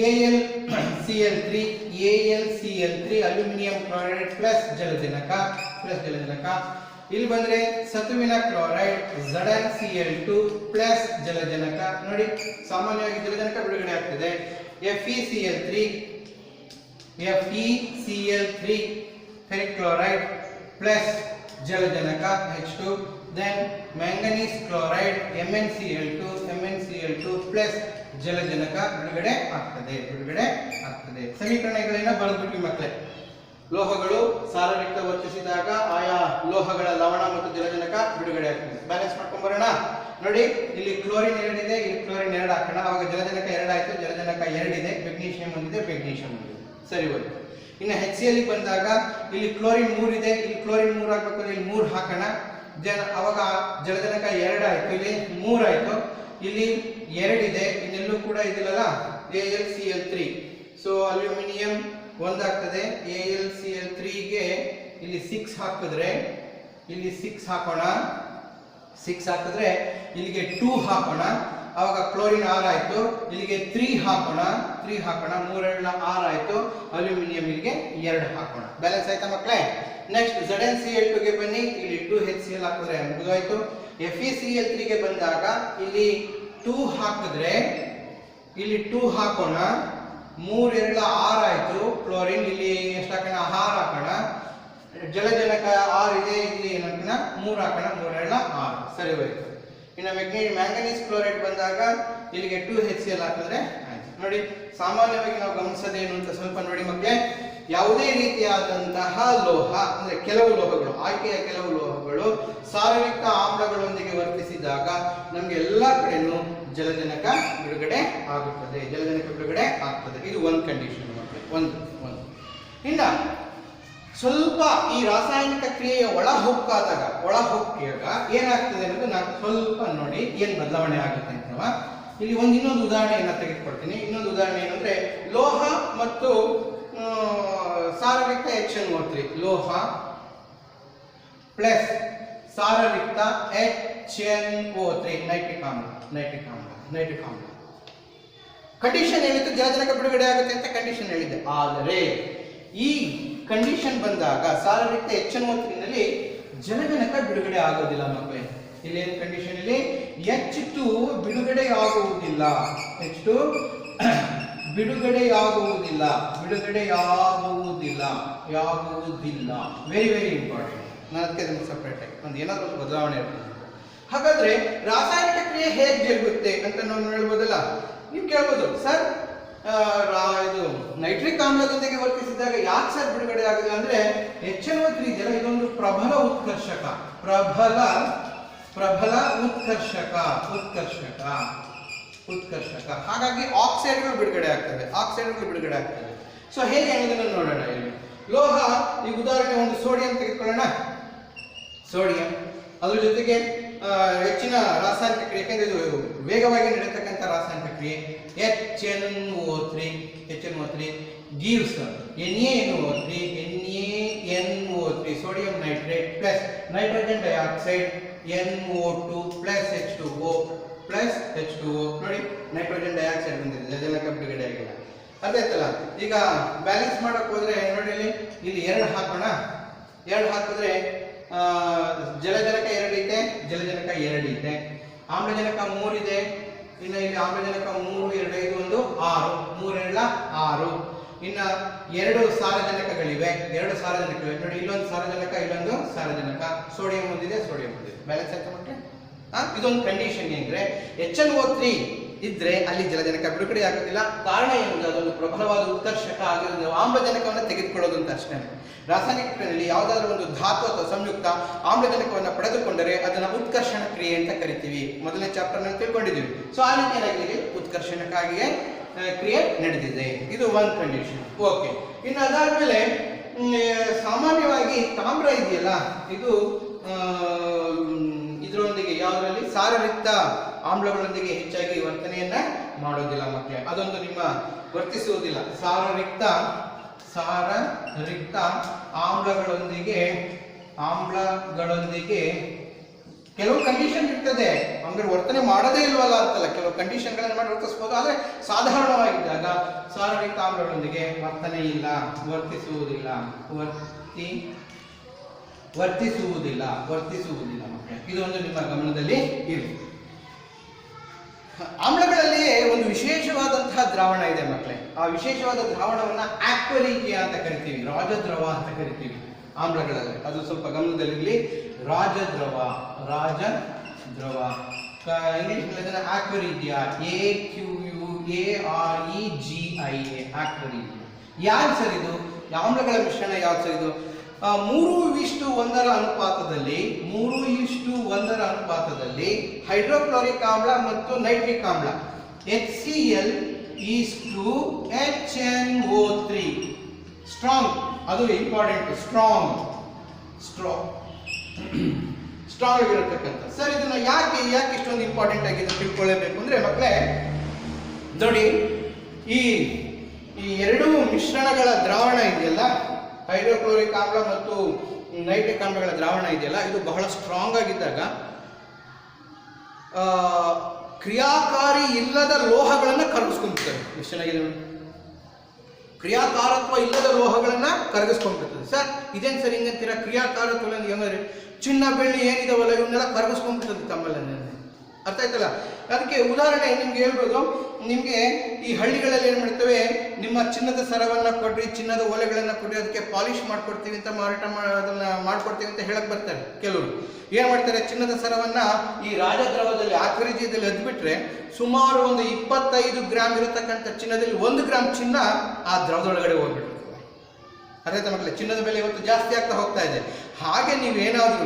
AlCl3 ಅಲ್ಯೂಮಿನಿಯಂ ಕ್ಲೋರೈಡ್ ಪ್ಲಸ್ ಜಲಜನಕ. ಇಲ್ಲಿ ಬಂದ್ರೆ ಸತುವಿನ ಕ್ಲೋರೈಡ್ ZnCl2 ಪ್ಲಸ್ ಜಲಜನಕ. ನೋಡಿ, ಸಾಮಾನ್ಯವಾಗಿ ಜಲಜನಕ ಬಿಡುಗಡೆ ಆಗ್ತದೆ. FeCl3 ಫೆರಿಕ್ ಕ್ಲೋರೈಡ್ ಪ್ಲಸ್ ಜಲಜನಕ H2. Then manganese chloride MnCl2 plus ಜಲಜನಕ ಬಿಡುಗಡೆ ಆಗ್ತದೆ. ಸಮೀಕರಣಗಳನ್ನ ಬರೆದ್ಬಿಟ್ವಿ ಮಕ್ಕಳೇ. ಲೋಹಗಳು ಸಾರಯುಕ್ತ ವರ್ತಿಸಿದಾಗ ಆಯಾ ಲೋಹಗಳ ಲವಣ ಮತ್ತು ಜಲಜನಕ ಬಿಡುಗಡೆ ಆಗ್ತದೆ. ಬ್ಯಾಲೆನ್ಸ್ ಮಾಡ್ಕೊಂಡ್ ಬರೋಣ. ನೋಡಿ, ಇಲ್ಲಿ ಕ್ಲೋರಿನ್ 2 ಇದೆ, ಇಲ್ಲಿ ಕ್ಲೋರಿನ್ 2 ಹಾಕೋಣ. ಅವಾಗ ಜಲಜನಕ 2 ಆಯ್ತು, ಜಲಜನಕ 2 ಇದೆ, ಮೆಗ್ನೀಷಿಯಂ ಒಂದಿದೆ, ಮೆಗ್ನೀಷಿಯಂ ಒಂದಿದೆ, ಸರಿ ಹೋಯ್ತು. ಇನ್ನು HCl ಬಂದಾಗ ಇಲ್ಲಿ ಕ್ಲೋರಿನ್ 3 ಇದೆ, ಇಲ್ಲಿ ಕ್ಲೋರಿನ್ 3 ಹಾಕಬೇಕು, ಇಲ್ಲಿ 3 ಹಾಕೋಣ. ಅವಾಗ ಜಲಜನಕ 2 ಆಯ್ತು, ಇಲ್ಲಿ 3 ಆಯ್ತು, ಇಲ್ಲಿ 2 ಇದೆ, ಇನ್ನೆಲ್ಲೂ ಕೂಡ ಇದಿಲ್ಲಲ್ಲ, AlCl3. ಸೊ ಅಲ್ಯೂಮಿನಿಯಂ 1 ಆಗ್ತದೆ. AlCl3ಗೆ ಇಲ್ಲಿ 6 ಹಾಕಿದ್ರೆ, ಇಲ್ಲಿ 6 ಹಾಕೋಣ, 6 ಹಾಕಿದ್ರೆ ಇಲ್ಲಿಗೆ 2 ಹಾಕೋಣ. ಅವಾಗ ಕ್ಲೋರಿನ್ 6 ಆಯ್ತು, ಇಲ್ಲಿಗೆ 3 ಹಾಕೋಣ, 3 3 6 ಆಯ್ತು. ಅಲ್ಯೂಮಿನಿಯಂ ಇಲ್ಲಿಗೆ 2 ಹಾಕೋಣ. ಬ್ಯಾಲೆನ್ಸ್ ಆಯ್ತಾ ಮಕ್ಕಳೇ? ನೆಕ್ಸ್ಟ್ ZnCl2ಗೆ ಬನ್ನಿ, ಇಲ್ಲಿ 2 HCl ಹಾಕಿದ್ರೆ ಮುಗಿದೋಯ್ತು. FeCl3ಗೆ ಬಂದಾಗ ಇಲ್ಲಿ 2 ಹಾಕಿದ್ರೆ, ಇಲ್ಲಿ 2 ಹಾಕೋಣ, 3 6 ಆಯ್ತು. ಕ್ಲೋರಿನ್ ಇಲ್ಲಿ ಎಷ್ಟು ಹಾಕೋಣ? 6 ಹಾಕೋಣ. ಜಲಜನಕ 6 ಇದೆ, ಇಲ್ಲಿ ಏನಂತ 3 ಹಾಕೋಣ, 3 6, ಸರಿ ಹೋಯ್ತು. ಇನ್ನು ಮ್ಯಾಂಗನೀಸ್ ಕ್ಲೋರೈಡ್ ಬಂದಾಗ ಇಲ್ಲಿಗೆ 2 HCl ಹಾಕಿದ್ರೆ ಆಯ್ತು. ನೋಡಿ, ಸಾಮಾನ್ಯವಾಗಿ ನಾವು ಗಮನಿಸೋದೇನು ಅಂತ ಸ್ವಲ್ಪ ನೋಡಿ ಮಕ್ಕಳೇ. ಯಾವುದೇ ರೀತಿಯಾದಂತಹ ಲೋಹ ಅಂದ್ರೆ ಕೆಲವು ಲೋಹಗಳು, ಆಯ್ಕೆಯ ಕೆಲವು ಲೋಹಗಳು ಸಾರಯುಕ್ತ ಆಮ್ಲಗಳೊಂದಿಗೆ ವರ್ತಿಸಿದಾಗ ನಮ್ಗೆ ಎಲ್ಲಾ ಕಡೆನೂ ಜಲಜನಕ ಬಿಡುಗಡೆ ಆಗುತ್ತದೆ, ಇದು ಒಂದು ಕಂಡೀಷನ್ ಮಕ್ಕಳೇ. ಒಂದು ಇನ್ನ ಸ್ವಲ್ಪ ಈ ರಾಸಾಯನಿಕ ಕ್ರಿಯೆಯ ಒಳ ಹೊಕ್ಕಾದಾಗ ಏನಾಗ್ತದೆ ಅನ್ನೋದು ನಾನು ಸ್ವಲ್ಪ ನೋಡಿ ಏನ್ ಬದಲಾವಣೆ ಆಗುತ್ತೆ ಅಂತ. ಇಲ್ಲಿ ಇನ್ನೊಂದು ಉದಾಹರಣೆಯನ್ನ ತೆಗೆದುಕೊಳ್ತೀನಿ. ಇನ್ನೊಂದು ಉದಾಹರಣೆ ಏನಂದ್ರೆ ಲೋಹ ಮತ್ತು ಸಾರಯುಕ್ತ HNO3, ಲೋಹ ಪ್ಲಸ್ ಸಾರಯುಕ್ತ HNO3 ನೈಟ್ರಿಕ್ ಆಮ್ಲ. ಕಂಡೀಷನ್ ಹೇಳಿದ್ದು ಜಲಜನಕ ಬಿಡುಗಡೆ ಆಗುತ್ತೆ ಅಂತ ಕಂಡೀಷನ್ ಹೇಳಿದ್ದೆ. ಆದರೆ ಈ ಕಂಡೀಷನ್ ಬಂದಾಗ ಸಾರಯುಕ್ತ HNO3 ನಲ್ಲಿ ಜಲಜನಕ ಬಿಡುಗಡೆ ಆಗೋದಿಲ್ಲ ಮಕ್ಕಳೇ. ಇಲ್ಲಿ ಏನು ಕಂಡೀಷನ್? ಇಲ್ಲಿ H2 ಬಿಡುಗಡೆಯಾಗುವುದಿಲ್ಲ, ವೆರಿ ವೆರಿ ಇಂಪಾರ್ಟೆಂಟ್. ನಾನು ಅದಕ್ಕೆ ಅದನ್ನು ಸಪ್ರೇಟ್ ಆಗಿ ಒಂದು ಏನಾದರೂ ಬದಲಾವಣೆ ಇರ್ತದೆ. ಹಾಗಾದ್ರೆ ರಾಸಾಯನಿಕ ಕ್ರಿಯೆ ಹೇಗೆ ಜರುಗುತ್ತೆ ಅಂತ ನಾವು ಹೇಳ್ಬೋದಲ್ಲ. ನೀವು ಕೇಳ್ಬೋದು, ಸರ್ ಇದು ನೈಟ್ರಿಕ್ ಆಮ್ಲದೊಂದಿಗೆ ವರ್ತಿಸಿದಾಗ ಯಾಕೆ ಸರ್ ಬಿಡುಗಡೆ ಆಗಿದೆ ಅಂದ್ರೆ HNO3 ಇದೆಯಲ್ಲ, ಇದೊಂದು ಪ್ರಬಲ ಉತ್ಕರ್ಷಕ, ಪ್ರಬಲ ಉತ್ಕರ್ಷಕ. ಹಾಗಾಗಿ ಆಕ್ಸೈಡ್ಗಳು ಬಿಡುಗಡೆ ಆಗ್ತವೆ. ಸೊ ಹೇಗೆ ಅನ್ನೋದನ್ನು ನೋಡೋಣ. ಇಲ್ಲಿ ಲೋಹ, ಈಗ ಉದಾಹರಣೆ ಒಂದು ಸೋಡಿಯಂ ತೆಗೆದುಕೊಳ್ಳೋಣ. ಸೋಡಿಯಂ ಅದ್ರ ಜೊತೆಗೆ ಹೆಚ್ಚಿನ ರಾಸಾಯನಿಕ ಕ್ರಿಯೆ, ಯಾಕೆಂದ್ರೆ ಇದು ವೇಗವಾಗಿ ನಡೆಯತಕ್ಕಂಥ ರಾಸಾಯನಿಕ ಕ್ರಿಯೆ. HNO3 gives NaNO3 sodium nitrate plus nitrogen dioxide NO2 plus H2O ನೋಡಿ, ನೈಟ್ರೋಜನ್ ಡೈಆಕ್ಸೈಡ್ ಬಂದಿದೆ, ಜಲಜನಕ ಬಿಡುಗಡೆ ಆಗಿಲ್ಲ. ಅದೇ ಆಯ್ತಲ್ಲ. ಈಗ ಬ್ಯಾಲೆನ್ಸ್ ಮಾಡಕ್ ಹೋದ್ರೆ ನೋಡಿ, ಇಲ್ಲಿ 2 ಹಾಕೋಣ. 2 ಹಾಕಿದ್ರೆ ಜಲಜನಕ 2 ಐತೆ, ಜಲಜನಕ 2 ಐತೆ. ಆಮ್ಲಜನಕ 3 ಇದೆ. ಇನ್ನು ಇಲ್ಲಿ ಆಮ್ಲಜನಕ 3 2 5 1 6, 3 6. ಇನ್ನ 2 ಸಾರಜನಕಗಳಿವೆ. ನೋಡಿ, ಇಲ್ಲೊಂದು ಸಾರಜನಕ, ಸೋಡಿಯಂ ಒಂದಿದೆ. ಬ್ಯಾಲೆನ್ಸ್ ಆಯ್ತಾ ಮಕ್ಕಳೇ? ಇದೊಂದು ಕಂಡೀಷನ್ ಏನ್ರೆ HNO3 ಇದ್ರೆ ಅಲ್ಲಿ ಜಲಜನಕ ಬಿಡುಗಡೆ ಆಗೋದಿಲ್ಲ. ಕಾರಣ ಏನು? ಅದೊಂದು ಪ್ರಬಲವಾದ ಉತ್ಕರ್ಷಕ ಆಗಿರೋದು ಆಮ್ಲಜನಕವನ್ನು ತೆಗೆದುಕೊಳ್ಳೋದು ಅಂತ ಅಷ್ಟೇ. ರಾಸಾಯನಿಕ ಕ್ರಿಯೆಯಲ್ಲಿ ಯಾವುದಾದ್ರೂ ಒಂದು ಧಾತು ಅಥವಾ ಸಂಯುಕ್ತ ಆಮ್ಲಜನಕವನ್ನು ಪಡೆದುಕೊಂಡರೆ ಅದನ್ನ ಉತ್ಕರ್ಷಣ ಕ್ರಿಯೆ ಅಂತ ಕರಿತೀವಿ. ಮೊದಲನೇ ಚಾಪ್ಟರ್ ನಲ್ಲಿ ತಿಳ್ಕೊಂಡಿದ್ದೀವಿ. ಸೊ ಆ ರೀತಿಯಾಗಿ ಉತ್ಕರ್ಷಣಕ್ಕಾಗಿಯೇ ಕ್ರಿಯೆ ನಡೆದಿದೆ. ಇದು ಒಂದು ಕಂಡೀಷನ್. ಓಕೆ, ಇನ್ನು ಅದಾದ್ಮೇಲೆ ಸಾಮಾನ್ಯವಾಗಿ ತಾಮ್ರ ಇದೆಯಲ್ಲ, ಇದು ಇದರೊಂದಿಗೆ ಯಾವುದರಲ್ಲಿ ಸಾರರಿಕ್ತ ಆಮ್ಲಗಳೊಂದಿಗೆ ಹೆಚ್ಚಾಗಿ ವರ್ತನೆಯನ್ನ ಮಾಡೋದಿಲ್ಲ ಮಕ್ಕಳೇ. ಅದೊಂದು ನಿಮ್ಮ ವರ್ತಿಸುವುದಿಲ್ಲ. ಸಾರರಿಕ್ತ ಆಮ್ಲಗಳೊಂದಿಗೆ ಕೆಲವು ಕಂಡೀಷನ್ ಇರ್ತದೆ, ಅಂದ್ರೆ ವರ್ತನೆ ಮಾಡೋದೇ ಇಲ್ವಲ್ಲ ಅಂತಲ್ಲ, ಕೆಲವು ಕಂಡೀಷನ್ಗಳನ್ನು ಮಾಡಿ ವರ್ತಿಸಬಹುದು. ಆದ್ರೆ ಸಾಧಾರಣವಾಗಿದ್ದಾಗ ಸಾರರಿಕ್ತ ಆಮ್ಲಗಳೊಂದಿಗೆ ವರ್ತನೆ ಇಲ್ಲ, ವರ್ತಿಸುವುದಿಲ್ಲ ಮಕ್ಕಳೇ. ಇದೊಂದು ನಿಮ್ಮ ಗಮನದಲ್ಲಿ ಇರಲಿ. ಆಮ್ಲಗಳಲ್ಲಿಯೇ ಒಂದು ವಿಶೇಷವಾದಂತಹ ದ್ರಾವಣ ಇದೆ ಮಕ್ಕಳೇ. ಆ ವಿಶೇಷವಾದ ದ್ರಾವಣವನ್ನ ಆಕ್ವರೀಜಿಯಾ ಅಂತ ಕರಿತೀವಿ, ರಾಜದ್ರವ ಅಂತ ಕರಿತೀವಿ ಆಮ್ಲಗಳಲ್ಲಿ. ಅದು ಸ್ವಲ್ಪ ಗಮನದಲ್ಲಿರಲಿ. ರಾಜದ್ರವ ಇಂಗ್ಲಿಷ್ ನಲ್ಲಿ ಆಕ್ವರೀಜಿಯಾ, AQUAREGIA, ಆಕ್ವರೀಜಿಯಾ. ಯಾರು ಸರ್ ಇದು? ಆಮ್ಲಗಳ ಮಿಶ್ರಣ ಯಾವ್ದು ಸರ್ ಇದು? 3:1 ಅನುಪಾತದಲ್ಲಿ ಹೈಡ್ರೋಕ್ಲೋರಿಕ್ ಆಮ್ಲ ಮತ್ತು ನೈಟ್ರಿಕ್ ಆಮ್ಲ HCl HNO3. ಸ್ಟ್ರಾಂಗ್, ಅದು ಇಂಪಾರ್ಟೆಂಟ್. ಸ್ಟ್ರಾಂಗ್ ಆಗಿರತಕ್ಕಂಥ. ಸರ್ ಇದನ್ನ ಯಾಕೆ ಇಷ್ಟೊಂದು ಇಂಪಾರ್ಟೆಂಟ್ ಆಗಿದೆ ತಿಳ್ಕೊಳ್ಳೇಬೇಕು ಅಂದ್ರೆ ಮಕ್ಕಳೇ ನೋಡಿ, ಈ 2 ಮಿಶ್ರಣಗಳ ದ್ರಾವಣ ಇದೆಯಲ್ಲ, ಹೈಡ್ರೋಕ್ಲೋರಿಕ್ ಆಮ್ಲ ಮತ್ತು ನೈಟ್ರಿಕ್ ಆಮ್ಲಗಳ ದ್ರಾವಣ ಇದೆಯಲ್ಲ, ಇದು ಬಹಳ ಸ್ಟ್ರಾಂಗ್ ಆಗಿದ್ದಾಗ ಕ್ರಿಯಾಕಾರಿ ಇಲ್ಲದ ಲೋಹಗಳನ್ನ ಕರಗಿಸ್ಕೊಂಡ್ಬಿಡ್ತದೆ. ಎಷ್ಟು ಚೆನ್ನಾಗಿದೆ ನೋಡಿ, ಕ್ರಿಯಾಕಾರತ್ವ ಇಲ್ಲದ ಲೋಹಗಳನ್ನ ಕರಗಿಸ್ಕೊಂಡ್ಬಿಡ್ತದೆ. ಸರ್ ಇದೇನು ಸರ್ ಹಿಂಗಂತೀರ? ಕ್ರಿಯಾಕಾರತ್ವ ಹೆಂಗಂದ್ರೆ ಚಿನ್ನ ಬೆಳ್ಳಿ ಏನಿದಾವಲ್ಲ ಇವನ್ನೆಲ್ಲ ಕರಗಿಸ್ಕೊಂಡ್ಬಿಡ್ತದೆ ತಮ್ಮಲ್ಲಿ. ಅರ್ಥ ಆಯ್ತಲ್ಲ? ಅದಕ್ಕೆ ಉದಾಹರಣೆ ನಿಮ್ಗೆ ಹೇಳ್ಬೋದು. ನಿಮ್ಗೆ ಈ ಹಳ್ಳಿಗಳಲ್ಲಿ ಏನ್ ಮಾಡ್ತೇವೆ, ನಿಮ್ಮ ಚಿನ್ನದ ಸರವನ್ನ ಕೊಡ್ರಿ, ಚಿನ್ನದ ಓಲೆಗಳನ್ನ ಕೊಡ್ರಿ, ಅದಕ್ಕೆ ಪಾಲಿಶ್ ಮಾಡ್ಕೊಡ್ತೀವಿ ಅಂತ ಅದನ್ನ ಮಾಡ್ಕೊಡ್ತೀವಿ ಅಂತ ಹೇಳಕ್ ಬರ್ತಾರೆ ಕೆಲವರು. ಏನ್ ಮಾಡ್ತಾರೆ, ಚಿನ್ನದ ಸರವನ್ನ ಈ ರಾಜದ್ರವದಲ್ಲಿ ಆಕ್ವರೀಜಿಯದಲ್ಲಿ ಅದ್ಬಿಟ್ರೆ ಸುಮಾರು ಒಂದು 25 ಗ್ರಾಮ್ ಇರತಕ್ಕಂಥ ಚಿನ್ನದಲ್ಲಿ 1 ಗ್ರಾಮ್ ಚಿನ್ನ ಆ ದ್ರವದೊಳಗಡೆ ಹೋಗ್ಬಿಟ್ಟಿರ್ತದೆ. ಅರ್ಥ ಮಕ್ಕಳೇ, ಚಿನ್ನದ ಬೆಲೆ ಇವತ್ತು ಜಾಸ್ತಿ ಆಗ್ತಾ ಹೋಗ್ತಾ ಇದೆ. ಹಾಗೆ ನೀವೇನಾದ್ರೂ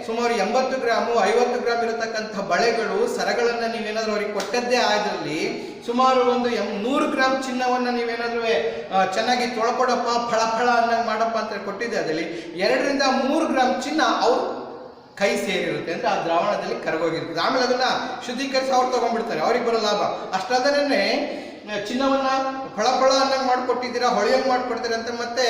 ಸುಮಾರು 80 ಗ್ರಾಮು 50 ಗ್ರಾಮ್ ಇರತಕ್ಕಂಥ ಬಳೆಗಳು ಸರಗಳನ್ನ ನೀವೇನಾದ್ರೂ ಅವ್ರಿಗೆ ಕೊಟ್ಟದ್ದೇ ಆದ್ರಲ್ಲಿ ಸುಮಾರು ಒಂದು 100 ಗ್ರಾಮ್ ಚಿನ್ನವನ್ನ ನೀವೇನಾದ್ರೂ ಚೆನ್ನಾಗಿ ತೊಳ್ಕೊಡಪ್ಪ, ಫಳ ಅನ್ನಂಗೆ ಮಾಡಪ್ಪ ಅಂತ ಕೊಟ್ಟಿದ್ದೆ, ಅದರಲ್ಲಿ 2 ರಿಂದ 3 ಗ್ರಾಮ್ ಚಿನ್ನ ಅವ್ರು ಕೈ ಸೇರಿರುತ್ತೆ, ಅಂದ್ರೆ ಆ ದ್ರಾವಣದಲ್ಲಿ ಕರಗೋಗಿರ್ತದೆ. ಆಮೇಲೆ ಅದನ್ನ ಶುದ್ಧೀಕರಿಸಿ ಅವ್ರು ತಗೊಂಡ್ಬಿಡ್ತಾರೆ, ಅವ್ರಿಗೆ ಬರೋ ಲಾಭ. ಅಷ್ಟಾದನೇ ಚಿನ್ನವನ್ನ ಫಳ ಅನ್ನಂಗೆ ಮಾಡ್ಕೊಟ್ಟಿದ್ದೀರಾ, ಹೊಳೆಯಂಗೆ ಮಾಡ್ಕೊಡ್ತೀರಾ ಅಂತ ಮತ್ತೆ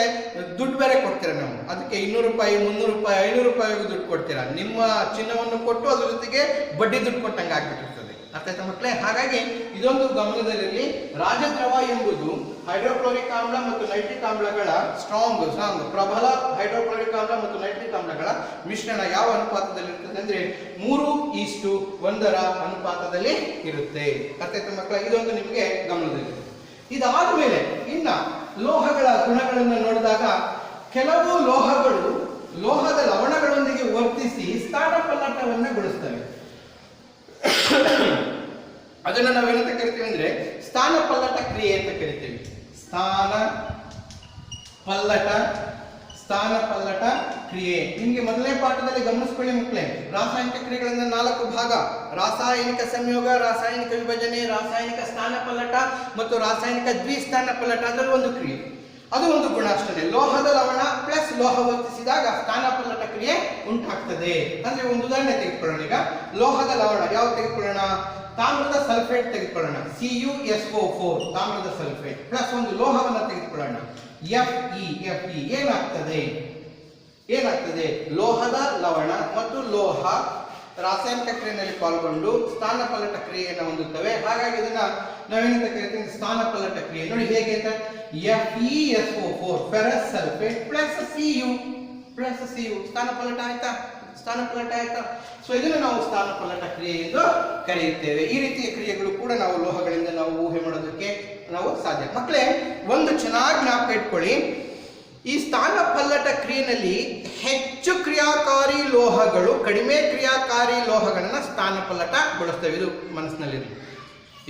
ದುಡ್ಡು ಬೇರೆ ಕೊಡ್ತೀರಾ ನಾವು. ಅದಕ್ಕೆ 200 ರೂಪಾಯಿ 300 ರೂಪಾಯಿ 500 ರೂಪಾಯಿಗೂ ದುಡ್ಡು ಕೊಡ್ತೀರಾ. ನಿಮ್ಮ ಚಿನ್ನವನ್ನು ಕೊಟ್ಟು ಅದ್ರ ಜೊತೆಗೆ ಬಡ್ಡಿ ದುಡ್ಡು ಕೊಟ್ಟಂಗೆ ಆಗ್ಬಿಟ್ಟಿರ್ತದೆ. ಅರ್ಥ ಆಯ್ತಾ ಮಕ್ಕಳೇ? ಹಾಗಾಗಿ ಇದೊಂದು ಗಮನದಲ್ಲಿರಲಿ. ರಾಜದ್ರವ ಎಂಬುದು ಹೈಡ್ರೋಕ್ಲೋರಿಕ್ ಆಮ್ಲ ಮತ್ತು ನೈಟ್ರಿಕ್ ಆಮ್ಲಗಳ ಸ್ಟ್ರಾಂಗ್ ಪ್ರಬಲ ಹೈಡ್ರೋಕ್ಲೋರಿಕ್ ಆಮ್ಲ ಮತ್ತು ನೈಟ್ರಿಕ್ ಆಮ್ಲಗಳ ಮಿಶ್ರಣ ಯಾವ ಅನುಪಾತದಲ್ಲಿ ಇರ್ತದೆ ಅಂದ್ರೆ 3:1 ಅನುಪಾತದಲ್ಲಿ ಇರುತ್ತೆ. ಅರ್ಥ ಆಯ್ತಾ ಮಕ್ಕಳ? ಇದೊಂದು ನಿಮಗೆ ಗಮನದಲ್ಲಿದೆ. ಇದಾದ ಮೇಲೆ ಇನ್ನ ಲೋಹಗಳ ಗುಣಗಳನ್ನು ನೋಡಿದಾಗ ಕೆಲವು ಲೋಹಗಳು ಲೋಹದ ಲವಣಗಳೊಂದಿಗೆ ವರ್ತಿಸಿ ಸ್ಥಾನಪಲ್ಲಟವನ್ನು ಗೊಳಿಸ್ತವೆ. ಅದನ್ನು ನಾವೇನಂತ ಕರಿತೀವಿ ಅಂದ್ರೆ ಸ್ಥಾನ ಪಲ್ಲಟ ಕ್ರಿಯೆ ಅಂತ ಕರಿತೀವಿ. ಸ್ಥಾನ ಪಲ್ಲಟ ಕ್ರಿಯೆ. ನಿಮಗೆ ಮೊದಲನೇ ಪಾಠದಲ್ಲಿ ಗಮನಿಸ್ಕೊಳ್ಳಿ ಮಕ್ಕಳೇ, ರಾಸಾಯನಿಕ ಕ್ರಿಯೆಗಳಿಂದ 4 ಭಾಗ: ರಾಸಾಯನಿಕ ಸಂಯೋಗ, ರಾಸಾಯನಿಕ ವಿಭಜನೆ, ರಾಸಾಯನಿಕ ಸ್ಥಾನ ಪಲ್ಲಟ ಮತ್ತು ರಾಸಾಯನಿಕ ದ್ವಿಸ್ಥಾನ ಪಲ್ಲಟ. ಅದರಲ್ಲಿ ಒಂದು ಕ್ರಿಯೆ, ಅದು ಒಂದು ಗುಣ ಅಷ್ಟೇ. ಲೋಹದ ಲವಣ ಪ್ಲಸ್ ಲೋಹ ವರ್ತಿಸಿದಾಗ ಸ್ಥಾನ ಪಲ್ಲಟ ಕ್ರಿಯೆ ಉಂಟಾಗ್ತದೆ. ಅಂದ್ರೆ ಒಂದು ಉದಾಹರಣೆ ತೆಗೆದುಕೊಳ್ಳೋಣ. ಈಗ ಲೋಹದ ಲವಣ ಯಾವ್ದು ತೆಗೆದುಕೊಳ್ಳೋಣ? ತಾಮ್ರದ ಸಲ್ಫೇಟ್ ತೆಗೆದುಕೊಳ್ಳೋಣ, CuSO4 ತಾಮ್ರದ ಸಲ್ಫೇಟ್, ಪ್ಲಸ್ ಒಂದು ಲೋಹವನ್ನು ತೆಗೆದುಕೊಳ್ಳೋಣ, Fe. ಏನಾಗ್ತದೆ? ಲೋಹದ ಲವಣ ಮತ್ತು ಲೋಹ ರಾಸಾಯನಿಕ ಕ್ರಿಯೆಯಲ್ಲಿ ಪಾಲ್ಗೊಂಡು ಸ್ಥಾನ ಪಲ್ಲಟ ಕ್ರಿಯೆಯನ್ನು ಹೊಂದುತ್ತವೆ. ಹಾಗಾಗಿ ಇದನ್ನ ನಾವೇನಂತ ಕರಿತೀವಿ? ಸ್ಥಾನ ಪಲ್ಲಟ ಕ್ರಿಯೆ. ನೋಡಿ ಹೇಗೆ ಅಂತ, FeSO4 ferrous sulphate plus Cu ಸ್ಥಾನ ಪಲ್ಲಟ ಆಯ್ತಾ? ಸೊ ಇದನ್ನು ನಾವು ಸ್ಥಾನ ಪಲ್ಲಟ ಕ್ರಿಯೆ ಎಂದು ಕರೆಯುತ್ತೇವೆ. ಈ ರೀತಿಯ ಕ್ರಿಯೆಗಳು ಕೂಡ ನಾವು ಲೋಹಗಳಿಂದ ನಾವು ಊಹೆ ಮಾಡೋದಕ್ಕೆ ನಾವು ಸಾಧ್ಯ. ಮಕ್ಕಳೇ, ಒಂದು ಚೆನ್ನಾಗಿ ಜ್ಞಾಪಕ ಇಟ್ಕೊಳ್ಳಿ, ಈ ಸ್ಥಾನ ಪಲ್ಲಟ ಕ್ರಿಯೆಯಲ್ಲಿ ಹೆಚ್ಚು ಕ್ರಿಯಾಕಾರಿ ಲೋಹಗಳು ಕಡಿಮೆ ಕ್ರಿಯಾಕಾರಿ ಲೋಹಗಳನ್ನ ಸ್ಥಾನ ಪಲ್ಲಟಗೊಳಿಸ್ತವೆ. ಇದು ಮನಸ್ಸಿನಲ್ಲಿರಲಿ.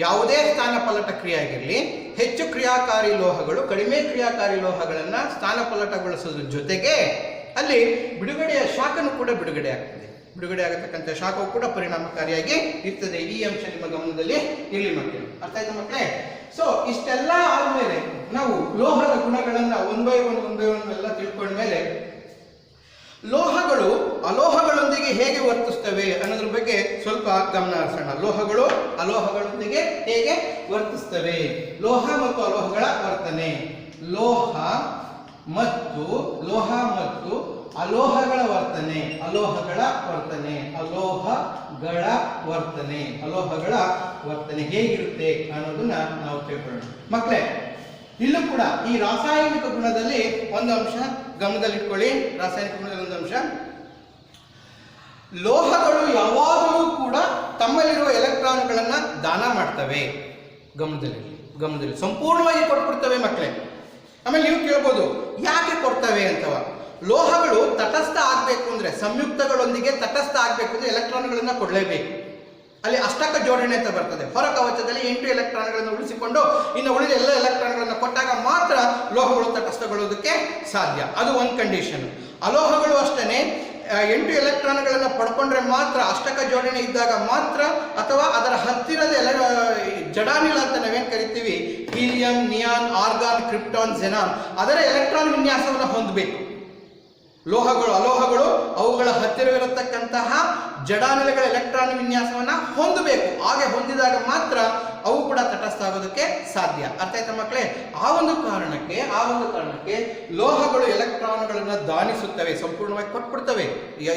ಯಾವುದೇ ಸ್ಥಾನ ಪಲ್ಲಟ ಕ್ರಿಯೆ ಆಗಿರಲಿ, ಹೆಚ್ಚು ಕ್ರಿಯಾಕಾರಿ ಲೋಹಗಳು ಕಡಿಮೆ ಕ್ರಿಯಾಕಾರಿ ಲೋಹಗಳನ್ನ ಸ್ಥಾನ ಪಲ್ಲಟಗೊಳಿಸೋದ್ರ ಜೊತೆಗೆ ಅಲ್ಲಿ ಬಿಡುಗಡೆಯ ಶಾಖನೂ ಕೂಡ ಬಿಡುಗಡೆ ಆಗತಕ್ಕಂಥ ಶಾಖವು ಕೂಡ ಪರಿಣಾಮಕಾರಿಯಾಗಿ ಇರ್ತದೆ. ಈ ಅಂಶ ನಿಮ್ಮ ಗಮನದಲ್ಲಿ ಇರಲಿ ಮಕ್ಕಳು. ಅರ್ಥ ಆಯ್ತಾ ಮಕ್ಕಳೇ? ಸೊ ಇಷ್ಟೆಲ್ಲ ಆದ್ಮೇಲೆ ನಾವು ಲೋಹದ ಗುಣಗಳನ್ನ ಒನ್ ಬೈ ಒನ್ ಎಲ್ಲ ತಿಳ್ಕೊಂಡ್ಮೇಲೆ ಲೋಹಗಳು ಅಲೋಹಗಳೊಂದಿಗೆ ಹೇಗೆ ವರ್ತಿಸ್ತವೆ ಅನ್ನೋದ್ರ ಬಗ್ಗೆ ಸ್ವಲ್ಪ ಗಮನ ಹರಿಸೋಣ. ಲೋಹಗಳು ಅಲೋಹಗಳೊಂದಿಗೆ ಹೇಗೆ ವರ್ತಿಸ್ತವೆ, ಲೋಹ ಮತ್ತು ಅಲೋಹಗಳ ವರ್ತನೆ. ಲೋಹ ಮತ್ತು ಅಲೋಹಗಳ ವರ್ತನೆ ಹೇಗಿರುತ್ತೆ ಅನ್ನೋದನ್ನ ನಾವು ತಿಳ್ಕೊಳ್ಳೋಣ. ಮಕ್ಕಳೇ, ಇಲ್ಲೂ ಕೂಡ ಈ ರಾಸಾಯನಿಕ ಗುಣದಲ್ಲಿ ಒಂದು ಅಂಶ ಗಮನದಲ್ಲಿಟ್ಕೊಳ್ಳಿ. ರಾಸಾಯನಿಕ ಗುಣದಲ್ಲಿ ಒಂದು ಅಂಶ, ಲೋಹಗಳು ಯಾವಾಗಲೂ ಕೂಡ ತಮ್ಮಲ್ಲಿರುವ ಎಲೆಕ್ಟ್ರಾನ್ಗಳನ್ನ ದಾನ ಮಾಡ್ತವೆ. ಗಮನದಲ್ಲಿ ಸಂಪೂರ್ಣವಾಗಿ ಕೊಟ್ಬಿಡ್ತವೆ ಮಕ್ಕಳೇ. ಆಮೇಲೆ ನೀವು ಕೇಳ್ಬೋದು, ಯಾಕೆ ಕೊಡ್ತವೆ ಅಂತವ? ಲೋಹಗಳು ತಟಸ್ಥ ಆಗ್ಬೇಕು ಅಂದ್ರೆ, ಸಂಯುಕ್ತಗಳೊಂದಿಗೆ ತಟಸ್ಥ ಆಗ್ಬೇಕು ಅಂದ್ರೆ ಎಲೆಕ್ಟ್ರಾನ್ಗಳನ್ನ ಕೊಡಲೇಬೇಕು. ಅಲ್ಲಿ ಅಷ್ಟಕ ಜೋಡಣೆ ಅಂತ ಬರ್ತದೆ. ಹೊರ ಕವಚದಲ್ಲಿ 8 ಎಲೆಕ್ಟ್ರಾನ್ಗಳನ್ನು ಉಳಿಸಿಕೊಂಡು ಇನ್ನು ಉಳಿದ ಎಲ್ಲ ಎಲೆಕ್ಟ್ರಾನ್ಗಳನ್ನು ಕೊಟ್ಟಾಗ ಮಾತ್ರ ಲೋಹಗಳು ತಟಸ್ಥಗೊಳ್ಳೋದಕ್ಕೆ ಸಾಧ್ಯ. ಅದು ಒಂದು ಕಂಡೀಷನ್. ಅಲೋಹಗಳು ಅಷ್ಟೇ 8 ಎಲೆಕ್ಟ್ರಾನ್ಗಳನ್ನು ಪಡ್ಕೊಂಡ್ರೆ ಮಾತ್ರ, ಅಷ್ಟಕ ಜೋಡಣೆ ಇದ್ದಾಗ ಮಾತ್ರ, ಅಥವಾ ಅದರ ಹತ್ತಿರದ ಜಡಾನಿಲ ಅಂತ ನಾವೇನು ಕರಿತೀವಿ, helium, neon, argon, krypton, xenon, ಅದರ ಎಲೆಕ್ಟ್ರಾನ್ ವಿನ್ಯಾಸವನ್ನು ಹೊಂದಬೇಕು. ಅಲೋಹಗಳು ಅವುಗಳ ಹತ್ತಿರವಿರತಕ್ಕಂತಹ ಜಡಾನಿಲಗಳ ಎಲೆಕ್ಟ್ರಾನ್ ವಿನ್ಯಾಸವನ್ನ ಹೊಂದಬೇಕು. ಹಾಗೆ ಹೊಂದಿದಾಗ ಮಾತ್ರ ಅವು ಕೂಡ ತಟಸ್ಥ ಆಗೋದಕ್ಕೆ ಸಾಧ್ಯ. ಅರ್ಥ ಆಯ್ತಾ ಮಕ್ಕಳೇ? ಆ ಒಂದು ಕಾರಣಕ್ಕೆ ಲೋಹಗಳು ಎಲೆಕ್ಟ್ರಾನ್ಗಳನ್ನ ದಾನಿಸುತ್ತವೆ, ಸಂಪೂರ್ಣವಾಗಿ ಕೊಟ್ಬಿಡ್ತವೆ.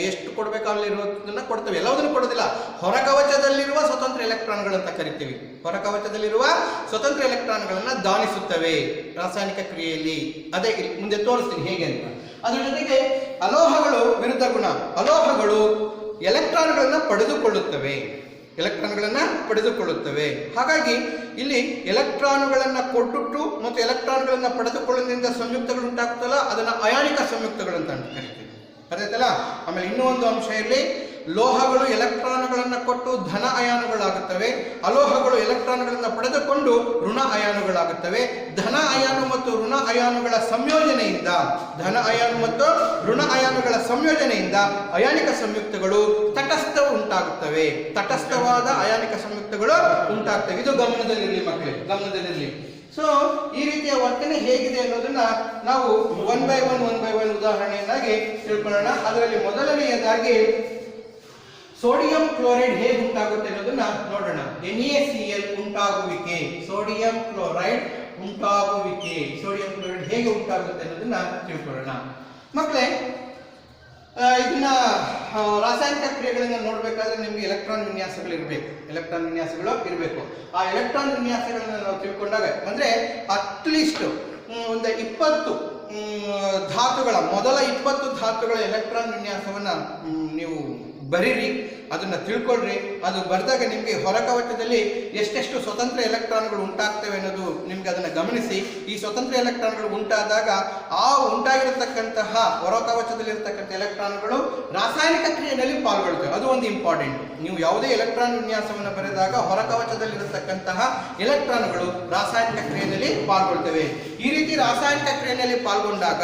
ಎಷ್ಟು ಕೊಡ್ಬೇಕು ಅಲ್ಲಿರೋದನ್ನ ಕೊಡ್ತವೆ, ಎಲ್ಲದನ್ನು ಕೊಡೋದಿಲ್ಲ. ಹೊರಕವಚದಲ್ಲಿರುವ ಸ್ವತಂತ್ರ ಎಲೆಕ್ಟ್ರಾನ್ಗಳಂತ ಕರಿತೀವಿ. ಹೊರಕವಚದಲ್ಲಿರುವ ಸ್ವತಂತ್ರ ಎಲೆಕ್ಟ್ರಾನ್ಗಳನ್ನ ದಾನಿಸುತ್ತವೆ ರಾಸಾಯನಿಕ ಕ್ರಿಯೆಯಲ್ಲಿ. ಅದೇ ಮುಂದೆ ತೋರಿಸ್ತೀನಿ ಹೇಗೆ ಅಂತ. ಅದರ ಜೊತೆಗೆ ಅಲೋಹಗಳು ವಿರುದ್ಧ ಗುಣ. ಅಲೋಹಗಳು ಎಲೆಕ್ಟ್ರಾನ್ಗಳನ್ನ ಪಡೆದುಕೊಳ್ಳುತ್ತವೆ. ಹಾಗಾಗಿ ಇಲ್ಲಿ ಎಲೆಕ್ಟ್ರಾನ್ಗಳನ್ನ ಕೊಟ್ಟು ಮತ್ತು ಎಲೆಕ್ಟ್ರಾನ್ಗಳನ್ನ ಪಡೆದುಕೊಳ್ಳೋದ್ರಿಂದ ಸಂಯುಕ್ತಗಳು ಉಂಟಾಗ್ತಲ್ಲ, ಅದನ್ನ ಅಯಾನಿಕ ಸಂಯುಕ್ತಗಳು ಅಂತ ಕರಿತೀವಿ. ಅರ್ಥಾಯ್ತಲ್ಲ? ಆಮೇಲೆ ಇನ್ನೂ ಒಂದು ಅಂಶ ಇಲ್ಲಿ, ಲೋಹಗಳು ಎಲೆಕ್ಟ್ರಾನ್ಗಳನ್ನ ಕೊಟ್ಟು ಧನ ಅಯಾನುಗಳಾಗುತ್ತವೆ, ಅಲೋಹಗಳು ಎಲೆಕ್ಟ್ರಾನ್ಗಳನ್ನ ಪಡೆದುಕೊಂಡು ಋಣ ಅಯಾನುಗಳಾಗುತ್ತವೆ. ಧನ ಅಯಾನು ಮತ್ತು ಋಣ ಅಯಾನುಗಳ ಸಂಯೋಜನೆಯಿಂದ ಅಯಾನಿಕ ಸಂಯುಕ್ತಗಳು ತಟಸ್ಥವಾದ ಅಯಾನಿಕ ಸಂಯುಕ್ತಗಳು ಉಂಟಾಗ್ತವೆ. ಇದು ಗಮನದಲ್ಲಿರಲಿ ಮಕ್ಕಳೇ, ಗಮನದಲ್ಲಿರಲಿ. ಸೊ ಈ ರೀತಿಯ ವರ್ತನೆ ಹೇಗಿದೆ ಅನ್ನೋದನ್ನ ನಾವು ಒನ್ ಬೈ ಒನ್ ಉದಾಹರಣೆಯನ್ನಾಗಿ ತಿಳ್ಕೊಳ್ಳೋಣ. ಅದರಲ್ಲಿ ಮೊದಲನೆಯದಾಗಿ ಸೋಡಿಯಂ ಕ್ಲೋರೈಡ್ ಹೇಗೆ ಉಂಟಾಗುತ್ತೆ ಅನ್ನೋದನ್ನ ನೋಡೋಣ. NaCl ಉಂಟಾಗುವಿಕೆ, ಸೋಡಿಯಂ ಕ್ಲೋರೈಡ್ ಹೇಗೆ ಉಂಟಾಗುತ್ತೆ ಅನ್ನೋದನ್ನ ತಿಳ್ಕೊಳ್ಳೋಣ. ಮಕ್ಕಳೇ, ಇದನ್ನ ರಾಸಾಯನಿಕ ಕ್ರಿಯೆಗಳನ್ನ ನೋಡ್ಬೇಕಾದ್ರೆ ನಿಮ್ಗೆ ಎಲೆಕ್ಟ್ರಾನ್ ವಿನ್ಯಾಸಗಳು ಇರಬೇಕು. ಆ ಎಲೆಕ್ಟ್ರಾನ್ ವಿನ್ಯಾಸಗಳನ್ನ ನಾವು ತಿಳ್ಕೊಂಡಾಗ ಅಂದ್ರೆ ಅಟ್ಲೀಸ್ಟ್ ಒಂದು 20 ಧಾತುಗಳ ಮೊದಲ 20 ಧಾತುಗಳ ಎಲೆಕ್ಟ್ರಾನ್ ವಿನ್ಯಾಸವನ್ನ ನೀವು ಬರೀರಿ, ಅದನ್ನು ತಿಳ್ಕೊಳ್ರಿ. ಅದು ಬರೆದಾಗ ನಿಮಗೆ ಹೊರಕವಚದಲ್ಲಿ ಎಷ್ಟೆಷ್ಟು ಸ್ವತಂತ್ರ ಎಲೆಕ್ಟ್ರಾನ್ಗಳು ಉಂಟಾಗ್ತವೆ ಅನ್ನೋದು ನಿಮ್ಗೆ ಅದನ್ನು ಗಮನಿಸಿ. ಈ ಸ್ವತಂತ್ರ ಎಲೆಕ್ಟ್ರಾನ್ಗಳು ಉಂಟಾದಾಗ ಆ ಉಂಟಾಗಿರತಕ್ಕಂತಹ ಹೊರಕವಚದಲ್ಲಿರ್ತಕ್ಕಂಥ ಎಲೆಕ್ಟ್ರಾನ್ಗಳು ರಾಸಾಯನಿಕ ಕ್ರಿಯೆಯಲ್ಲಿ ಪಾಲ್ಗೊಳ್ತವೆ. ಅದು ಒಂದು ಇಂಪಾರ್ಟೆಂಟ್. ನೀವು ಯಾವುದೇ ಎಲೆಕ್ಟ್ರಾನ್ ವಿನ್ಯಾಸವನ್ನು ಬರೆದಾಗ ಹೊರಕವಚದಲ್ಲಿರತಕ್ಕಂತಹ ಎಲೆಕ್ಟ್ರಾನ್ಗಳು ರಾಸಾಯನಿಕ ಕ್ರಿಯೆಯಲ್ಲಿ ಪಾಲ್ಗೊಳ್ತವೆ. ಈ ರೀತಿ ರಾಸಾಯನಿಕ ಕ್ರಿಯೆಯಲ್ಲಿ ಪಾಲ್ಗೊಂಡಾಗ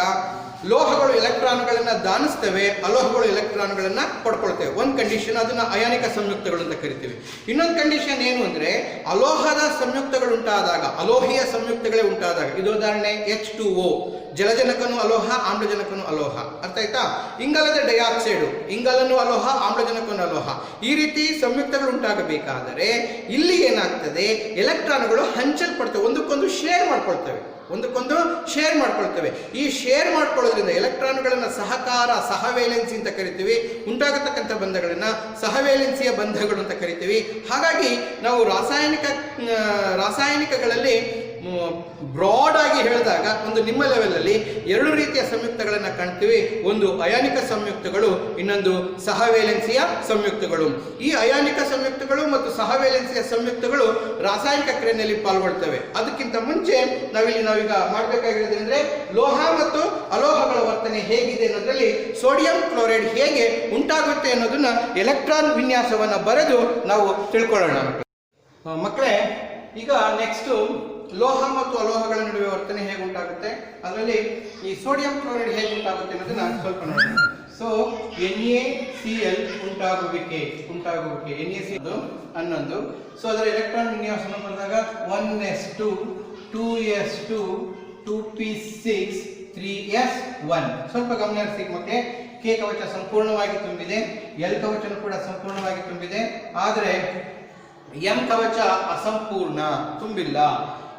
ಲೋಹಗಳು ಎಲೆಕ್ಟ್ರಾನ್ಗಳನ್ನು ದಾನಿಸ್ತವೆ, ಅಲೋಹಗಳು ಎಲೆಕ್ಟ್ರಾನ್ಗಳನ್ನು ಪಡ್ಕೊಳ್ತವೆ. ಒಂದು ಕಂಡೀಷನ್, ಅದನ್ನು ಅಯಾನಿಕ ಸಂಯುಕ್ತಗಳು ಅಂತ ಕರಿತೀವಿ. ಇನ್ನೊಂದು ಕಂಡೀಷನ್ ಏನು ಅಂದರೆ ಅಲೋಹದ ಸಂಯುಕ್ತಗಳು ಉಂಟಾದಾಗ, ಅಲೋಹೀಯ ಸಂಯುಕ್ತಗಳೇ ಉಂಟಾದಾಗ, ಇದು ಉದಾಹರಣೆ H2O, ಜಲಜನಕನು ಅಲೋಹ, ಆಮ್ಲಜನಕನು ಅಲೋಹ. ಅರ್ಥ ಆಯ್ತಾ? ಇಂಗಾಲದ ಡೈಆಕ್ಸೈಡು, ಇಂಗಾಲನು ಅಲೋಹ, ಆಮ್ಲಜನಕನು ಅಲೋಹ. ಈ ರೀತಿ ಸಂಯುಕ್ತಗಳು ಉಂಟಾಗಬೇಕಾದರೆ ಇಲ್ಲಿ ಏನಾಗ್ತದೆ, ಎಲೆಕ್ಟ್ರಾನ್ಗಳು ಹಂಚಲ್ಪಡ್ತವೆ, ಒಂದಕ್ಕೊಂದು ಶೇರ್ ಮಾಡ್ಕೊಳ್ತವೆ. ಈ ಶೇರ್ ಮಾಡ್ಕೊಳ್ಳೋದ್ರಿಂದ ಎಲೆಕ್ಟ್ರಾನ್ಗಳನ್ನು ಸಹಕಾರ, ಸಹವೇಲೆನ್ಸಿ ಅಂತ ಕರಿತೀವಿ. ಉಂಟಾಗತಕ್ಕಂಥ ಬಂಧಗಳನ್ನು ಸಹವೇಲೆನ್ಸಿಯ ಬಂಧಗಳು ಅಂತ ಕರಿತೀವಿ. ಹಾಗಾಗಿ ನಾವು ರಾಸಾಯನಿಕಗಳಲ್ಲಿ ಬ್ರಾಡ್ ಆಗಿ ಹೇಳಿದಾಗ ಒಂದು ನಿಮ್ಮ ಲೆವೆಲಲ್ಲಿ ಎರಡು ರೀತಿಯ ಸಂಯುಕ್ತಗಳನ್ನು ಕಾಣ್ತೀವಿ. ಒಂದು ಅಯಾನಿಕ ಸಂಯುಕ್ತಗಳು, ಇನ್ನೊಂದು ಸಹವೇಲೆನ್ಸಿಯ ಸಂಯುಕ್ತಗಳು. ಈ ಅಯಾನಿಕ ಸಂಯುಕ್ತಗಳು ಮತ್ತು ಸಹವೇಲೆನ್ಸಿಯ ಸಂಯುಕ್ತಗಳು ರಾಸಾಯನಿಕ ಕ್ರಿಯೆಯಲ್ಲಿ ಪಾಲ್ಗೊಳ್ತವೆ. ಅದಕ್ಕಿಂತ ಮುಂಚೆ ನಾವೀಗ ಮಾಡಬೇಕಾಗಿರೋದಂದ್ರೆ ಲೋಹ ಮತ್ತು ಅಲೋಹಗಳ ವರ್ತನೆ ಹೇಗಿದೆ ಅನ್ನೋದ್ರಲ್ಲಿ ಸೋಡಿಯಂ ಕ್ಲೋರೈಡ್ ಹೇಗೆ ಉಂಟಾಗುತ್ತೆ ಅನ್ನೋದನ್ನ ಎಲೆಕ್ಟ್ರಾನ್ ವಿನ್ಯಾಸವನ್ನು ಬರೆದು ನಾವು ತಿಳ್ಕೊಳ್ಳೋಣ ಮಕ್ಕಳೇ. ಈಗ ನೆಕ್ಸ್ಟ್ ಲೋಹ ಮತ್ತು ಅಲೋಹಗಳ ನಡುವೆ ವರ್ತನೆ ಹೇಗೆ ಉಂಟಾಗುತ್ತೆ, ಅದರಲ್ಲಿ ಈ ಸೋಡಿಯಂ ಕ್ಲೋರೈಡ್ ಹೇಗೆ ಉಂಟಾಗುತ್ತೆ ಅನ್ನೋದನ್ನ ಸ್ವಲ್ಪ ನೋಡೋಣ. So NaCl ಉಂಟಾಗುವಿಕೆ NaCl 11. ಸೊ ಅದರ ಎಲೆಕ್ಟ್ರಾನ್ ವಿನ್ಯಾಸವನ್ನು ಬಂದಾಗ 1s2 2s2 2p6 3s1. ಸ್ವಲ್ಪ ಗಮನ ಹರಿಸಿ ಮಕ್ಕಳೇ. K ಕವಚ ಸಂಪೂರ್ಣವಾಗಿ ತುಂಬಿದೆ, L ಕವಚನು ಕೂಡ ಸಂಪೂರ್ಣವಾಗಿ ತುಂಬಿದೆ, ಆದರೆ M ಕವಚ ಅಸಂಪೂರ್ಣ, ತುಂಬಿಲ್ಲ.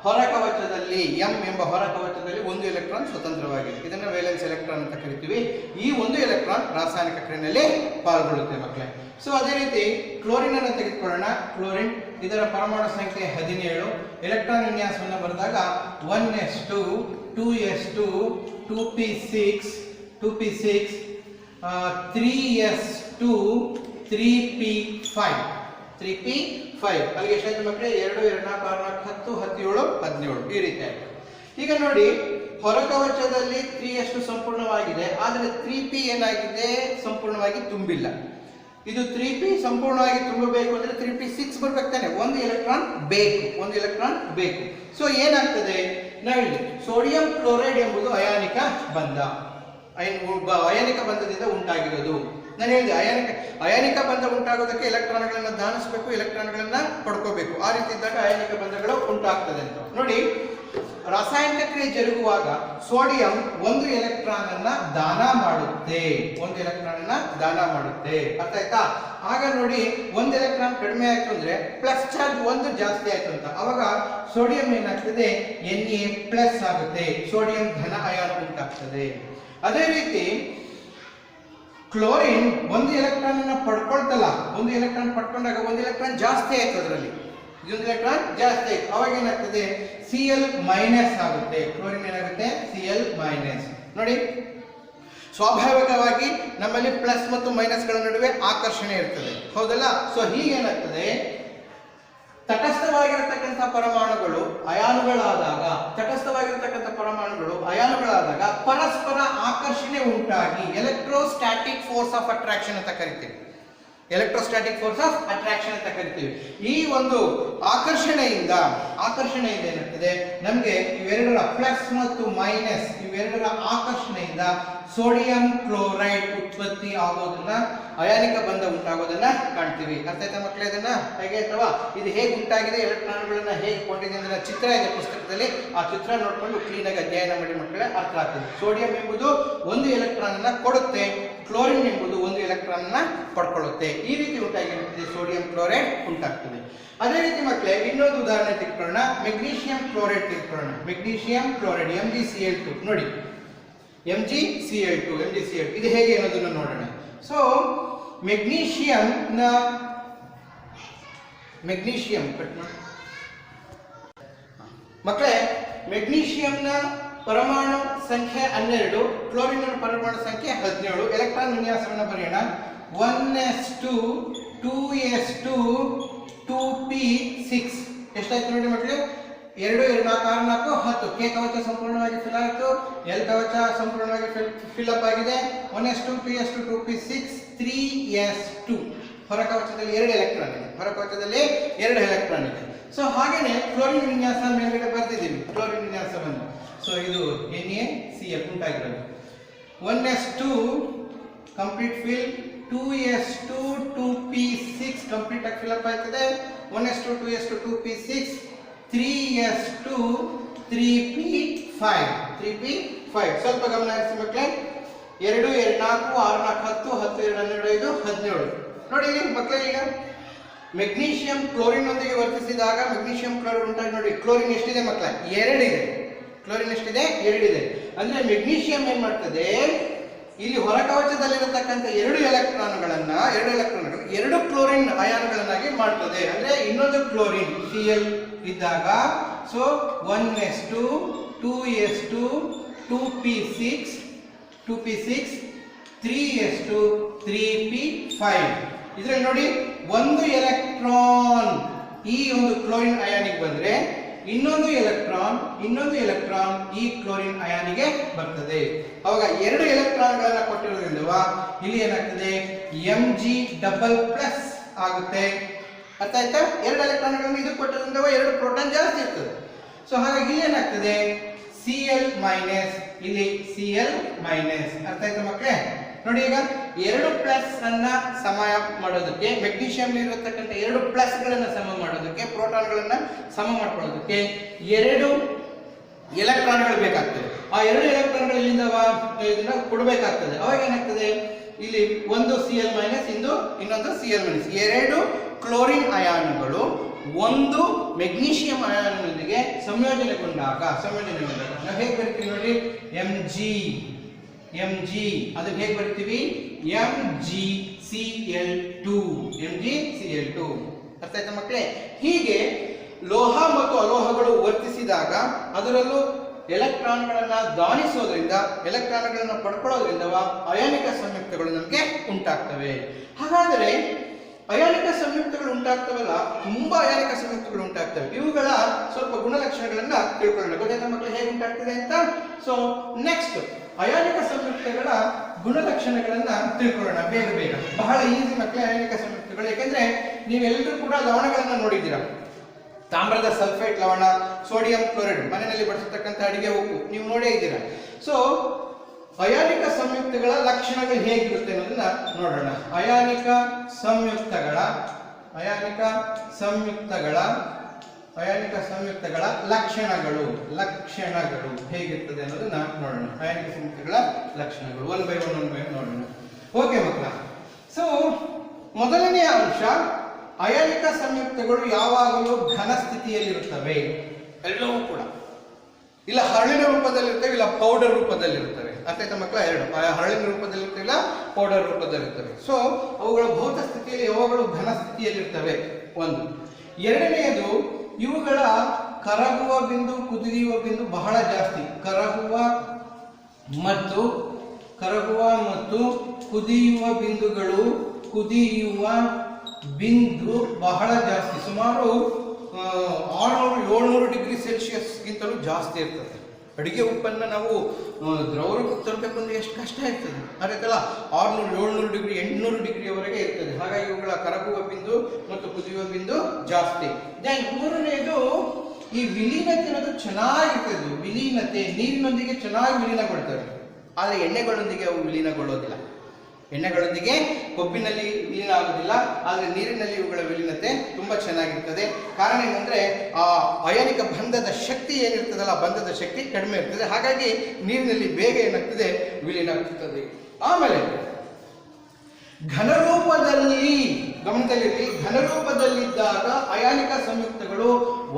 ಹೊರ ಕವಚದಲ್ಲಿ M ಎಂಬ ಹೊರ ಕವಚದಲ್ಲಿ ಒಂದು ಎಲೆಕ್ಟ್ರಾನ್ ಸ್ವತಂತ್ರವಾಗಿದೆ. ಇದನ್ನು ವೇಲೆನ್ಸ್ ಎಲೆಕ್ಟ್ರಾನ್ ಅಂತ ಕರಿತೀವಿ. ಈ ಒಂದು ಎಲೆಕ್ಟ್ರಾನ್ ರಾಸಾಯನಿಕ ಕ್ರಿಯೆಯಲ್ಲಿ ಪಾಲ್ಗೊಳ್ಳುತ್ತೆ ಮಕ್ಕಳೇ. ಸೊ ಅದೇ ರೀತಿ ಕ್ಲೋರಿನ್ ಅನ್ನು ತೆಗೆದುಕೊಳ್ಳೋಣ. ಕ್ಲೋರಿನ್, ಇದರ ಪರಮಾಣು ಸಂಖ್ಯೆ 17. ಎಲೆಕ್ಟ್ರಾನ್ ವಿನ್ಯಾಸವನ್ನು ಬರೆದಾಗ 1s2 2s2 2p6 3s2 3p5. ಅಲ್ಲಿಗೆ ಎಷ್ಟಾಯ್ತು ಮಕ್ಕಳೇ? 2 2 4 6 10 17 17 ಈ ರೀತಿ ಆಯ್ತು. ಈಗ ನೋಡಿ, ಹೊರಕವಚದಲ್ಲಿ 3s2 ಸಂಪೂರ್ಣವಾಗಿದೆ, ಆದರೆ 3p ಏನಾಗಿದೆ, ಸಂಪೂರ್ಣವಾಗಿ ತುಂಬಿಲ್ಲ. ಇದು 3p ಸಂಪೂರ್ಣವಾಗಿ ತುಂಬಬೇಕು ಅಂದ್ರೆ 3p6 ಬರ್ಬೇಕು ತಾನೆ, ಒಂದು ಎಲೆಕ್ಟ್ರಾನ್ ಬೇಕು. ಸೊ ಏನಾಗ್ತದೆ, ನಾವಿಲ್ಲಿ ಸೋಡಿಯಂ ಕ್ಲೋರೈಡ್ ಎಂಬುದು ಅಯಾನಿಕ ಬಂಧದಿಂದ ಉಂಟಾಗಿರೋದು. ನಾನು ಹೇಳಿದೆ ಅಯಾನಿಕ ಬಂಧ ಉಂಟಾಗೋದಕ್ಕೆ ಎಲೆಕ್ಟ್ರಾನ್ಗಳನ್ನು ದಾನಿಸಬೇಕು, ಎಲೆಕ್ಟ್ರಾನ್ಗಳನ್ನ ಪಡ್ಕೋಬೇಕು. ಆ ರೀತಿ ಇದ್ದಾಗ ಅಯಾನಿಕ ಬಂಧಗಳು ಉಂಟಾಗ್ತದೆ ಅಂತ ನೋಡಿ. ರಾಸಾಯನಿಕ ಕ್ರಿಯೆ ಜರುಗುವಾಗ ಸೋಡಿಯಂ ಒಂದು ಎಲೆಕ್ಟ್ರಾನ್ ಅನ್ನ ದಾನ ಮಾಡುತ್ತೆ. ಅರ್ಥ ಆಯ್ತಾ? ಆಗ ನೋಡಿ, ಒಂದು ಎಲೆಕ್ಟ್ರಾನ್ ಕಡಿಮೆ ಆಯ್ತು ಅಂದ್ರೆ ಪ್ಲಸ್ ಚಾರ್ಜ್ ಒಂದು ಜಾಸ್ತಿ ಆಯ್ತು ಅಂತ, ಅವಾಗ ಸೋಡಿಯಂ ಏನಾಗ್ತದೆ, Na+ ಆಗುತ್ತೆ, ಸೋಡಿಯಂ ಧನ ಅಯಾನ ಉಂಟಾಗ್ತದೆ. ಅದೇ ರೀತಿ ಕ್ಲೋರಿನ್ ಒಂದು ಎಲೆಕ್ಟ್ರಾನ್ ಅನ್ನ ಪಡ್ಕೊಳ್ತಲ್ಲ, ಒಂದು ಎಲೆಕ್ಟ್ರಾನ್ ಪಡ್ಕೊಂಡಾಗ ಒಂದು ಎಲೆಕ್ಟ್ರಾನ್ ಜಾಸ್ತಿ ಆಯ್ತು, ಅದರಲ್ಲಿ ಇದೊಂದು ಎಲೆಕ್ಟ್ರಾನ್ ಜಾಸ್ತಿ ಆಯ್ತು, ಅವಾಗ ಏನಾಗ್ತದೆ, Cl- ಆಗುತ್ತೆ. ಕ್ಲೋರಿನ್ ಏನಾಗುತ್ತೆ, Cl-. ನೋಡಿ, ಸ್ವಾಭಾವಿಕವಾಗಿ ನಮ್ಮಲ್ಲಿ ಪ್ಲಸ್ ಮತ್ತು ಮೈನಸ್ಗಳ ನಡುವೆ ಆಕರ್ಷಣೆ ಇರ್ತದೆ, ಹೌದಲ್ಲ? ಸೊ ಹೀಗೇನಾಗ್ತದೆ, ತಟಸ್ಥವಾಗಿರತಕ್ಕಂಥ ಪರಮಾಣುಗಳು ಅಯಾನುಗಳಾದಾಗ ಪರಸ್ಪರ ಆಕರ್ಷಣೆ ಉಂಟಾಗಿ ಎಲೆಕ್ಟ್ರೋಸ್ಟ್ಯಾಟಿಕ್ ಫೋರ್ಸ್ ಆಫ್ ಅಟ್ರಾಕ್ಷನ್ ಅಂತ ಕರಿತೀವಿ. ಈ ಒಂದು ಆಕರ್ಷಣೆಯಿಂದ ಏನಾಗ್ತದೆ, ನಮಗೆ ಇವೆರಡರ ಪ್ಲಸ್ ಮತ್ತು ಮೈನಸ್ ಇವೆರಡರ ಆಕರ್ಷಣೆಯಿಂದ ಸೋಡಿಯಂ ಕ್ಲೋರೈಡ್ ಉತ್ಪತ್ತಿ ಆಗೋದನ್ನ, ಅಯಾನಿಕ ಬಂಧ ಉಂಟಾಗೋದನ್ನ ಕಾಣ್ತೀವಿ. ಅರ್ಥ ಆಯ್ತಾ ಮಕ್ಕಳೇ? ಇದನ್ನ ಹೇಗೆ ಅಥವಾ ಇದು ಹೇಗೆ ಉಂಟಾಗಿದೆ, ಎಲೆಕ್ಟ್ರಾನ್ಗಳನ್ನ ಹೇಗೆ ಕೊಂಡಿದೆ ಅಂದ್ರೆ ಚಿತ್ರ ಇದೆ ಪುಸ್ತಕದಲ್ಲಿ, ಆ ಚಿತ್ರ ನೋಡ್ಕೊಂಡು ಕ್ಲೀನಾಗಿ ಅಧ್ಯಯನ ಮಾಡಿ ಮಕ್ಕಳೇ, ಅರ್ಥ ಆಗ್ತದೆ. ಸೋಡಿಯಂ ಎಂಬುದು ಒಂದು ಎಲೆಕ್ಟ್ರಾನ್ ಅನ್ನ ಕೊಡುತ್ತೆ, ಕ್ಲೋರಿನ್ ಎಂಬುದು ಒಂದು ಎಲೆಕ್ಟ್ರಾನ್ ಅನ್ನ ಪಡ್ಕೊಳ್ಳುತ್ತೆ. ಈ ರೀತಿ ಉಂಟಾಗಿರುತ್ತದೆ, ಸೋಡಿಯಂ ಕ್ಲೋರೈಡ್ ಉಂಟಾಗ್ತದೆ. ಅದೇ ರೀತಿ ಮಕ್ಕಳೇ ಇನ್ನೊಂದು ಉದಾಹರಣೆ ತೆಗೆದುಕೊಳ್ಳೋಣ, ಮೆಗ್ನೀಷಿಯಂ ಕ್ಲೋರೈಡ್ ತೆಗೆದುಕೊಳ್ಳೋಣ. ಮೆಗ್ನೀಷಿಯಂ ಕ್ಲೋರೈಡ್ MgCl2 ನೋಡಿ, MgCl2 ಇದು ಹೇಗೆ ಅನ್ನೋದನ್ನು ನೋಡೋಣ. ಸೊ ಮೆಗ್ನೀಷಿಯಂ ಕಟ್ ಮಾಡಿ ಮಕ್ಕಳೇ, ಮೆಗ್ನೀಷಿಯಂನ ಪರಮಾಣು ಸಂಖ್ಯೆ 12, ಕ್ಲೋರಿನ್ ಪರಮಾಣು ಸಂಖ್ಯೆ 17. ಎಲೆಕ್ಟ್ರಾನ್ ವಿನ್ಯಾಸವನ್ನು ಬರೆಯೋಣ. 1s2 2s2 2p6 ಎಷ್ಟಾಯ್ತು ನೋಡಿ ಮಕ್ಕಳೇ? 2 2 4 6 4 10. ಕೆ ಕವಚ ಸಂಪೂರ್ಣವಾಗಿ ಫಿಲ್ ಆಯಿತು. ಎಲ್ ಕವಚ ಸಂಪೂರ್ಣವಾಗಿ ಫಿಲ್ಅಪ್ ಆಗಿದೆ. 1s2 2s2 2p6 3s2. ಹೊರ ಕವಚದಲ್ಲಿ 2 ಎಲೆಕ್ಟ್ರಾನ್ ಇದೆ. ಹೊರ ಕವಚದಲ್ಲಿ 2 ಎಲೆಕ್ಟ್ರಾನ್ ಇದೆ. ಸೊ ಹಾಗೇನೆ ಕ್ಲೋರಿನ್ ವಿನ್ಯಾಸ ಮೇಲ್ಗಡೆ ಬರ್ತಿದ್ದೀವಿ. ಕ್ಲೋರಿನ್ ವಿನ್ಯಾಸವನ್ನು ಸೊ ಇದು NaCl ಉಂಟಾಗಿರೋದು. 1s2 complete fill, 2s2 2p6 complete ಆಗಿ ಫಿಲ್ ಅಪ್ ಆಯ್ತದೆ. 1s2 2s2 2p6 3s2 3p5 3p5. ಸ್ವಲ್ಪ ಗಮನ ಹರಿಸಿ ಮಕ್ಕಳೇ. 2 2 4 6 4 10 10 2 12 5 17. ನೋಡಿ ಇಲ್ಲಿ ಮಕ್ಕಳೇ, ಈಗ ಮೆಗ್ನೀಷಿಯಂ ಕ್ಲೋರಿನ್ ಒಂದಿಗೆ ವರ್ತಿಸಿದಾಗ ಮೆಗ್ನೀಷಿಯಂ ಕ್ಲೋರಿನ್ ಉಂಟಾಗಿ ನೋಡಿ. ಕ್ಲೋರಿನ್ ಎಷ್ಟಿದೆ ಮಕ್ಕಳೇ? 2 ಇದೆ. ಕ್ಲೋರಿನ್ ಎಷ್ಟಿದೆ? 2 ಇದೆ. ಅಂದ್ರೆ ಮೆಗ್ನೀಷಿಯಂ ಏನ್ ಮಾಡ್ತದೆ, ಇಲ್ಲಿ ಹೊರ ಕವಚದಲ್ಲಿರತಕ್ಕಂಥ 2 ಎಲೆಕ್ಟ್ರಾನ್ಗಳನ್ನು 2 ಕ್ಲೋರಿನ್ ಅಯಾನ್ಗಳನ್ನಾಗಿ ಮಾಡ್ತದೆ. ಅಂದ್ರೆ ಇನ್ನೊಂದು ಕ್ಲೋರಿನ್ Cl ಇದ್ದಾಗ so 1s2 2s2 2p6 3s2 3p5. ಇದ್ರಲ್ಲಿ ನೋಡಿ, ಒಂದು ಎಲೆಕ್ಟ್ರಾನ್ ಈ ಒಂದು ಕ್ಲೋರಿನ್ ಅಯಾನಿಗೆ ಬಂದ್ರೆ ಇನ್ನೊಂದು ಎಲೆಕ್ಟ್ರಾನ್ ಈ ಕ್ಲೋರಿನ್ ಅಯಾನಿಗೆ ಬರ್ತದೆ. ಅವಾಗ 2 ಎಲೆಕ್ಟ್ರಾನ್ಗಳನ್ನ ಕೊಟ್ಟಿರೋದ್ರಿಂದ ಇಲ್ಲಿ ಏನಾಗ್ತದೆ, Mg++ ಆಗುತ್ತೆ. ಅರ್ಥ ಆಯ್ತಾ? 2 ಎಲೆಕ್ಟ್ರಾನ್ಗಳನ್ನು ಇದು ಕೊಟ್ಟಿರೋದ್ರಿಂದ 2 ಪ್ರೋಟಾನ್ ಜಾಸ್ತಿ ಇರ್ತದೆ. ಸೊ ಹಾಗಾಗಿ ಇಲ್ಲಿ ಏನಾಗ್ತದೆ, Cl ಮೈನಸ್, ಇಲ್ಲಿ Cl ಮೈನಸ್. ಅರ್ಥ ಆಯ್ತಾ ಮಕ್ಕಳೇ? ನೋಡಿ, ಈಗ 2 ಅನ್ನ ಸಮ ಮಾಡೋದಕ್ಕೆ, ಮೆಗ್ನೀಷಿಯಂ ಇರತಕ್ಕಂಥ 2 ಗಳನ್ನ ಸಮ ಮಾಡೋದಕ್ಕೆ, ಪ್ರೋಟಾನ್ಗಳನ್ನ ಸಮ ಮಾಡ್ಕೊಳ್ಳೋದಕ್ಕೆ 2 ಎಲೆಕ್ಟ್ರಾನ್ಗಳು ಬೇಕಾಗ್ತದೆ. ಆ 2 ಎಲೆಕ್ಟ್ರಾನ್ಗಳು ಇಲ್ಲಿಂದ ಇದನ್ನ ಕೊಡಬೇಕಾಗ್ತದೆ. ಅವಾಗ ಏನಾಗ್ತದೆ, ಇಲ್ಲಿ ಒಂದು Cl ಮೈನಸ್, ಇನ್ನೊಂದು Cl ಮೈನಸ್. 2 ಕ್ಲೋರಿನ್ ಅಯಾನುಗಳು ಒಂದು ಮೆಗ್ನೀಷಿಯಂ ಅಯಾನ್ನೊಂದಿಗೆ ಸಂಯೋಜನೆಗೊಂಡಾಗ ನಾವು ಹೇಗೆ ಬರೀತೀವಿ ನೋಡಿ, Mg ಅದಕ್ಕೆ ಹೇಗೆ ಬರ್ತೀವಿ, MgCl2. ಅರ್ಥ ಆಯ್ತಾ ಮಕ್ಕಳೇ? ಹೀಗೆ ಲೋಹ ಮತ್ತು ಅಲೋಹಗಳು ವರ್ತಿಸಿದಾಗ ಅದರಲ್ಲೂ ಎಲೆಕ್ಟ್ರಾನ್ಗಳನ್ನ ದಾನಿಸೋದ್ರಿಂದ, ಎಲೆಕ್ಟ್ರಾನ್ಗಳನ್ನ ಪಡ್ಕೊಳ್ಳೋದ್ರಿಂದ ಅಯಾನಿಕ ಸಂಯುಕ್ತಗಳು ನಮಗೆ ಉಂಟಾಗ್ತವೆ. ಹಾಗಾದರೆ ಅಯಾನಿಕ ಸಂಯುಕ್ತಗಳು ಉಂಟಾಗ್ತವಲ್ಲ, ತುಂಬಾ ಅಯಾನಿಕ ಸಂಯುಕ್ತಗಳು ಉಂಟಾಗ್ತವೆ. ಇವುಗಳ ಸ್ವಲ್ಪ ಗುಣಲಕ್ಷಣಗಳನ್ನ ತಿಳ್ಕೊಳ್ಳೋಣ. ಗೊತ್ತಾಯ್ತಾ ಮಕ್ಕಳು ಹೇಗೆ ಉಂಟಾಗ್ತದೆ ಅಂತ? ಸೊ ನೆಕ್ಸ್ಟ್ ಅಯಾನಿಕ ಸಂಯುಕ್ತಗಳ ಗುಣಲಕ್ಷಣಗಳನ್ನ ತಿಳ್ಕೊಳ್ಳೋಣ ಬೇಗ. ಬಹಳ ಈಸಿ ಮಕ್ಕಳೇ ಅಯಾನಿಕ ಸಂಯುಕ್ತಗಳು. ಯಾಕೆಂದ್ರೆ ನೀವೆಲ್ಲರೂ ಕೂಡ ಲವಣಗಳನ್ನ ನೋಡಿದ್ದೀರಾ. ತಾಮ್ರದ ಸಲ್ಫೇಟ್ ಲವಣ, ಸೋಡಿಯಂ ಕ್ಲೋರೈಡ್, ಮನೆಯಲ್ಲಿ ಬಳಸತಕ್ಕಂಥ ಅಡಿಗೆ ಉಪ್ಪು ನೀವು ನೋಡೇ ಇದ್ದೀರಾ. ಸೊ ಅಯಾನಿಕ ಸಂಯುಕ್ತಗಳ ಲಕ್ಷಣಗಳು ಹೇಗಿರುತ್ತೆ ಅನ್ನೋದನ್ನ ನೋಡೋಣ. ಅಯಾನಿಕ ಸಂಯುಕ್ತಗಳ ಲಕ್ಷಣಗಳು ಹೇಗಿರ್ತದೆ ಅನ್ನೋದನ್ನ ನೋಡೋಣ. ಅಯಾನಿಕ ಸಂಯುಕ್ತಗಳ ಲಕ್ಷಣಗಳು ಒನ್ ಬೈ ಒನ್ ನೋಡೋಣ. ಓಕೆ ಮಕ್ಕಳ. ಸೊ ಮೊದಲನೆಯ ಅಂಶ, ಅಯಾನಿಕ ಸಂಯುಕ್ತಗಳು ಯಾವಾಗಲೂ ಘನ ಸ್ಥಿತಿಯಲ್ಲಿರುತ್ತವೆ. ಎಲ್ಲವೂ ಕೂಡ ಇಲ್ಲ ಹರಳಿನ ರೂಪದಲ್ಲಿರ್ತವೆ, ಇಲ್ಲ ಪೌಡರ್ ರೂಪದಲ್ಲಿರ್ತವೆ. ಅರ್ಥ ಆಯ್ತಾ ಮಕ್ಕಳ? 2 ಹರಳಿನ ರೂಪದಲ್ಲಿರ್ತವೆ, ಇಲ್ಲ ಪೌಡರ್ ರೂಪದಲ್ಲಿರ್ತವೆ. ಸೊ ಅವುಗಳ ಭೌತ ಸ್ಥಿತಿಯಲ್ಲಿ ಯಾವಾಗಲೂ ಘನ ಸ್ಥಿತಿಯಲ್ಲಿರ್ತವೆ. ಒಂದು. ಎರಡನೆಯದು, ಇವುಗಳ ಕರಗುವ ಬಿಂದು, ಕುದಿಯುವ ಬಿಂದು ಬಹಳ ಜಾಸ್ತಿ. ಕರಗುವ ಮತ್ತು ಕುದಿಯುವ ಬಿಂದು ಬಹಳ ಜಾಸ್ತಿ. ಸುಮಾರು 600-700 ಡಿಗ್ರಿ ಸೆಲ್ಸಿಯಸ್ಗಿಂತಲೂ ಜಾಸ್ತಿ ಇರ್ತದೆ. ಅಡಿಗೆ ಉಪ್ಪನ್ನು ನಾವು ದ್ರವ ರೂಪಕ್ಕೆ ತರಬೇಕು ಅಂದ್ರೆ ಎಷ್ಟು ಕಷ್ಟ ಇರ್ತದೆ. ಅದಕ್ಕೆಲ್ಲ 600-700 ಡಿಗ್ರಿ 800 ಡಿಗ್ರಿಯವರೆಗೆ ಇರ್ತದೆ. ಹಾಗಾಗಿ ಇವುಗಳ ಕರಗುವ ಬಿಂದು ಮತ್ತು ಕುದಿಯುವ ಬಿಂದು ಜಾಸ್ತಿ. ದೆನ್ ಮೂರನೆಯದು, ಈ ವಿಲೀನತೆ ಅನ್ನೋದು ಚೆನ್ನಾಗಿರ್ತದೆ. ವಿಲೀನತೆ ನೀರಿನೊಂದಿಗೆ ಚೆನ್ನಾಗಿ ವಿಲೀನಗೊಳ್ತವೆ. ಆದರೆ ಎಣ್ಣೆಗಳೊಂದಿಗೆ ಅವು ವಿಲೀನಗೊಳ್ಳೋದಿಲ್ಲ. ಎಣ್ಣೆಗಳೊಂದಿಗೆ ಕೊಬ್ಬಿನಲ್ಲಿ ವಿಲೀನ ಆಗೋದಿಲ್ಲ, ಆದರೆ ನೀರಿನಲ್ಲಿ ಇವುಗಳ ವಿಲೀನತೆ ತುಂಬಾ ಚೆನ್ನಾಗಿರ್ತದೆ. ಕಾರಣ ಏನಂದ್ರೆ ಆ ಅಯಾನಿಕ ಬಂಧದ ಶಕ್ತಿ ಏನಿರ್ತದಲ್ಲ, ಬಂಧದ ಶಕ್ತಿ ಕಡಿಮೆ ಇರ್ತದೆ. ಹಾಗಾಗಿ ನೀರಿನಲ್ಲಿ ಬೇಗ ಏನಾಗ್ತದೆ, ವಿಲೀನ ಆಗ್ತದೆ. ಆಮೇಲೆ ಘನರೂಪದಲ್ಲಿ, ಗಮನದಲ್ಲಿರಲಿ, ಘನರೂಪದಲ್ಲಿದ್ದಾಗ ಅಯಾನಿಕ ಸಂಯುಕ್ತಗಳು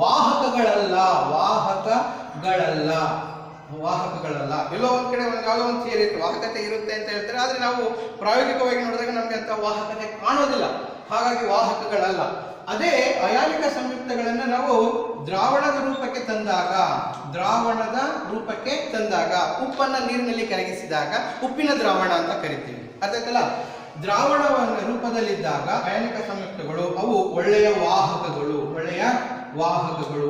ವಾಹಕಗಳಲ್ಲ. ಎಲ್ಲೋ ಒಂದ್ ಕಡೆ ಯಾವುದೋ ಒಂದು ಸೇರಿತ್ತು ವಾಹಕತೆ ಇರುತ್ತೆ ಅಂತ ಹೇಳ್ತಾರೆ. ಆದ್ರೆ ನಾವು ಪ್ರಾಯೋಗಿಕವಾಗಿ ನೋಡಿದಾಗ ನಮ್ಗೆ ಅಂತ ವಾಹಕತೆ ಕಾಣೋದಿಲ್ಲ. ಹಾಗಾಗಿ ವಾಹಕಗಳಲ್ಲ. ಅದೇ ಅಯಾನಿಕ ಸಂಯುಕ್ತಗಳನ್ನ ನಾವು ದ್ರಾವಣದ ರೂಪಕ್ಕೆ ತಂದಾಗ ಉಪ್ಪನ್ನ ನೀರಿನಲ್ಲಿ ಕರಗಿಸಿದಾಗ ಉಪ್ಪಿನ ದ್ರಾವಣ ಅಂತ ಕರಿತೀವಿ. ಅರ್ಥಾಯ್ತಲ್ಲ? ದ್ರಾವಣ ರೂಪದಲ್ಲಿದ್ದಾಗ ಅಯಾನಿಕ ಸಂಯುಕ್ತಗಳು ಅವು ಒಳ್ಳೆಯ ವಾಹಕಗಳು,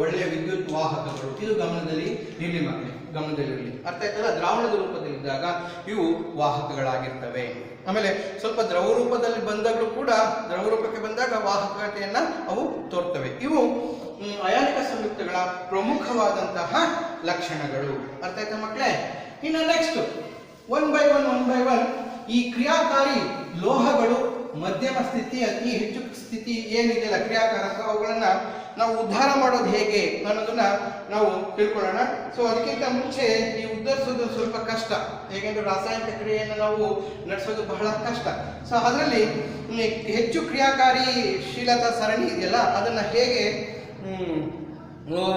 ಒಳ್ಳೆಯ ವಿದ್ಯುತ್ ವಾಹಕಗಳು. ಇದು ಗಮನದಲ್ಲಿ ಇರಲಿ ಮಕ್ಕಳೇ, ಗಮನದಲ್ಲಿರಲಿ. ಅರ್ಥ ಆಯ್ತಲ್ಲ? ದ್ರಾವಣದ ರೂಪದಲ್ಲಿದ್ದಾಗ ಇವು ವಾಹಕಗಳಾಗಿರ್ತವೆ. ಆಮೇಲೆ ಸ್ವಲ್ಪ ದ್ರವ ರೂಪದಲ್ಲಿ ಬಂದಾಗಲೂ ಕೂಡ ದ್ರವ ರೂಪಕ್ಕೆ ಬಂದಾಗ ವಾಹಕತೆಯನ್ನ ಅವು ತೋರ್ತವೆ. ಇವು ಅಯಾನಿಕ ಸಂಯುಕ್ತಗಳ ಪ್ರಮುಖವಾದಂತಹ ಲಕ್ಷಣಗಳು. ಅರ್ಥ ಆಯ್ತಾ ಮಕ್ಕಳೇ? ಇನ್ನು ನೆಕ್ಸ್ಟ್ ಒನ್ ಬೈ ಒನ್ ಈ ಕ್ರಿಯಾಕಾರಿ ಲೋಹಗಳು ಮಧ್ಯಮ ಸ್ಥಿತಿ, ಅತಿ ಹೆಚ್ಚು ಸ್ಥಿತಿ ಏನಿದೆಯಲ್ಲ ಕ್ರಿಯಾಕಾರಕ, ಅವುಗಳನ್ನ ನಾವು ಉದ್ಧಾರ ಮಾಡೋದು ಹೇಗೆ ಅನ್ನೋದನ್ನ ನಾವು ತಿಳ್ಕೊಳ್ಳೋಣ. ಸೊ ಅದಕ್ಕಿಂತ ಮುಂಚೆ ಈ ಉದ್ಧರಿಸೋದು ಸ್ವಲ್ಪ ಕಷ್ಟ, ಹೇಗೆಂದ್ರೆ ರಾಸಾಯನಿಕ ಕ್ರಿಯೆಯನ್ನು ನಾವು ನಡೆಸೋದು ಬಹಳ ಕಷ್ಟ. ಸೊ ಅದರಲ್ಲಿ ಹೆಚ್ಚು ಕ್ರಿಯಾಕಾರಿ ಶೀಲತಾ ಸರಣಿ ಇದೆಯಲ್ಲ, ಅದನ್ನ ಹೇಗೆ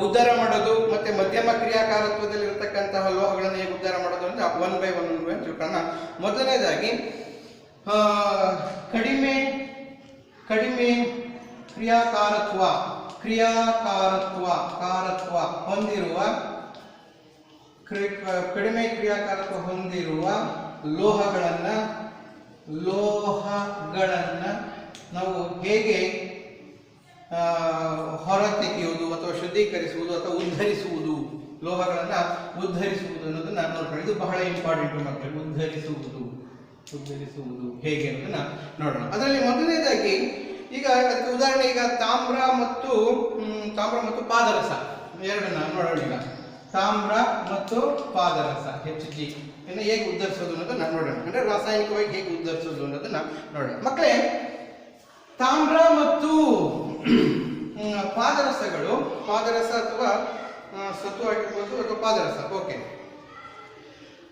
ಉದ್ಧಾರ ಮಾಡೋದು ಮತ್ತೆ ಮಧ್ಯಮ ಕ್ರಿಯಾಕಾರತ್ವದಲ್ಲಿ ಇರತಕ್ಕಂತಹ ಲೋಹಗಳನ್ನು ಹೇಗೆ ಉದ್ಧಾರ ಮಾಡೋದು ಅಂತ ಒನ್ ಬೈ ಒನ್ ತಿಳ್ಕೊಳ್ಳೋಣ. ಮೊದಲನೇದಾಗಿ ಕಡಿಮೆ ಕ್ರಿಯಾಕಾರತ್ವ ಹೊಂದಿರುವ ಕಡಿಮೆ ಕ್ರಿಯಾಕಾರತ್ವ ಹೊಂದಿರುವ ಲೋಹಗಳನ್ನ ನಾವು ಹೇಗೆ ಹೊರತೆಗೆಯುವುದು ಅಥವಾ ಶುದ್ಧೀಕರಿಸುವುದು ಅಥವಾ ಉದ್ಧರಿಸುವುದು, ಲೋಹಗಳನ್ನ ಉದ್ಧರಿಸುವುದು ಅನ್ನೋದನ್ನ ನೋಡ್ಕೊಳ್ಳಿ. ಇದು ಬಹಳ ಇಂಪಾರ್ಟೆಂಟ್ ಮಕ್ಕಳು. ಉದ್ಧರಿಸುವುದು ಹೇಗೆ ಅನ್ನೋದನ್ನ ನೋಡೋಣ. ಅದರಲ್ಲಿ ಮೊದಲನೇದಾಗಿ ಈಗ ಅದಕ್ಕೆ ಉದಾಹರಣೆ, ಈಗ ತಾಮ್ರ ಮತ್ತು ಪಾದರಸ ಎರಡನ್ನ ನೋಡೋಣ. ಈಗ ತಾಮ್ರ ಮತ್ತು ಪಾದರಸ HG ಇನ್ನು ಹೇಗೆ ಉದ್ಧರಿಸೋದು ಅನ್ನೋದನ್ನ ನೋಡೋಣ. ಅಂದ್ರೆ ರಾಸಾಯನಿಕವಾಗಿ ಹೇಗೆ ಉದ್ಧರಿಸೋದು ಅನ್ನೋದನ್ನ ನೋಡೋಣ. ಮಕ್ಕಳೇ, ತಾಮ್ರ ಮತ್ತು ಪಾದರಸ ಅಥವಾ ಸತ್ತು ಆಗಿರ್ಬೋದು ಅಥವಾ ಪಾದರಸ, ಓಕೆ,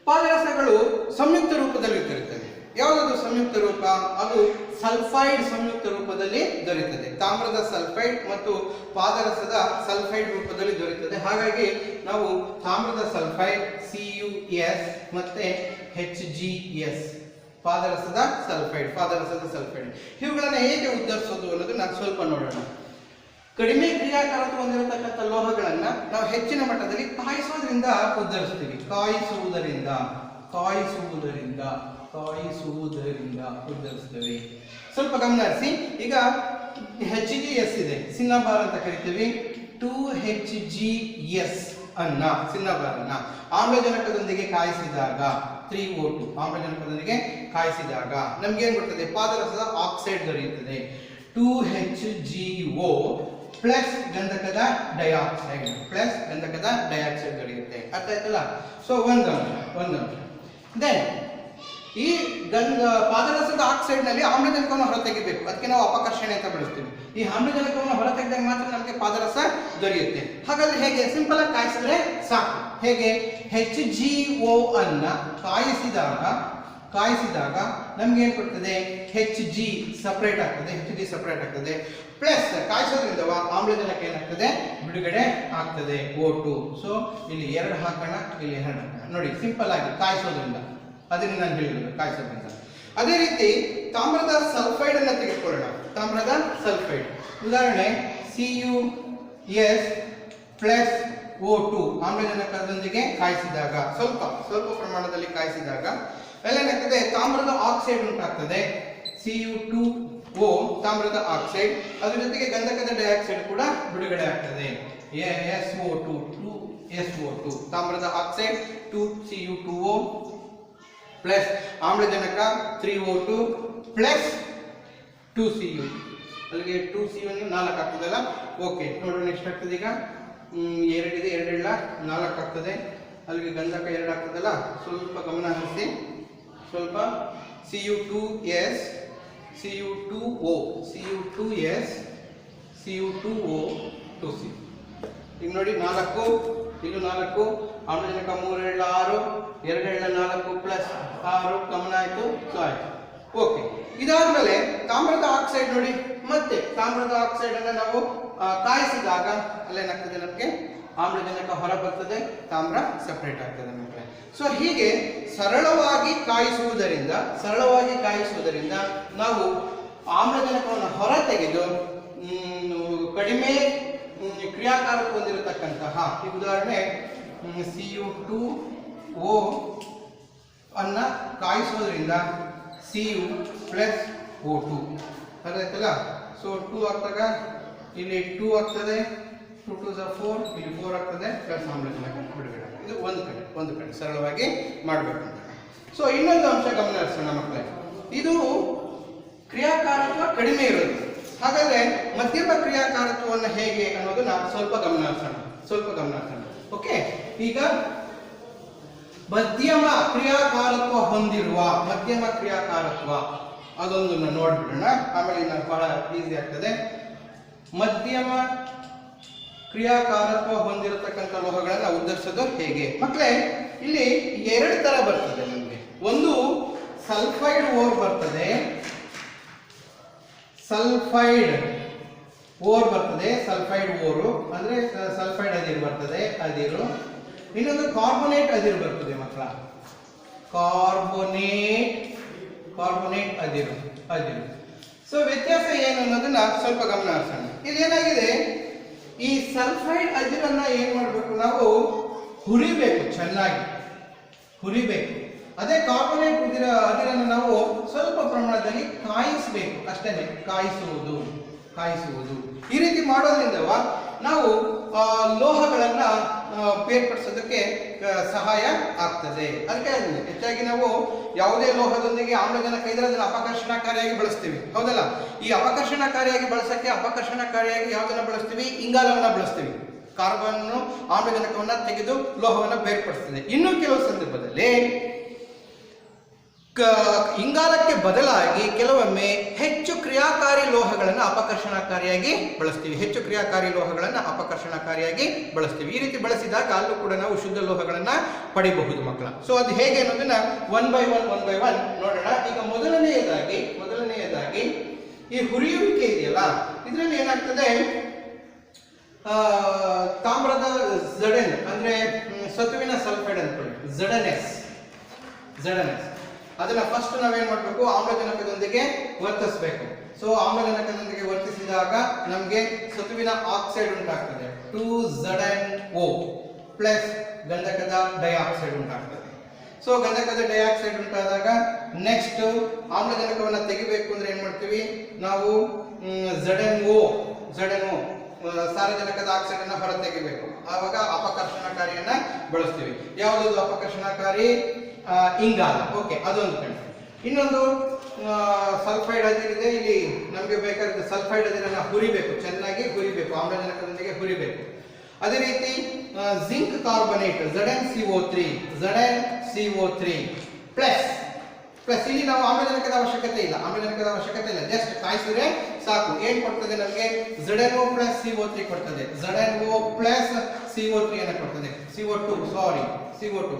ಪಾದರಸಗಳು ಸಂಯುಕ್ತ ರೂಪದಲ್ಲಿ ದೊರೆಯುತ್ತವೆ. ಯಾವುದಾದ್ರು ಸಂಯುಕ್ತ ರೂಪ? ಅದು ಸಲ್ಫೈಡ್ ಸಂಯುಕ್ತ ರೂಪದಲ್ಲಿ ದೊರೆಯುತ್ತದೆ. ತಾಮ್ರದ ಸಲ್ಫೈಡ್ ಮತ್ತು ಪಾದರಸದ ಸಲ್ಫೈಡ್ ರೂಪದಲ್ಲಿ ದೊರೆಯುತ್ತದೆ. ಹಾಗಾಗಿ ನಾವು ತಾಮ್ರದ ಸಲ್ಫೈಡ್ CuS ಮತ್ತೆ HgS, ಪಾದರಸದ ಸಲ್ಫೈಡ್ ಇವುಗಳನ್ನ ಹೇಗೆ ಉದ್ಧರಿಸೋದು ಅನ್ನೋದನ್ನ ಸ್ವಲ್ಪ ನೋಡೋಣ. ಕಡಿಮೆ ಕ್ರಿಯಾಕಾರತ್ವ ಹೊಂದಿರತಕ್ಕಂಥ ಲೋಹಗಳನ್ನ ನಾವು ಹೆಚ್ಚಿನ ಮಟ್ಟದಲ್ಲಿ ಕಾಯಿಸುವುದರಿಂದ ಉದ್ಧರಿಸ್ತೀವಿ. ಕಾಯಿಸುವುದರಿಂದ ಉದ್ಧರಿಸ್ತೇವೆ. ಸ್ವಲ್ಪ ಗಮನ ಹರಿಸಿ. ಈಗ HgS ಇದೆ, ಸಿನ್ನಬಾರ್ ಅಂತ ಕರಿತೀವಿ. 2HgS ಸಿನ್ನಬಾರನ್ನ ಆಮ್ಲಜನಕದೊಂದಿಗೆ ಕಾಯಿಸಿದಾಗ 3O2 ಆಮ್ಲಜನಕದೊಂದಿಗೆ ಕಾಯಿಸಿದಾಗ ನಮ್ಗೇನ್ ಬರ್ತದೆ? ಪಾದರಸದ ಆಕ್ಸೈಡ್ ದೊರೆಯುತ್ತದೆ. 2HgO ಪ್ಲಸ್ ಗಂಧಕದ ಡೈಆಕ್ಸೈಡ್ ದೊರೆಯುತ್ತೆ. ಅರ್ಥ ಆಯ್ತಲ್ಲ? ಸೊ ಒಂದು ಅಂಶ. ದೆನ್ ಈ ಪಾದರಸದ ಆಕ್ಸೈಡ್ ನಲ್ಲಿ ಆಮ್ಲಜನಕವನ್ನು ಹೊರತೆಗೆಬೇಕು. ಅದಕ್ಕೆ ನಾವು ಅಪಕರ್ಷಣೆ ಅಂತ ಬಳಸ್ತೀವಿ. ಈ ಆಮ್ಲಜನಕವನ್ನು ಹೊರತೆಗೆದಾಗ ಮಾತ್ರ ನಮಗೆ ಪಾದರಸ ದೊರೆಯುತ್ತೆ. ಹಾಗಾದ್ರೆ ಹೇಗೆ? ಸಿಂಪಲ್ ಆಗಿ ಕಾಯಿಸಿದ್ರೆ ಸಾಕು. ಹೇಗೆ? HgO ಅನ್ನ ಕಾಯಿಸಿದಾಗ ನಮ್ಗೆ ಏನ್ ಕೊಡ್ತದೆ? Hg ಸಪರೇಟ್ ಆಗ್ತದೆ. ಪ್ಲಸ್ ಕಾಯಿಸೋದ್ರಿಂದ ಆಮ್ಲಜನಕ ಏನಾಗ್ತದೆ? ಬಿಡುಗಡೆ ಆಗ್ತದೆ, O2. ಸೊ ಇಲ್ಲಿ 2 ಹಾಕೋಣ, ಇಲ್ಲಿ 2 ಹಾಕೋಣ. ನೋಡಿ, ಸಿಂಪಲ್ ಆಗಿ ಕಾಯಿಸೋದ್ರಿಂದ, ಅದನ್ನು ನಾನು ಹೇಳಿರೋದು, ಕಾಯಿಸೋದ್ರಿಂದ. ಅದೇ ರೀತಿ ತಾಮ್ರದ ಸಲ್ಫೈಡ್ ಅನ್ನ ತೆಗೆದುಕೊಳ್ಳೋಣ. ತಾಮ್ರದ ಸಲ್ಫೈಡ್ ಉದಾಹರಣೆ CuS ಪ್ಲಸ್ O2 ಆಮ್ಲಜನಕದೊಂದಿಗೆ ಕಾಯಿಸಿದಾಗ, ಸ್ವಲ್ಪ ಪ್ರಮಾಣದಲ್ಲಿ ಕಾಯಿಸಿದಾಗ ಏನಾಗ್ತದೆ? ತಾಮ್ರದ ಆಕ್ಸೈಡ್ ಉಂಟಾಗ್ತದೆ. Cu2O ತಾಮ್ರದ ಆಕ್ಸೈಡ್, ಅದರ ಜೊತೆಗೆ ಗಂಧಕದ ಡೈಆಕ್ಸೈಡ್ ಕೂಡ ಬಿಡುಗಡೆ ಆಗ್ತದೆ. SO2 ತಾಮ್ರದ ಆಕ್ಸೈಡ್ 2Cu2O ಪ್ಲಸ್ ಆಮ್ಲಜನಕ 3O2 ಪ್ಲಸ್ 2Cu, ಅಲ್ಲಿಗೆ 2Cu 4 ಆಗ್ತದಲ್ಲ. ಓಕೆ, ನೋಡೋಣ ಎಷ್ಟಾಗ್ತದೆ. ಈಗ 2 ಇದೆ, 2 4 ಆಗ್ತದೆ. ಅಲ್ಲಿಗೆ ಗಂಧಕ 2 ಆಗ್ತದಲ್ಲ. ಸ್ವಲ್ಪ ಗಮನ ಹರಿಸಿ. ಸ್ವಲ್ಪ Cu2S Cu2O Cu2S Cu2O 2C. ಈಗ ನೋಡಿ 4, ಇಲ್ಲೂ 4, ಆಮ್ಲಜನಕ 3 6, 2 4 ಪ್ಲಸ್ 6, ಗಮನ ಆಯ್ತು. ಸೊ ಆಯ್ತು, ಓಕೆ. ಇದಾದ್ಮೇಲೆ ತಾಮ್ರದ ಆಕ್ಸೈಡ್ ನೋಡಿ, ಮತ್ತೆ ತಾಮ್ರದ ಆಕ್ಸೈಡ್ ಅನ್ನ ನಾವು ಕಾಯಿಸಿದಾಗ ಅಲ್ಲೇನಾಗ್ತದೆ? ನಮಗೆ ಆಮ್ಲಜನಕ ಹೊರ ಬರ್ತದೆ, ತಾಮ್ರ ಸಪರೇಟ್ ಆಗ್ತದೆ ಮಕ್ಕಳೇ. ಸೊ ಹೀಗೆ ಸರಳವಾಗಿ ಕಾಯಿಸುವುದರಿಂದ ನಾವು ಆಮ್ಲಜನಕವನ್ನು ಹೊರ ತೆಗೆದು ಕಡಿಮೆ ಕ್ರಿಯಾಕಾರಕ ಹೊಂದಿರತಕ್ಕಂತಹ, ಈ ಉದಾಹರಣೆ Cu2O ಅನ್ನ ಕಾಯಿಸೋದ್ರಿಂದ Cu ಪ್ಲಸ್ O2 ಅರ್ಥ ಆಯ್ತಲ್ಲ. ಸೊ 2 ಆಗ್ತಾಗ ಇಲ್ಲಿ 2 ಆಗ್ತದೆ, 2 2 4, ಇಲ್ಲಿ 4 ಆಗ್ತದೆ, ಪ್ಲಸ್ ಆಮ್ಲಜನಕ ಬಿಡುಗಡೆ. ಇದು ಒಂದು ಕಡೆ ಸರಳವಾಗಿ ಮಾಡಬೇಕು ಅಂತ. ಸೊ ಇನ್ನೊಂದು ಅಂಶ ಗಮನ ಹರಿಸೋಣ ಮಕ್ಕಳೇ, ಇದು ಕ್ರಿಯಾಕಾರತ್ವ ಕಡಿಮೆ ಇರೋದು. ಹಾಗಾದ್ರೆ ಮಧ್ಯಮ ಕ್ರಿಯಾಕಾರತ್ವವನ್ನು ಹೇಗೆ ಅನ್ನೋದನ್ನ ಸ್ವಲ್ಪ ಗಮನ ಹರಿಸೋಣ. ಓಕೆ, ಈಗ ಮಧ್ಯಮ ಕ್ರಿಯಾಕಾರತ್ವ ಹೊಂದಿರುವ ಮಧ್ಯಮ ಕ್ರಿಯಾಕಾರತ್ವ ಅದೊಂದನ್ನು ನೋಡ್ಬಿಡೋಣ, ಆಮೇಲೆ ಇನ್ನು ಬಹಳ ಈಸಿ ಆಗ್ತದೆ. ಮಧ್ಯಮ ಕ್ರಿಯಾಕಾರತ್ವ ಹೊಂದಿರತಕ್ಕಂಥ ಲೋಹಗಳನ್ನು ಉದ್ಧರಿಸೋದು ಹೇಗೆ ಮಕ್ಕಳೇ? ಇಲ್ಲಿ ಎರಡು ತರ ಬರ್ತದೆ ನಮಗೆ. ಒಂದು ಸಲ್ಫೈಡ್ ಓರ್ ಬರ್ತದೆ, ಸಲ್ಫೈಡ್ ಓರು ಅಂದ್ರೆ ಸಲ್ಫೈಡ್ ಅದಿರು ಬರ್ತದೆ, ಅದಿರು. ಇನ್ನೊಂದು ಕಾರ್ಬೋನೇಟ್ ಅದಿರು ಬರ್ತದೆ ಮಕ್ಕಳ, ಕಾರ್ಬೋನೇಟ್ ಅದಿರು. ಸೊ ವ್ಯತ್ಯಾಸ ಏನು ಅನ್ನೋದನ್ನ ಸ್ವಲ್ಪ ಗಮನ ಹರಿಸೋಣ. ಇಲ್ಲಿ ಏನಾಗಿದೆ, ಈ ಸಲ್ಫೈಡ್ ಅದಿರನ್ನ ಏನ್ ಮಾಡಬೇಕು, ನಾವು ಹುರಿಬೇಕು, ಚೆನ್ನಾಗಿ ಹುರಿಬೇಕು. ಅದೇ ಕಾರ್ಬೋನೇಟ್ ಅದಿರನ್ನು ನಾವು ಸ್ವಲ್ಪ ಪ್ರಮಾಣದಲ್ಲಿ ಕಾಯಿಸಬೇಕು, ಅಷ್ಟೇನೆ, ಕಾಯಿಸುವುದು. ಈ ರೀತಿ ಮಾಡೋದ್ರಿಂದ ನಾವು ಲೋಹಗಳನ್ನ ಬೇರ್ಪಡಿಸೋದಕ್ಕೆ ಸಹಾಯ ಆಗ್ತದೆ. ಅದಕ್ಕೆ ಹೆಚ್ಚಾಗಿ ನಾವು ಯಾವುದೇ ಲೋಹದೊಂದಿಗೆ ಆಮ್ಲಜನಕ ಇದ್ರೆ ಅದನ್ನು ಅಪಕರ್ಷಣಕಾರಿಯಾಗಿ ಬಳಸ್ತೀವಿ, ಹೌದಲ್ಲ? ಈ ಅಪಕರ್ಷಣಕಾರಿಯಾಗಿ ಬಳಸಕ್ಕೆ ಅಪಕರ್ಷಣಕಾರಿಯಾಗಿ ಯಾವುದನ್ನ ಬಳಸ್ತೀವಿ? ಇಂಗಾಲವನ್ನ ಬಳಸ್ತೀವಿ. ಕಾರ್ಬನ್ ಆಮ್ಲಜನಕವನ್ನ ತೆಗೆದು ಲೋಹವನ್ನು ಬೇರ್ಪಡಿಸ್ತದೆ. ಇನ್ನು ಕೆಲವು ಸಂದರ್ಭದಲ್ಲಿ ಇಂಗಾಲಕ್ಕೆ ಬದಲಾಗಿ ಕೆಲವೊಮ್ಮೆ ಹೆಚ್ಚು ಕ್ರಿಯಾಕಾರಿ ಲೋಹಗಳನ್ನು ಅಪಕರ್ಷಣಕಾರಿಯಾಗಿ ಬಳಸ್ತೀವಿ. ಈ ರೀತಿ ಬಳಸಿದಾಗ ಅಲ್ಲೂ ಕೂಡ ನಾವು ಶುದ್ಧ ಲೋಹಗಳನ್ನ ಪಡಿಬಹುದು ಮಕ್ಕಳ. ಸೊ ಅದು ಹೇಗೆ ಅನ್ನೋದನ್ನ ಒನ್ ಬೈ ಒನ್ ನೋಡೋಣ. ಈಗ ಮೊದಲನೆಯದಾಗಿ ಈ ಹುರಿಯುವಿಕೆ ಇದೆಯಲ್ಲ, ಇದರಲ್ಲಿ ಏನಾಗ್ತದೆ, ತಾಮ್ರದ ಝಡನ್ ಅಂದ್ರೆ ಸತುವಿನ ಸಲ್ಫೈಡ್ ಅನ್ಕೊಳ್ಳಿ, ಝಡನೆಸ್. ಅದನ್ನ ಫಸ್ಟ್ ನಾವೇನ್ ಮಾಡಬೇಕು, ಆಮ್ಲಜನಕದೊಂದಿಗೆ ವರ್ತಿಸಬೇಕು. ಸೊ ಆಮ್ಲಜನಕದೊಂದಿಗೆ ವರ್ತಿಸಿದಾಗ ನಮಗೆ ಸತುವಿನ ಆಕ್ಸೈಡ್ ಉಂಟಾಗ್ತದೆ, 2ZnO ಪ್ಲಸ್ ಗಂಧಕದ ಡೈಆಕ್ಸೈಡ್ ಉಂಟಾಗ್ತದೆ. ಸೊ ಗಂಧಕದ ಡೈಆಕ್ಸೈಡ್ ಉಂಟಾದಾಗ ನೆಕ್ಸ್ಟ್ ಆಮ್ಲಜನಕವನ್ನ ತೆಗಿಬೇಕು ಅಂದ್ರೆ ಏನ್ ಮಾಡ್ತೀವಿ ನಾವು, ZnO ಸಾರಜನಕದ ಆಕ್ಸೈಡ್ ಅನ್ನ ಹೊರ ತೆಗಿಬೇಕು. ಆವಾಗ ಅಪಕರ್ಷಣಕಾರಿಯನ್ನ ಬಳಸ್ತೀವಿ. ಯಾವುದದು ಅಪಕರ್ಷಣಕಾರಿ? ಇಂಗಾಲ. ಓಕೆ, ಅದೊಂದು ಕಡೆ. ಇನ್ನೊಂದು ಸಲ್ಫೈಡ್ ಅದಿರಿದೆ, ಇಲ್ಲಿ ನಮಗೆ ಬೇಕಾದ ಸಲ್ಫೈಡ್ ಅದಿರನ್ನ ಹುರಿಬೇಕು, ಚೆನ್ನಾಗಿ ಹುರಿಬೇಕು, ಆಮ್ಲಜನಕದೊಂದಿಗೆ ಹುರಿಬೇಕು. ಅದೇ ರೀತಿ ಜಿಂಕ್ ಕಾರ್ಬನೇಟ್, ZnCO3 ಪ್ಲಸ್ ಇಲ್ಲಿ ನಾವು ಆಮ್ಲಜನಕದ ಅವಶ್ಯಕತೆ ಇಲ್ಲ, ಜಸ್ಟ್ ಕಾಯಿಸಿದ್ರೆ ಸಾಕು. ಏನ್ ಕೊಡ್ತದೆ ನಮಗೆ? ZnO ಪ್ಲಸ್ CO3 ಕೊಡ್ತದೆ, ZnO ಪ್ಲಸ್ CO3 ಅನ್ನ ಕೊಡ್ತದೆ, CO2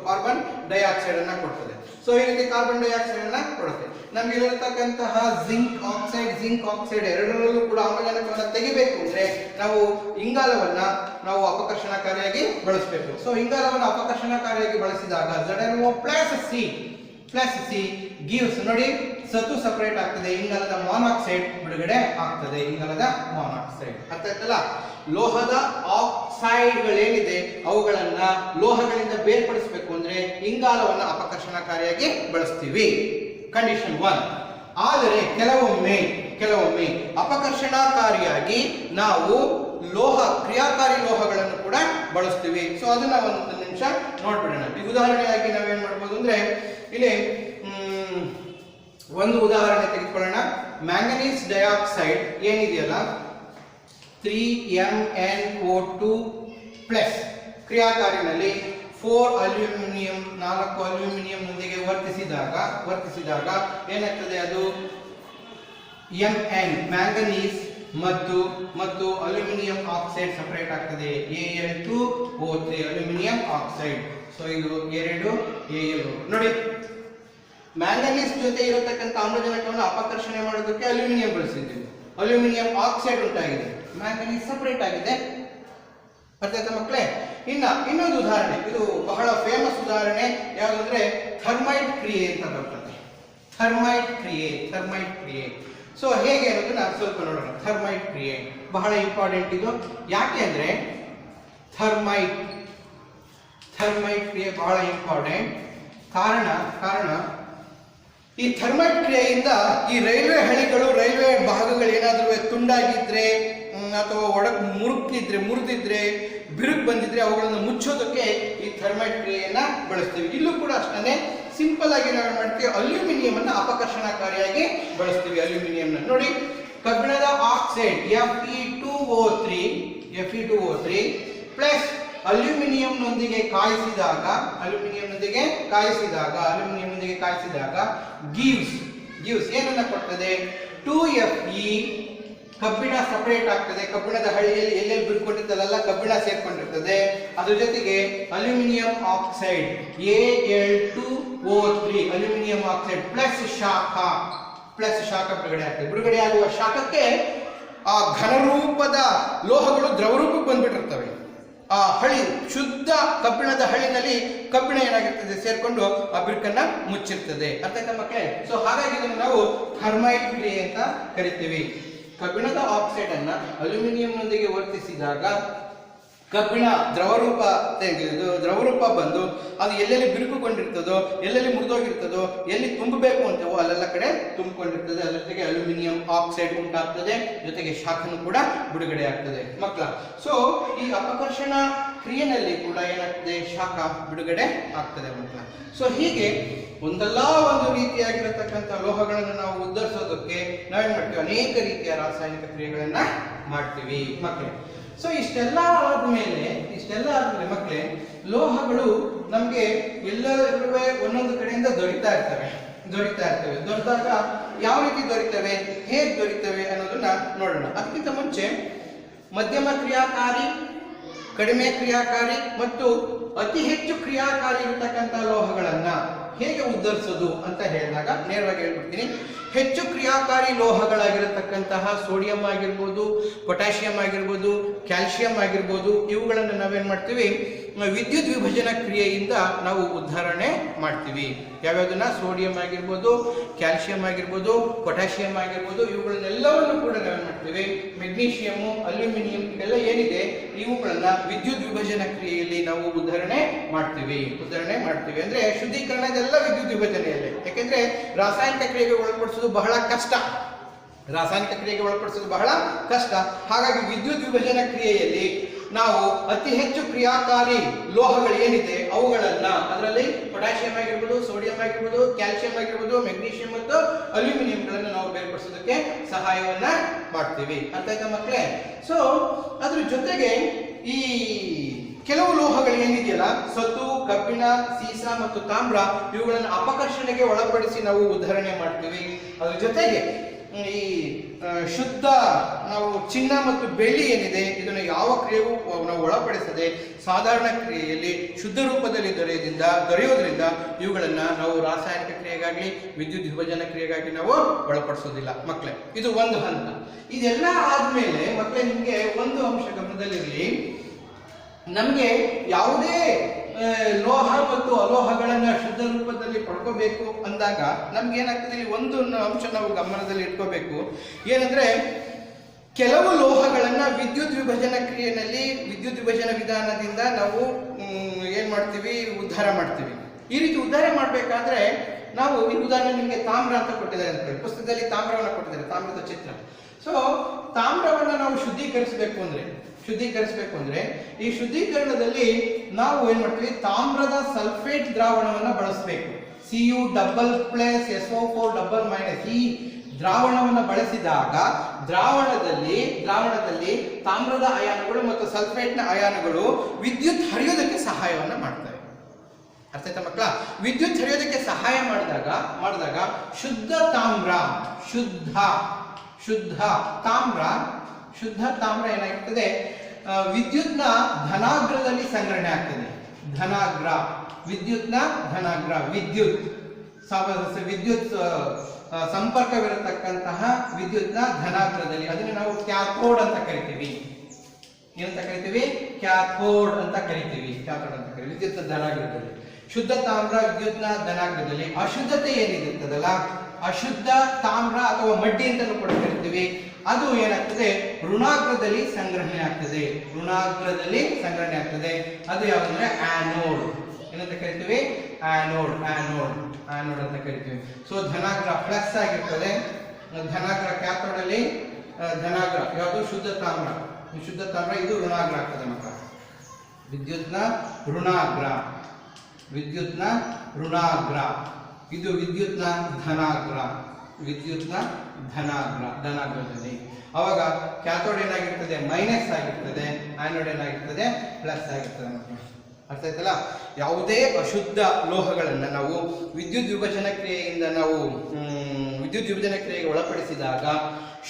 ಕಾರ್ಬನ್ ಡೈಆಕ್ಸೈಡ್ ಅನ್ನ ಕೊಡ್ತದೆ. ಸೊ ಈ ರೀತಿ ಕಾರ್ಬನ್ ಡೈಆಕ್ಸೈಡ್ ಅನ್ನ ಕೊಡುತ್ತೆ. ನಮ್ಗೆ ಇರತಕ್ಕಂತಹ ಜಿಂಕ್ ಆಕ್ಸೈಡ್ ಎರಡರಲ್ಲೂ ಕೂಡ ಆಮ್ಲಜನಕವನ್ನ ತೆಗಿಬೇಕು ಅಂದ್ರೆ ನಾವು ಇಂಗಾಲವನ್ನ ನಾವು ಅಪಕರ್ಷಣಕಾರಿಯಾಗಿ ಬಳಸಬೇಕು. ಸೊ ಇಂಗಾಲವನ್ನು ಅಪಕರ್ಷಣಕಾರಿಯಾಗಿ ಬಳಸಿದಾಗ ZnO ಪ್ಲಸ್ C ಗಿವ್ಸ್, ನೋಡಿ ಸತು ಸಪರೇಟ್ ಆಗ್ತದೆ, ಇಂಗಾಲದ ಮಾನಾಕ್ಸೈಡ್ ಬಿಡುಗಡೆ ಆಗ್ತದೆ, ಅರ್ಥ ಆಯ್ತಲ್ಲ? ಲೋಹದ ಆಕ್ಸೈಡ್ಗಳೇನಿದೆ ಅವುಗಳನ್ನ ಲೋಹಗಳಿಂದ ಬೇರ್ಪಡಿಸಬೇಕು ಅಂದ್ರೆ ಇಂಗಾಲವನ್ನ ಅಪಕರ್ಷಣಕಾರಿಯಾಗಿ ಬಳಸ್ತೀವಿ, ಕಂಡೀಷನ್ 1. ಆದರೆ ಕೆಲವೊಮ್ಮೆ ಅಪಕರ್ಷಣಕಾರಿಯಾಗಿ ನಾವು ಕ್ರಿಯಾಕಾರಿ ಲೋಹಗಳನ್ನು ಕೂಡ ಬಳಸ್ತೀವಿ. ಸೊ ಅದನ್ನ ಒಂದು ನಿಮಿಷ ನೋಡ್ಬಿಡೋಣ. ಈ ಉದಾಹರಣೆಯಾಗಿ ನಾವೇನ್ ಮಾಡ್ಬೋದು ಅಂದ್ರೆ, ಇಲ್ಲಿ ಒಂದು ಉದಾಹರಣೆ ತೆಗೆದುಕೊಳ್ಳೋಣ. ಮ್ಯಾಂಗನೀಸ್ ಡೈಆಕ್ಸೈಡ್ ಏನಿದೆಯಲ್ಲ, 3MnO2 ಪ್ಲಸ್ ಕ್ರಿಯಾಕಾರಿನಲ್ಲಿ 4 ಅಲ್ಯೂಮಿನಿಯಂ ನೊಂದಿಗೆ ವರ್ತಿಸಿದಾಗ ಏನಾಗ್ತದೆ? ಅದು Mn ಮ್ಯಾಂಗನೀಸ್ ಮತ್ತು ಅಲ್ಯೂಮಿನಿಯಂ ಆಕ್ಸೈಡ್ ಸಪರೇಟ್ ಆಗ್ತದೆ, Al2O3 ಅಲ್ಯೂಮಿನಿಯಂ ಆಕ್ಸೈಡ್. ಸೊ ಇದು 2 Al. ನೋಡಿ, ಮ್ಯಾಂಗನೀಸ್ ಜೊತೆ ಇರತಕ್ಕಂಥ ಆಮ್ಲಜನಕವನ್ನು ಅಪಕರ್ಷಣೆ ಮಾಡೋದಕ್ಕೆ ಅಲ್ಯೂಮಿನಿಯಂ ಬಳಸಿದ್ದೀವಿ, ಅಲ್ಯೂಮಿನಿಯಂ ಆಕ್ಸೈಡ್ ಉಂಟಾಗಿದೆ, ಮ್ಯಾಂಗನೀಸ್ ಸಪರೇಟ್ ಆಗಿದೆ. ಅರ್ಥ ಆಯ್ತಾ ಮಕ್ಕಳೇ? ಇನ್ನೊಂದು ಉದಾಹರಣೆ, ಇದು ಬಹಳ ಫೇಮಸ್ ಉದಾಹರಣೆ, ಯಾವುದಂದ್ರೆ ಥರ್ಮೈಟ್ ಕ್ರಿಯೆ ಅಂತ ಬರ್ತದೆ. ಥರ್ಮೈಟ್ ಕ್ರಿಯೆ ಸೊ ಹೇಗೆ ಅನ್ನೋದನ್ನ ಸ್ವಲ್ಪ ನೋಡೋಣ. ಥರ್ಮೈಟ್ ಕ್ರಿಯೆ ಬಹಳ ಇಂಪಾರ್ಟೆಂಟ್ ಇದು. ಯಾಕೆ ಅಂದ್ರೆ ಥರ್ಮೈಟ್ ಕ್ರಿಯೆ ಬಹಳ ಇಂಪಾರ್ಟೆಂಟ್. ಕಾರಣ ಈ ಥರ್ಮೈಟ್ ಕ್ರಿಯೆಯಿಂದ ಈ ರೈಲ್ವೆ ಹಳಿಗಳು, ರೈಲ್ವೆ ಭಾಗಗಳು ಏನಾದರೂ ತುಂಡಾಗಿದ್ರೆ ಅಥವಾ ಮುರಿದಿದ್ರೆ, ಬಿರುಕು ಬಂದಿದ್ರೆ ಅವುಗಳನ್ನು ಮುಚ್ಚೋದಕ್ಕೆ ಈ ಥರ್ಮೈಟ್ ಕ್ರಿಯೆಯನ್ನ ಬಳಸ್ತೀವಿ. ಇಲ್ಲೂ ಕೂಡ ಅಷ್ಟೇ ಸಿಂಪಲ್ ಆಗಿ ನಾವು ಮಾಡ್ತೀವಿ, ಅಲ್ಯೂಮಿನಿಯಂ ಅನ್ನ ಅಪಕರ್ಷಣಕಾರಿಯಾಗಿ ಬಳಸ್ತೀವಿ. ಅಲ್ಯೂಮಿನಿಯಂನ ನೋಡಿ, ಕಬ್ಬಿಣದ ಆಕ್ಸೈಡ್ Fe2O3 ಪ್ಲಸ್ ಅಲ್ಯೂಮಿನಿಯಂನೊಂದಿಗೆ ಕಾಯಿಸಿದಾಗ ಗಿವ್ಸ್ ಏನನ್ನ ಕೊಡ್ತದೆ? 2Fe. ಕಬ್ಬಿಣ ಸಪರೇಟ್ ಆಗ್ತದೆ. ಕಬ್ಬಿಣದ ಹಳಿಯಲ್ಲಿ ಎಲ್ಲೆಲ್ಲಿ ಬಿಡ್ಕೊಂಡಿರ್ತದಲ್ಲ ಕಬ್ಬಿಣ ಸೇರ್ಕೊಂಡಿರ್ತದೆ. ಅದ್ರ ಜೊತೆಗೆ aluminium oxide Al2O3 aluminium oxide plus ಶಾಖ ಬಿಡುಗಡೆ ಆಗುವ ಶಾಖಕ್ಕೆ ಆ ಘನರೂಪದ ಲೋಹಗಳು ದ್ರವರೂಪಕ್ಕೆ ಬಂದ್ಬಿಟ್ಟಿರ್ತವೆ. ಆ ಹಳಿ, ಶುದ್ಧ ಕಬ್ಬಿಣದ ಹಳಿನಲ್ಲಿ ಕಬ್ಬಿಣ ಏನಾಗಿರ್ತದೆ ಸೇರ್ಕೊಂಡು ಆ ಬಿರುಕನ್ನ ಮುಚ್ಚಿರ್ತದೆ. ಅರ್ಥ ಆಯ್ತಾ ಮಕ್ಕಳೇ? ಸೊ ಹಾಗಾಗಿ ಇದನ್ನು ನಾವು ಥರ್ಮೈಟ್ ಕ್ರಿಯೆ ಅಂತ ಕರಿತೀವಿ. ಕಬ್ಬಿಣದ ಆಕ್ಸೈಡ್ ಅನ್ನ ಅಲ್ಯೂಮಿನಿಯಂನೊಂದಿಗೆ ವರ್ತಿಸಿದಾಗ ಕಬ್ಬಿಣ ದ್ರವರೂಪ ಬಂದು ಅದು ಎಲ್ಲೆಲ್ಲಿ ಬಿರುಕುಕೊಂಡಿರ್ತದೋ, ಎಲ್ಲೆಲ್ಲಿ ಮುರಿದೋಗಿರ್ತದೋ, ಎಲ್ಲಿ ತುಂಬಬೇಕು ಅಂತವೋ ಅಲ್ಲೆಲ್ಲ ಕಡೆ ತುಂಬಿಕೊಂಡಿರ್ತದೆ. ಅದರ ಜೊತೆಗೆ ಅಲ್ಯೂಮಿನಿಯಂ ಆಕ್ಸೈಡ್ ಉಂಟಾಗ್ತದೆ, ಜೊತೆಗೆ ಶಾಖನೂ ಕೂಡ ಬಿಡುಗಡೆ ಆಗ್ತದೆ ಮಕ್ಕಳ. ಸೊ ಈ ಅಪಕರ್ಷಣ ಕ್ರಿಯೆನಲ್ಲಿ ಕೂಡ ಏನಾಗ್ತದೆ? ಶಾಖ ಬಿಡುಗಡೆ ಆಗ್ತದೆ ಮಕ್ಕಳ. ಸೊ ಹೀಗೆ ಒಂದಲ್ಲ ಒಂದು ರೀತಿಯಾಗಿರತಕ್ಕಂಥ ಲೋಹಗಳನ್ನು ನಾವು ಉದ್ಧರಿಸೋದಕ್ಕೆ ನಾವೇನ್ ಮಾಡ್ತೀವಿ? ಅನೇಕ ರೀತಿಯ ರಾಸಾಯನಿಕ ಕ್ರಿಯೆಗಳನ್ನ ಮಾಡ್ತೀವಿ ಮಕ್ಕಳೇ. ಸೊ ಇಷ್ಟೆಲ್ಲ ಆದ್ಮೇಲೆ ಮಕ್ಕಳೇ, ಲೋಹಗಳು ನಮ್ಗೆ ಎಲ್ಲರೂ ಒಂದೊಂದು ಕಡೆಯಿಂದ ದೊರೀತಾ ಇರ್ತವೆ. ದೊರೆತಾಗ ಯಾವ ರೀತಿ ದೊರೀತವೆ, ಹೇಗೆ ದೊರೀತವೆ ಅನ್ನೋದನ್ನ ನೋಡೋಣ. ಅದಕ್ಕಿಂತ ಮುಂಚೆ ಮಧ್ಯಮ ಕ್ರಿಯಾಕಾರಿ, ಕಡಿಮೆ ಕ್ರಿಯಾಕಾರಿ ಮತ್ತು ಅತಿ ಹೆಚ್ಚು ಕ್ರಿಯಾಕಾರಿ ಇರತಕ್ಕಂಥ ಲೋಹಗಳನ್ನ ಹೇಗೆ ಉದ್ಧರಿಸೋದು ಅಂತ ಹೇಳಿದಾಗ ನೇರವಾಗಿ ಹೇಳ್ಬಿಡ್ತೀನಿ. ಹೆಚ್ಚು ಕ್ರಿಯಾಕಾರಿ ಲೋಹಗಳಾಗಿರತಕ್ಕಂತಹ ಸೋಡಿಯಂ ಆಗಿರ್ಬೋದು, ಪೊಟ್ಯಾಷಿಯಂ ಆಗಿರ್ಬೋದು, ಕ್ಯಾಲ್ಸಿಯಂ ಆಗಿರ್ಬೋದು, ಇವುಗಳನ್ನು ನಾವೇನ್ ಮಾಡ್ತೀವಿ? ವಿದ್ಯುತ್ ವಿಭಜನಾ ಕ್ರಿಯೆಯಿಂದ ನಾವು ಉದ್ಧಾರಣೆ ಮಾಡ್ತೀವಿ. ಯಾವ್ಯಾವುದನ್ನ? ಸೋಡಿಯಂ ಆಗಿರ್ಬೋದು, ಕ್ಯಾಲ್ಸಿಯಂ ಆಗಿರ್ಬೋದು, ಪೊಟ್ಯಾಷಿಯಂ ಆಗಿರ್ಬೋದು, ಇವುಗಳನ್ನೆಲ್ಲವನ್ನು ಕೂಡ ನಾವೇನ್ ಮಾಡ್ತೀವಿ? ಮೆಗ್ನೀಷಿಯಮು, ಅಲ್ಯೂಮಿನಿಯಂ ಇವೆಲ್ಲ ಏನಿದೆ ಇವುಗಳನ್ನ ವಿದ್ಯುತ್ ವಿಭಜನಾ ಕ್ರಿಯೆಯಲ್ಲಿ ನಾವು ಉದ್ಧಾರಣೆ ಮಾಡ್ತೀವಿ ಅಂದ್ರೆ ಶುದ್ಧೀಕರಣದೆಲ್ಲ ವಿದ್ಯುತ್ ವಿಭಜನೆಯಲ್ಲಿ. ಯಾಕೆಂದ್ರೆ ರಾಸಾಯನಿಕ ಕ್ರಿಯೆಗೆ ಒಳಪಡಿಸೋದು ಬಹಳ ಕಷ್ಟ. ಹಾಗಾಗಿ ವಿದ್ಯುತ್ ವಿಭಜನಾ ಕ್ರಿಯೆಯಲ್ಲಿ ನಾವು ಅತಿ ಹೆಚ್ಚು ಕ್ರಿಯಾಕಾರಿ ಲೋಹಗಳು ಏನಿದೆ ಅವುಗಳನ್ನ, ಅದರಲ್ಲಿ ಪೊಟ್ಯಾಷಿಯಂ ಆಗಿರ್ಬೋದು, ಸೋಡಿಯಂ ಆಗಿರ್ಬೋದು, ಕ್ಯಾಲ್ಸಿಯಂ ಆಗಿರ್ಬೋದು, ಮೆಗ್ನೀಷಿಯಂ ಮತ್ತು ಅಲ್ಯೂಮಿನಿಯಂಗಳನ್ನು ನಾವು ಬೇರ್ಪಡಿಸೋದಕ್ಕೆ ಸಹಾಯವನ್ನ ಮಾಡ್ತೀವಿ. ಅರ್ಥ ಆಯ್ತಾ ಮಕ್ಕಳೇ? ಸೊ ಅದ್ರ ಜೊತೆಗೆ ಈ ಕೆಲವು ಲೋಹಗಳು ಏನಿದೆಯಲ್ಲ, ಸತು, ಕಬ್ಬಿಣ, ಸೀಸ ಮತ್ತು ತಾಮ್ರ, ಇವುಗಳನ್ನು ಅಪಕರ್ಷಣೆಗೆ ಒಳಪಡಿಸಿ ನಾವು ಉದ್ಧಾರಣೆ ಮಾಡ್ತೀವಿ. ಅದ್ರ ಜೊತೆಗೆ ಈ ಶುದ್ಧ ನಾವು ಚಿನ್ನ ಮತ್ತು ಬೆಳ್ಳಿ ಏನಿದೆ ಇದನ್ನು ಯಾವ ಕ್ರಿಯೆಗೂ ನಾವು ಒಳಪಡಿಸದೆ ಸಾಧಾರಣ ಕ್ರಿಯೆಯಲ್ಲಿ ಶುದ್ಧ ರೂಪದಲ್ಲಿ ದೊರೆಯೋದ್ರಿಂದ ಇವುಗಳನ್ನ ನಾವು ರಾಸಾಯನಿಕ ಕ್ರಿಯೆಗಾಗಿ, ವಿದ್ಯುತ್ ವಿಭಜನಾ ಕ್ರಿಯೆಗಾಗಿ ನಾವು ಒಳಪಡಿಸೋದಿಲ್ಲ ಮಕ್ಕಳೇ. ಇದು ಒಂದು ಹಂತ. ಇದೆಲ್ಲ ಆದ್ಮೇಲೆ ಮಕ್ಕಳೇ ನಿಮ್ಗೆ ಒಂದು ಅಂಶ ಗಮನದಲ್ಲಿರಲಿ. ನಮಗೆ ಯಾವುದೇ ಲೋಹ ಮತ್ತು ಅಲೋಹಗಳನ್ನ ಶುದ್ಧ ರೂಪದಲ್ಲಿ ಪಡ್ಕೋಬೇಕು ಅಂದಾಗ ನಮ್ಗೆ ಏನಾಗ್ತದೆ? ಒಂದು ಅಂಶ ನಾವು ಗಮನದಲ್ಲಿ ಇಟ್ಕೋಬೇಕು. ಏನಂದ್ರೆ, ಕೆಲವು ಲೋಹಗಳನ್ನ ವಿದ್ಯುತ್ ವಿಭಜನಾ ಕ್ರಿಯೆಯಲ್ಲಿ, ವಿದ್ಯುತ್ ವಿಭಜನಾ ವಿಧಾನದಿಂದ ನಾವು ಏನ್ ಮಾಡ್ತೀವಿ? ಉದ್ಧಾರ ಮಾಡ್ತೀವಿ. ಈ ರೀತಿ ಉದ್ಧಾರ ಮಾಡ್ಬೇಕಾದ್ರೆ ನಾವು ಈ ಉದಾಹರಣೆ ನಿಮಗೆ ತಾಮ್ರ ಅಂತ ಕೊಟ್ಟಿದ್ದಾರೆ ಅಂತ ಹೇಳಿ, ಪುಸ್ತಕದಲ್ಲಿ ತಾಮ್ರವನ್ನ ಕೊಟ್ಟಿದ್ದಾರೆ, ತಾಮ್ರದ ಚಿತ್ರ. ಸೊ ತಾಮ್ರವನ್ನ ನಾವು ಶುದ್ಧೀಕರಿಸಬೇಕು ಅಂದ್ರೆ ಈ ಶುದ್ಧೀಕರಣದಲ್ಲಿ ನಾವು ಏನ್ ಮಾಡ್ತೀವಿ? ತಾಮ್ರದ ಸಲ್ಫೇಟ್ ದ್ರಾವಣವನ್ನ ಬಳಸಬೇಕು. Cu+SO4 ಈ ದ್ರಾವಣವನ್ನು ಬಳಸಿದಾಗ ದ್ರಾವಣದಲ್ಲಿ ತಾಮ್ರದ ಅಯಾನುಗಳು ಮತ್ತು ಸಲ್ಫೇಟ್ನ ಅಯಾನುಗಳು ವಿದ್ಯುತ್ ಹರಿಯೋದಕ್ಕೆ ಸಹಾಯವನ್ನ ಮಾಡ್ತವೆ. ಅರ್ಥ ಆಯ್ತಾ ಮಕ್ಕಳ? ವಿದ್ಯುತ್ ಹರಿಯೋದಕ್ಕೆ ಸಹಾಯ ಮಾಡಿದಾಗ ಶುದ್ಧ ತಾಮ್ರ ಏನಾಗ್ತದೆ? ವಿದ್ಯುತ್ನ ಧನಾಗ್ರದಲ್ಲಿ ಸಂಗ್ರಹಣೆ ಆಗ್ತದೆ. ವಿದ್ಯುತ್ ಸಂಪರ್ಕವಿರತಕ್ಕಂತಹ ವಿದ್ಯುತ್ನ ಧನಾಗ್ರದಲ್ಲಿ, ಅದನ್ನು ನಾವು ಕ್ಯಾಥೋಡ್ ಅಂತ ಕರಿತೀವಿ. ಏನಂತ ಕರಿತೀವಿ? ಕ್ಯಾಥೋಡ್ ಅಂತ ಕರಿತೀವಿ. ವಿದ್ಯುತ್ ಧನಾಗ್ರದಲ್ಲಿ. ಶುದ್ಧ ತಾಮ್ರ ವಿದ್ಯುತ್ನ ಧನಾಗ್ರದಲ್ಲಿ. ಅಶುದ್ಧತೆ ಏನಿರುತ್ತದಲ್ಲ, ಅಶುದ್ಧ ತಾಮ್ರ ಅಥವಾ ಮಡ್ಡಿ ಅಂತ ಕೂಡ ಕರಿತೀವಿ, ಅದು ಏನಾಗ್ತದೆ? ಋಣಾಗ್ರದಲ್ಲಿ ಸಂಗ್ರಹಣೆ ಆಗ್ತದೆ. ಅದು ಯಾವುದಂದ್ರೆ ಆನೋಡ್. ಏನಂತ ಕರಿತೀವಿ? ಆನೋಡ್ ಅಂತ ಕರಿತೀವಿ. ಸೊ ಧನಾಗ್ರ ಪ್ಲಸ್ ಆಗಿರ್ತದೆ, ಧನಾಗ್ರ ಕ್ಯಾಥೋಡ್ ಅಲ್ಲಿ ಧನಾಗ್ರ ಯಾವುದು ಶುದ್ಧ ತಾಮ್ರ, ಇದು ಋಣಾಗ್ರ ಆಗ್ತದೆ ಮಕ್ಕಳ. ವಿದ್ಯುತ್ನ ಋಣಾಗ್ರ, ಇದು ವಿದ್ಯುತ್ನ ಧನಾಗ್ರದಲ್ಲಿ. ಅವಾಗ ಕ್ಯಾಥೋಡ್ ಏನಾಗಿರ್ತದೆ ಮೈನಸ್ ಆಗಿರ್ತದೆ, ಆನೋಡ್ ಏನಾಗಿರ್ತದೆ ಪ್ಲಸ್ ಆಗಿರ್ತದೆ ಮಕ್ಕಳು. ಅರ್ಥ ಆಯ್ತಲ್ಲ? ಯಾವುದೇ ಅಶುದ್ಧ ಲೋಹಗಳನ್ನು ನಾವು ವಿದ್ಯುತ್ ವಿಭಜನ ಕ್ರಿಯೆಗೆ ಒಳಪಡಿಸಿದಾಗ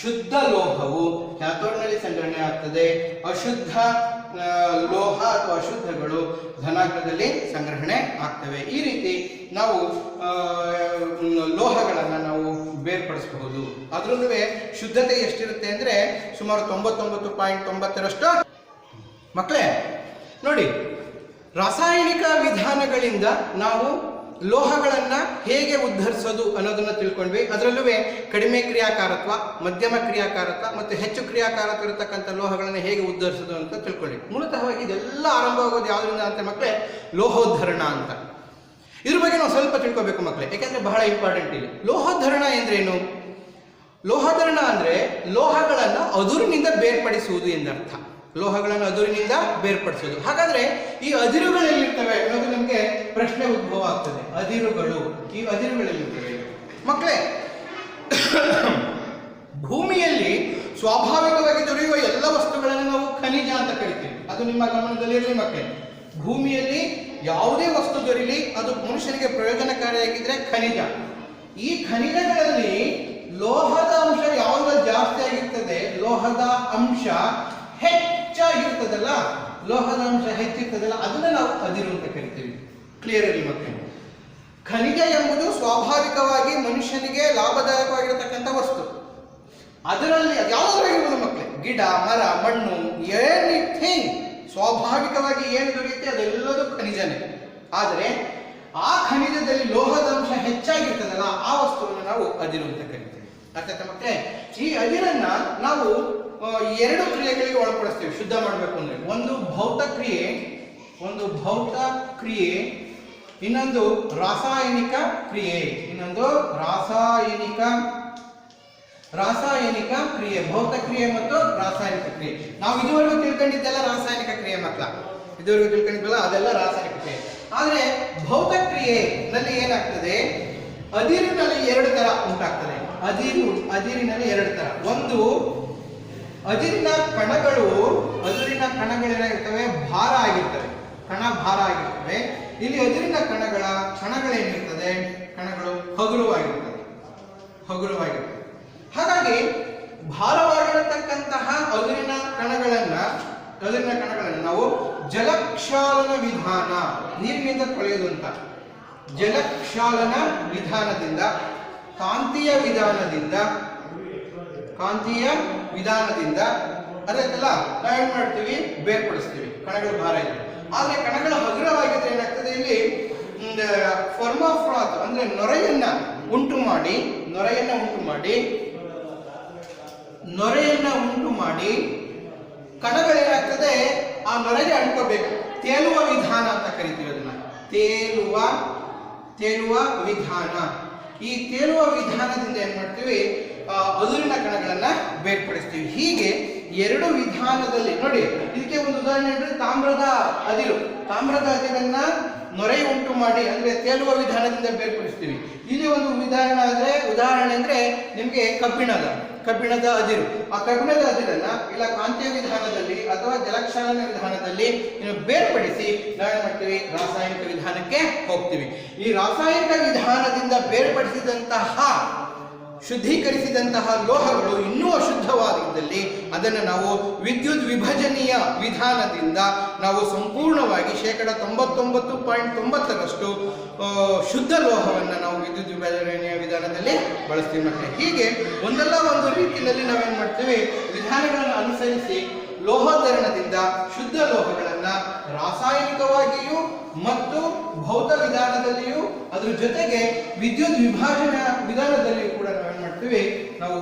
ಶುದ್ಧ ಲೋಹವು ಕ್ಯಾಥೋಡ್ನಲ್ಲಿ ಸಂಗ್ರಹಣೆ ಆಗ್ತದೆ, ಅಶುದ್ಧ ಲೋಹ ಅಥವಾ ಅಶುದ್ಧಗಳು ಧನಾಗ್ರದಲ್ಲಿ ಸಂಗ್ರಹಣೆ ಆಗ್ತವೆ. ಈ ರೀತಿ ನಾವು ಲೋಹಗಳನ್ನು ನಾವು ಬೇರ್ಪಡಿಸಬಹುದು. ಅದರಲ್ಲೂ ಶುದ್ಧತೆ ಎಷ್ಟಿರುತ್ತೆ ಅಂದರೆ ಸುಮಾರು 99.90ರಷ್ಟು. ಮಕ್ಕಳೇ ನೋಡಿ, ರಾಸಾಯನಿಕ ವಿಧಾನಗಳಿಂದ ನಾವು ಲೋಹಗಳನ್ನು ಹೇಗೆ ಉದ್ಧರಿಸೋದು ಅನ್ನೋದನ್ನು ತಿಳ್ಕೊಂಡ್ವಿ. ಅದರಲ್ಲೂ ಕಡಿಮೆ ಕ್ರಿಯಾಕಾರತ್ವ, ಮಧ್ಯಮ ಕ್ರಿಯಾಕಾರತ್ವ ಮತ್ತು ಹೆಚ್ಚು ಕ್ರಿಯಾಕಾರತ್ವ ಇರತಕ್ಕಂಥ ಲೋಹಗಳನ್ನು ಹೇಗೆ ಉದ್ಧರಿಸೋದು ಅಂತ ತಿಳ್ಕೊಂಡ್ವಿ. ಮೂಲತಃವಾಗಿ ಇದೆಲ್ಲ ಆರಂಭವಾಗೋದು ಯಾವುದರಿಂದ ಅಂತ ಮಕ್ಕಳೇ? ಲೋಹೋದ್ಧರಣ ಅಂತ. ಇದ್ರ ಬಗ್ಗೆ ನಾವು ಸ್ವಲ್ಪ ತಿಳ್ಕೊಬೇಕು ಮಕ್ಕಳೇ, ಯಾಕೆಂದ್ರೆ ಬಹಳ ಇಂಪಾರ್ಟೆಂಟ್ ಇಲ್ಲಿ. ಲೋಹೋದ್ಧರಣ ಎಂದ್ರೇನು? ಲೋಹೋದ್ಧರಣ ಅಂದ್ರೆ ಲೋಹಗಳನ್ನು ಅದುರಿನಿಂದ ಬೇರ್ಪಡಿಸುವುದು ಎಂದರ್ಥ. ಲೋಹಗಳನ್ನು ಅದುರಿನಿಂದ ಬೇರ್ಪಡಿಸೋದು. ಹಾಗಾದ್ರೆ ಈ ಅದಿರುಗಳೆಲ್ಲಿರ್ತವೆ ಅನ್ನೋದು ನಮಗೆ ಪ್ರಶ್ನೆ ಉದ್ಭವ ಆಗ್ತದೆ. ಈ ಅದಿರುಗಳೆಲ್ಲಿರ್ತವೆ ಮಕ್ಕಳೇ? ಭೂಮಿಯಲ್ಲಿ ಸ್ವಾಭಾವಿಕವಾಗಿ ದೊರೆಯುವ ಎಲ್ಲ ವಸ್ತುಗಳನ್ನು ನಾವು ಖನಿಜ ಅಂತ ಕರಿತೀವಿ. ಅದು ನಿಮ್ಮ ಗಮನದಲ್ಲಿರಲಿ ಮಕ್ಕಳೇ. ಭೂಮಿಯಲ್ಲಿ ಯಾವುದೇ ವಸ್ತು ದೊರೆಯಲಿ ಅದು ಮನುಷ್ಯನಿಗೆ ಪ್ರಯೋಜನಕಾರಿಯಾಗಿದ್ರೆ ಖನಿಜ. ಈ ಖನಿಜಗಳಲ್ಲಿ ಲೋಹದ ಅಂಶ ಯಾವಾಗ ಜಾಸ್ತಿ ಆಗಿರ್ತದೆ, ಲೋಹದ ಅಂಶ ಹೆಚ್ಚಾಗಿರ್ತದಲ್ಲ, ಅದನ್ನ ನಾವು ಅದಿರು ಅಂತ ಕರಿತೀವಿ. ಕ್ಲಿಯರ್ ಇರಲಿ ಮಕ್ಕಳು. ಖನಿಜ ಎಂಬುದು ಸ್ವಾಭಾವಿಕವಾಗಿ ಮನುಷ್ಯನಿಗೆ ಲಾಭದಾಯಕವಾಗಿರತಕ್ಕಂಥ ವಸ್ತು. ಅದರಲ್ಲಿ ಯಾವುದಾಗಿರ್ಬೋದು ಮಕ್ಕಳೇ, ಗಿಡ, ಮರ, ಮಣ್ಣು, ಎನಿಥಿಂಗ್ ಸ್ವಾಭಾವಿಕವಾಗಿ ಏನು ದೊರೆಯುತ್ತೆ ಅದೆಲ್ಲದೂ ಖನಿಜನೇ. ಆದರೆ ಆ ಖನಿಜದಲ್ಲಿ ಲೋಹದ ಅಂಶ ಹೆಚ್ಚಾಗಿರ್ತದಲ್ಲ, ಆ ವಸ್ತುವನ್ನು ನಾವು ಅದಿರು ಅಂತ ಕರಿತೀವಿ. ಅರ್ಥ ಮಕ್ಕಳೇ? ಈ ಅದಿರನ್ನ ನಾವು ಎರಡು ಕ್ರಿಯೆಗಳಿಗೆ ಒಳಪಡಿಸ್ತೀವಿ ಶುದ್ಧ ಮಾಡಬೇಕು ಅಂದ್ರೆ. ಒಂದು ಭೌತ ಕ್ರಿಯೆ, ಇನ್ನೊಂದು ರಾಸಾಯನಿಕ ಕ್ರಿಯೆ. ಭೌತ ಕ್ರಿಯೆ ಮತ್ತು ರಾಸಾಯನಿಕ ಕ್ರಿಯೆ. ನಾವು ಇದುವರೆಗೂ ತಿಳ್ಕೊಂಡಿದ್ದೆಲ್ಲ ರಾಸಾಯನಿಕ ಕ್ರಿಯೆ ಮಕ್ಕಳ, ಅದೆಲ್ಲ ರಾಸಾಯನಿಕ ಕ್ರಿಯೆ. ಆದ್ರೆ ಭೌತ ಕ್ರಿಯೆನಲ್ಲಿ ಏನಾಗ್ತದೆ, ಅದಿರಿನಲ್ಲಿ ಎರಡು ತರ ಉಂಟಾಗ್ತದೆ. ಅದಿರಿನಲ್ಲಿ ಎರಡು ತರ. ಒಂದು ಅದಿರಿನ ಕಣಗಳೇನಾಗಿರ್ತವೆ, ಭಾರ ಆಗಿರ್ತವೆ, ಭಾರ ಆಗಿರ್ತವೆ. ಇಲ್ಲಿ ಅದಿರಿನ ಕಣಗಳೇನಿರ್ತದೆ, ಕಣಗಳು ಹಗುರವಾಗಿರ್ತವೆ. ಹಾಗಾಗಿ ಭಾರವಾಗಿರತಕ್ಕಂತಹ ಅದಿರಿನ ಕಣಗಳನ್ನು ನಾವು ಜಲಕ್ಷಾಲನ ವಿಧಾನ, ನೀರಿನಿಂದ ತೊಳೆಯೋದು ಅಂತ, ಜಲಕ್ಷಾಲನ ವಿಧಾನದಿಂದ, ಕಾಂತೀಯ ವಿಧಾನದಿಂದ ಅದಕ್ಕೆಲ್ಲ ನಾವೇನ್ ಮಾಡ್ತೀವಿ, ಬೇರ್ಪಡಿಸ್ತೀವಿ. ಕಣಗಳು ಭಾರ ಇದೆ. ಆದ್ರೆ ಕಣಗಳು ಹಗುರವಾಗಿದ್ರೆ ಏನಾಗ್ತದೆ, ಇಲ್ಲಿ ಫರ್ಮಾಫ್ರಾತ್ ಅಂದ್ರೆ ನೊರೆಯನ್ನ ಉಂಟು ಮಾಡಿ ಕಣಗಳೇನಾಗ್ತದೆ ಆ ನೊರೆಗೆ ಅಂಟ್ಕೋಬೇಕು. ತೇಲುವ ವಿಧಾನ ಅಂತ ಕರಿತೀವಿ ಅದನ್ನ, ತೇಲುವ ವಿಧಾನ. ಈ ತೇಲುವ ವಿಧಾನದಿಂದ ಏನ್ ಮಾಡ್ತೀವಿ, ಅದುರಿನ ಕಣಗಳನ್ನ ಬೇರ್ಪಡಿಸ್ತೀವಿ. ಹೀಗೆ ಎರಡು ವಿಧಾನದಲ್ಲಿ ನೋಡಿ. ಇದಕ್ಕೆ ಒಂದು ಉದಾಹರಣೆ ಅಂದ್ರೆ ತಾಮ್ರದ ಅದಿರನ್ನ ನೊರೆ ಉಂಟು ಮಾಡಿ ಅಂದ್ರೆ ತೇಲುವ ವಿಧಾನದಿಂದ ಬೇರ್ಪಡಿಸ್ತೀವಿ. ಇಲ್ಲಿ ಒಂದು ಉದಾಹರಣೆ ಅಂದ್ರೆ ನಿಮ್ಗೆ ಕಬ್ಬಿಣದ ಅದಿರು. ಆ ಕಬ್ಬಿಣದ ಅದಿರನ್ನ ಇಲ್ಲ ಕಾಂತೀಯ ವಿಧಾನದಲ್ಲಿ ಅಥವಾ ಜಲಕ್ಷಾಲನ ವಿಧಾನದಲ್ಲಿ ಬೇರ್ಪಡಿಸಿ ನಾವೇನ್ ಮಾಡ್ತೀವಿ, ರಾಸಾಯನಿಕ ವಿಧಾನಕ್ಕೆ ಹೋಗ್ತೀವಿ. ಈ ರಾಸಾಯನಿಕ ವಿಧಾನದಿಂದ ಶುದ್ಧೀಕರಿಸಿದಂತಹ ಲೋಹಗಳು ಇನ್ನೂ ಅಶುದ್ಧವಾಗಿದ್ದಲ್ಲಿ ಅದನ್ನು ನಾವು ವಿದ್ಯುತ್ ವಿಭಜನೀಯ ವಿಧಾನದಿಂದ ನಾವು ಸಂಪೂರ್ಣವಾಗಿ 99.90% ಶುದ್ಧ ಲೋಹವನ್ನು ನಾವು ವಿದ್ಯುತ್ ವಿಭಜನೀಯ ವಿಧಾನದಲ್ಲಿ ಬಳಸ್ತೀವಿ ಮಕ್ಕಳೇ. ಹೀಗೆ ಒಂದಲ್ಲ ಒಂದು ರೀತಿಯಲ್ಲಿ ನಾವೇನ್ ಮಾಡ್ತೀವಿ, ವಿಧಾನಗಳನ್ನು ಅನುಸರಿಸಿ ಲೋಹೋದ್ಧರಣದಿಂದ ಶುದ್ಧ ಲೋಹಗಳನ್ನು ರಾಸಾಯನಿಕವಾಗಿಯೂ ಮತ್ತು ಭೌತ ವಿಧಾನದಲ್ಲಿಯೂ ಅದ್ರ ಜೊತೆಗೆ ವಿದ್ಯುತ್ ವಿಭಾಜನಾ ವಿಧಾನದಲ್ಲಿಯೂ ಕೂಡ ನಾವೇನ್ ಮಾಡ್ತೀವಿ, ನಾವು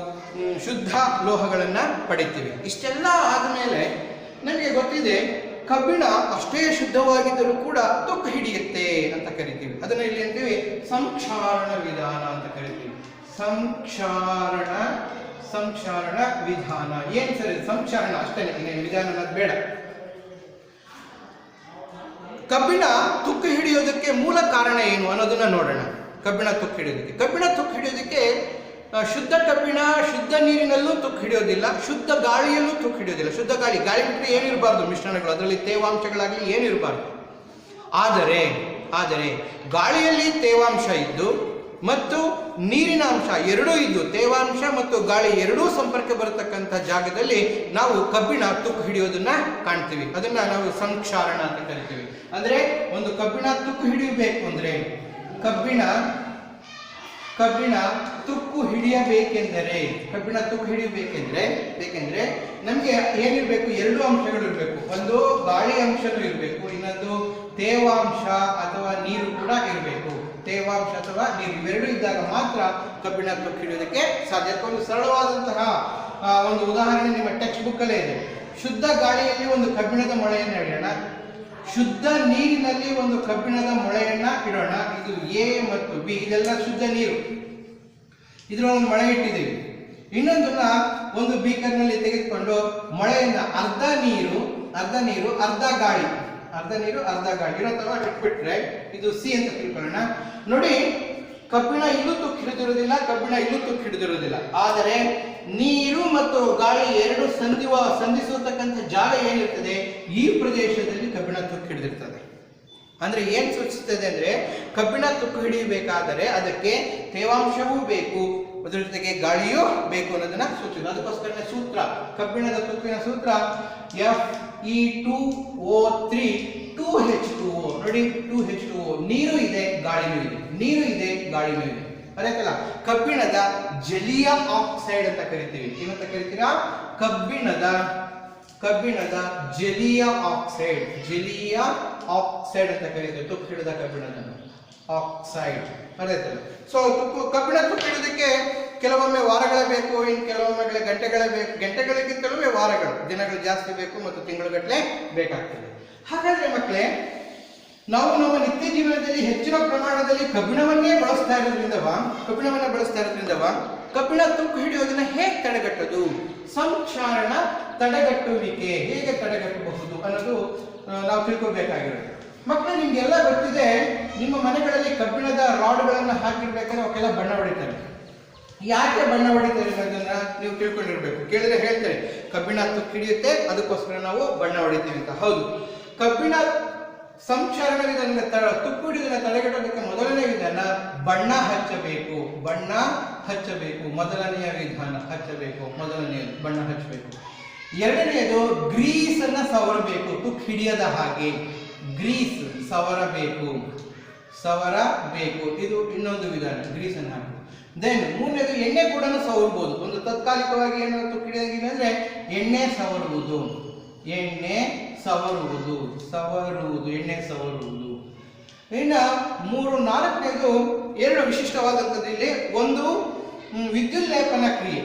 ಶುದ್ಧ ಲೋಹಗಳನ್ನ ಪಡಿತೀವಿ. ಇಷ್ಟೆಲ್ಲ ಆದಮೇಲೆ ನಮಗೆ ಗೊತ್ತಿದೆ ಕಬ್ಬಿಣ ಅಷ್ಟೇ ಶುದ್ಧವಾಗಿದ್ದರೂ ಕೂಡ ತುಕ್ಕು ಹಿಡಿಯುತ್ತೆ ಅಂತ ಕರಿತೀವಿ. ಅದನ್ನ ಇಲ್ಲಿ ಅಂತೀವಿ ಸಂಕ್ಷಾರಣ ವಿಧಾನ ಅಂತ ಕರಿತೀವಿ. ಸಂಕ್ಷಾರಣ ವಿಧಾನ. ಏನ್ ಸರಿ ಸಂಕ್ಷಾರಣ ಅಷ್ಟೇ, ವಿಧಾನ ಅನ್ನೋದು ಬೇಡ. ಕಬ್ಬಿಣ ತುಕ್ಕು ಹಿಡಿಯೋದಕ್ಕೆ ಮೂಲ ಕಾರಣ ಏನು ಅನ್ನೋದನ್ನ ನೋಡೋಣ. ಕಬ್ಬಿಣ ತುಕ್ಕು ಹಿಡಿಯೋದಕ್ಕೆ ಶುದ್ಧ ಕಬ್ಬಿಣ ಶುದ್ಧ ನೀರಿನಲ್ಲೂ ತುಕ್ಕು ಹಿಡಿಯೋದಿಲ್ಲ, ಶುದ್ಧ ಗಾಳಿಯಲ್ಲೂ ತುಕ್ಕು ಹಿಡಿಯೋದಿಲ್ಲ. ಶುದ್ಧ ಗಾಳಿ ಬಿಟ್ಟರೆ ಏನಿರಬಾರ್ದು ಮಿಶ್ರಣಗಳು, ಅದರಲ್ಲಿ ತೇವಾಂಶಗಳಾಗಲಿ ಏನಿರಬಾರ್ದು. ಆದರೆ ಗಾಳಿಯಲ್ಲಿ ತೇವಾಂಶ ಇದ್ದು ಮತ್ತು ನೀರಿನ ಅಂಶ ಎರಡೂ ಇದ್ದು, ತೇವಾಂಶ ಮತ್ತು ಗಾಳಿ ಎರಡೂ ಸಂಪರ್ಕ ಬರತಕ್ಕಂಥ ಜಾಗದಲ್ಲಿ ನಾವು ಕಬ್ಬಿಣ ತುಕ್ಕು ಹಿಡಿಯೋದನ್ನ ಕಾಣ್ತೀವಿ. ಅದನ್ನ ನಾವು ಸಂಕ್ಷಾರಣ ಅಂತ ಕರಿತೀವಿ. ಅಂದ್ರೆ ಒಂದು ಕಬ್ಬಿಣ ತುಕ್ಕು ಹಿಡಿಯಬೇಕು ಅಂದ್ರೆ ಕಬ್ಬಿಣ ತುಕ್ಕು ಹಿಡಿಯಬೇಕೆಂದ್ರೆ ನಮಗೆ ಏನಿರಬೇಕು, ಎರಡು ಅಂಶಗಳು ಇರಬೇಕು. ಒಂದು ಗಾಳಿ ಅಂಶನೂ ಇರಬೇಕು, ಇನ್ನೊಂದು ತೇವಾಂಶ ಅಥವಾ ನೀರು ಕೂಡ ಇರಬೇಕು. ತೇವಾಂಶ ಅಥವಾ ನೀರು ಇವೆರಡೂ ಇದ್ದಾಗ ಮಾತ್ರ ಕಬ್ಬಿಣ ತುಕ್ಕು ಹಿಡಿಯೋದಕ್ಕೆ ಸಾಧ್ಯ. ಒಂದು ಸರಳವಾದಂತಹ ಒಂದು ಉದಾಹರಣೆ ನಿಮ್ಮ ಟೆಕ್ಸ್ಟ್ ಬುಕ್ ಅಲ್ಲೇ ಇದೆ. ಶುದ್ಧ ಗಾಳಿಯಲ್ಲಿ ಒಂದು ಕಬ್ಬಿಣದ ಮೊಳೆಯನ್ನು ಇಡೋಣ, ಶುದ್ಧ ನೀರಿನಲ್ಲಿ ಒಂದು ಕಬ್ಬಿಣದ ಮೊಳೆಯನ್ನ ಇಡೋಣ. ಇದು ಎ ಮತ್ತು ಬಿ, ಇದೆಲ್ಲ ಶುದ್ಧ ನೀರು. ಇದರೊಂದು ಮೊಳೆ ಇಟ್ಟಿದ್ದೀವಿ. ಇನ್ನೊಂದನ್ನ ಒಂದು ಬೀಕರ್ನಲ್ಲಿ ತೆಗೆದುಕೊಂಡು ಮೊಳೆಯನ್ನ ಅರ್ಧ ನೀರು ಅರ್ಧ ಗಾಳಿ ಇರೋ ತರ ಇಟ್ಬಿಟ್ರೆ ಇದು ಸಿ ಅಂತ ತಿಳ್ಕೊಳ್ಳೋಣ. ನೋಡಿ, ಕಬ್ಬಿಣ ಇಲ್ಲೂ ತುಕ್ಕು ಹಿಡಿದಿರುವುದಿಲ್ಲ, ಆದರೆ ನೀರು ಮತ್ತು ಗಾಳಿ ಎರಡು ಸಂಧಿಸತಕ್ಕಂಥ ಜಾಗ ಏನಿರ್ತದೆ, ಈ ಪ್ರದೇಶದಲ್ಲಿ ಕಬ್ಬಿಣ ತುಕ್ಕು ಹಿಡಿದಿರ್ತದೆ. ಅಂದ್ರೆ ಏನ್ ಸೂಚಿಸ್ತದೆ ಅಂದ್ರೆ ಕಬ್ಬಿಣ ತುಕ್ಕು ಹಿಡಿಯಬೇಕಾದರೆ ಅದಕ್ಕೆ ತೇವಾಂಶವೂ ಬೇಕು, ಅದರ ಜೊತೆಗೆ ಗಾಳಿಯೂ ಬೇಕು ಅನ್ನೋದನ್ನ ಸೂಚಿಸುತ್ತೆ. ಅದಕ್ಕೋಸ್ಕರ ಸೂತ್ರ, ಕಬ್ಬಿಣದ ತುಕ್ಕಿನ ಸೂತ್ರ Fe2O3 2H2O. ನೋಡಿ, 2H2O. ನೀರು ಇದೆ ಗಾಳಿನೂ ಇದೆ, ಅದಕ್ಕಲ್ಲ ಕಬ್ಬಿಣದ ಜಲೀಯ ಆಕ್ಸೈಡ್ ಅಂತ ಕರಿತೀವಿ. ಏನಂತ ಕರಿತೀರಾ? ಕಬ್ಬಿಣದ ಜಲೀಯ ಆಕ್ಸೈಡ್ ಅಂತ ಕರೀತೀವಿ. ತುಕ್ಕು ಹಿಡಿದ ಕಬ್ಬಿಣದ ಆಕ್ಸೈಡ್ ಅದಾಯ್ತಲ್ಲ. ಸೊ ಕಬ್ಬಿಣ ತುಕ್ಕು ಹಿಡಿದಕ್ಕೆ ಕೆಲವೊಮ್ಮೆ ವಾರಗಳೇ ಬೇಕು, ಇನ್ನು ಕೆಲವೊಮ್ಮೆ ಗಂಟೆಗಳೇ ಬೇಕು. ಗಂಟೆಗಳಿಗಿಂತಲೂ ವಾರಗಳು, ದಿನಗಳು ಜಾಸ್ತಿ ಬೇಕು ಮತ್ತು ತಿಂಗಳುಗಟ್ಟಲೆ ಬೇಕಾಗ್ತದೆ. ಹಾಗಾದ್ರೆ ಮಕ್ಕಳೇ, ನಾವು ನಮ್ಮ ನಿತ್ಯ ಜೀವನದಲ್ಲಿ ಹೆಚ್ಚಿನ ಪ್ರಮಾಣದಲ್ಲಿ ಕಬ್ಬಿಣವನ್ನೇ ಬಳಸ್ತಾ ಇರೋದ್ರಿಂದ ಕಬ್ಬಿಣ ತುಕ್ಕು ಹಿಡಿಯೋದನ್ನ ಹೇಗೆ ತಡೆಗಟ್ಟೋದು? ಸಂಕ್ಷಾರಣ ತಡೆಗಟ್ಟುವಿಕೆ ಹೇಗೆ ತಡೆಗಟ್ಟಬಹುದು ಅನ್ನೋದು ನಾವು ತಿಳ್ಕೊಬೇಕಾಗಿರೋದು. ಮಕ್ಕಳು, ನಿಮ್ಗೆಲ್ಲ ಗೊತ್ತಿದೆ, ನಿಮ್ಮ ಮನೆಗಳಲ್ಲಿ ಕಬ್ಬಿಣದ ರಾಡ್ಗಳನ್ನು ಹಾಕಿರ್ಬೇಕಾದ್ರೆ ಅವಕ್ಕೆಲ್ಲ ಬಣ್ಣ ಹೊಡಿತಾರೆ. ಯಾಕೆ ಬಣ್ಣ ಹೊಡಿತಾರೆ ಅನ್ನೋದನ್ನ ನೀವು ತಿಳ್ಕೊಂಡಿರ್ಬೇಕು. ಕೇಳಿದ್ರೆ ಹೇಳ್ತಾರೆ ಕಬ್ಬಿಣ ತುಕ್ಕು ಹಿಡಿಯುತ್ತೆ, ಅದಕ್ಕೋಸ್ಕರ ನಾವು ಬಣ್ಣ ಹೊಡಿತೀವಿ ಅಂತ. ಹೌದು, ಕಬ್ಬಿಣ ಸಂಕ್ಷಾರಣ ವಿಧಾನ ತುಕ್ಕು ಹಿಡಿಯೋದನ್ನ ತಡೆಗಟ್ಟೋದಕ್ಕೆ ಮೊದಲನೇ ವಿಧಾನ ಬಣ್ಣ ಹಚ್ಚಬೇಕು. ಮೊದಲನೆಯ ವಿಧಾನ ಮೊದಲನೆಯದು ಬಣ್ಣ ಹಚ್ಚಬೇಕು. ಎರಡನೆಯದು ಗ್ರೀಸ್ ಅನ್ನ ಸವರಬೇಕು. ತುಕ್ಕು ಹಿಡಿಯದ ಹಾಗೆ ಗ್ರೀಸ್ ಸವರಬೇಕು. ಇದು ಇನ್ನೊಂದು ವಿಧಾನ, ಗ್ರೀಸ್ ಅನ್ನು ಹಾಕಿ. ದೆನ್ ಮೂರನೇದು ಎಣ್ಣೆ ಕೂಡ ಸವರಬಹುದು. ಒಂದು ತಾತ್ಕಾಲಿಕವಾಗಿ ಏನಾದ್ರು ತುಕ್ಕು ಹಿಡಿಯೋದಿಲ್ಲ ಅಂದ್ರೆ ಎಣ್ಣೆ ಸವರುವುದು. ಇನ್ನು ನಾಲ್ಕನೇದು ಎರಡು ವಿಶಿಷ್ಟವಾದಂಥದ್ದು ಇಲ್ಲಿ. ಒಂದು ವಿದ್ಯುಲ್ಲೇಪನ ಕ್ರಿಯೆ.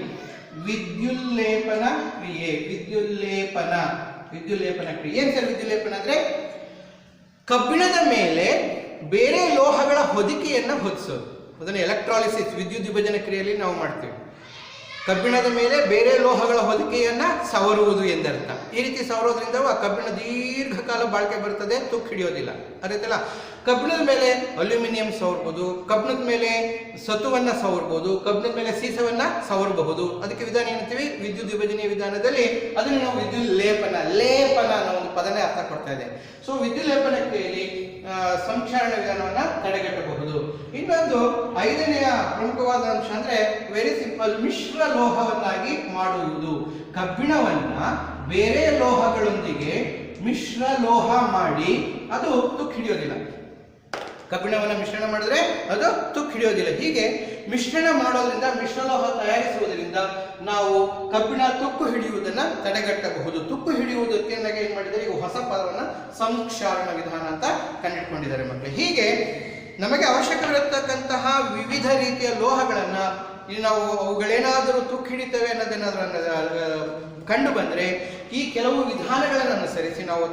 ಏನ್ ಸರ್ ವಿದ್ಯುಲ್ಲೇಪನ ಅಂದ್ರೆ? ಕಬ್ಬಿಣದ ಮೇಲೆ ಬೇರೆ ಲೋಹಗಳ ಹೊದಿಕೆಯನ್ನ ಹೊದಿಸೋದು. ಅದನ್ನು ಎಲೆಕ್ಟ್ರಾಲಿಸಿಸ್, ವಿದ್ಯುತ್ ವಿಭಜನೆ ಕ್ರಿಯೆಯಲ್ಲಿ ನಾವು ಮಾಡ್ತೀವಿ. ಕಬ್ಬಿಣದ ಮೇಲೆ ಬೇರೆ ಲೋಹಗಳ ಹೊದಿಕೆಯನ್ನ ಸವರುವುದು ಎಂದರ್ಥ. ಈ ರೀತಿ ಸವರೋದ್ರಿಂದ ಕಬ್ಬಿಣ ದೀರ್ಘಕಾಲ ಬಾಳಿಕೆ ಬರ್ತದೆ, ತುಕ್ಕು ಹಿಡಿಯೋದಿಲ್ಲ. ಅದೇತಲ್ಲ, ಕಬ್ಬಿಣದ ಮೇಲೆ ಅಲ್ಯೂಮಿನಿಯಂ ಸವರ್ಬೋದು, ಕಬ್ಬಿಣದ ಮೇಲೆ ಸತುವನ್ನ ಸವರ್ಬೋದು, ಕಬ್ಬಿಣದ ಮೇಲೆ ಸೀಸವನ್ನ ಸವರಬಹುದು. ಅದಕ್ಕೆ ವಿಧಾನ ಏನಂತೀವಿ? ವಿದ್ಯುತ್ ವಿಭಜನೆಯ ವಿಧಾನದಲ್ಲಿ ಅದನ್ನು ನಾವು ವಿದ್ಯುತ್ ಲೇಪನ ಅನ್ನೋ ಒಂದು ಪದನೇ ಅರ್ಥ ಕೊಡ್ತಾ ಇದೆ. ಸೊ ವಿದ್ಯುತ್ ಲೇಪನ ಕ್ರಿಯೆಯಲ್ಲಿ ಸಂಕ್ಷಾರಣ ವಿಧಾನವನ್ನ ತಡೆಗಟ್ಟಬಹುದು. ಇನ್ನೊಂದು ಐದನೆಯ ಪ್ರಮುಖವಾದ ಅಂಶ ಅಂದ್ರೆ ವೆರಿ ಸಿಂಪಲ್, ಮಿಶ್ರ ಲೋಹವನ್ನಾಗಿ ಮಾಡುವುದು. ಕಬ್ಬಿಣವನ್ನ ಬೇರೆ ಲೋಹಗಳೊಂದಿಗೆ ಮಿಶ್ರ ಲೋಹ ಮಾಡಿ ಅದು ತುಕ್ಕು ಹಿಡಿಯೋದಿಲ್ಲ. ಕಬ್ಬಿಣವನ್ನು ಮಿಶ್ರಣ ಮಾಡಿದ್ರೆ ಅದು ತುಕ್ಕು ಹಿಡಿಯೋದಿಲ್ಲ. ಹೀಗೆ ಮಿಶ್ರಣ ಮಾಡೋದ್ರಿಂದ, ಮಿಶ್ರಲೋಹ ತಯಾರಿಸುವುದರಿಂದ ನಾವು ಕಬ್ಬಿಣ ತುಕ್ಕು ಹಿಡಿಯುವುದನ್ನ ತಡೆಗಟ್ಟಬಹುದು. ತುಕ್ಕು ಹಿಡಿಯುವುದಕ್ಕೆ ಏನ್ ಮಾಡಿದ್ದಾರೆ, ಈ ಹೊಸ ಪದವನ್ನು ಸಂಕ್ಷಾರಣ ವಿಧಾನ ಅಂತ ಕಂಡುಹಿಡ್ಕೊಂಡಿದ್ದಾರೆ ಮಕ್ಕಳು. ಹೀಗೆ ನಮಗೆ ಅವಶ್ಯಕವಿರತಕ್ಕಂತಹ ವಿವಿಧ ರೀತಿಯ ಲೋಹಗಳನ್ನ ನಾವು ಅವುಗಳೇನಾದರೂ ತುಕ್ಕು ಹಿಡಿತವೆ ಅನ್ನೋದೇನಾದ್ರೂ ಕಂಡು ಬಂದರೆ ಈ ಕೆಲವು ವಿಧಾನಗಳನ್ನು ಅನುಸರಿಸಿ ನಾವು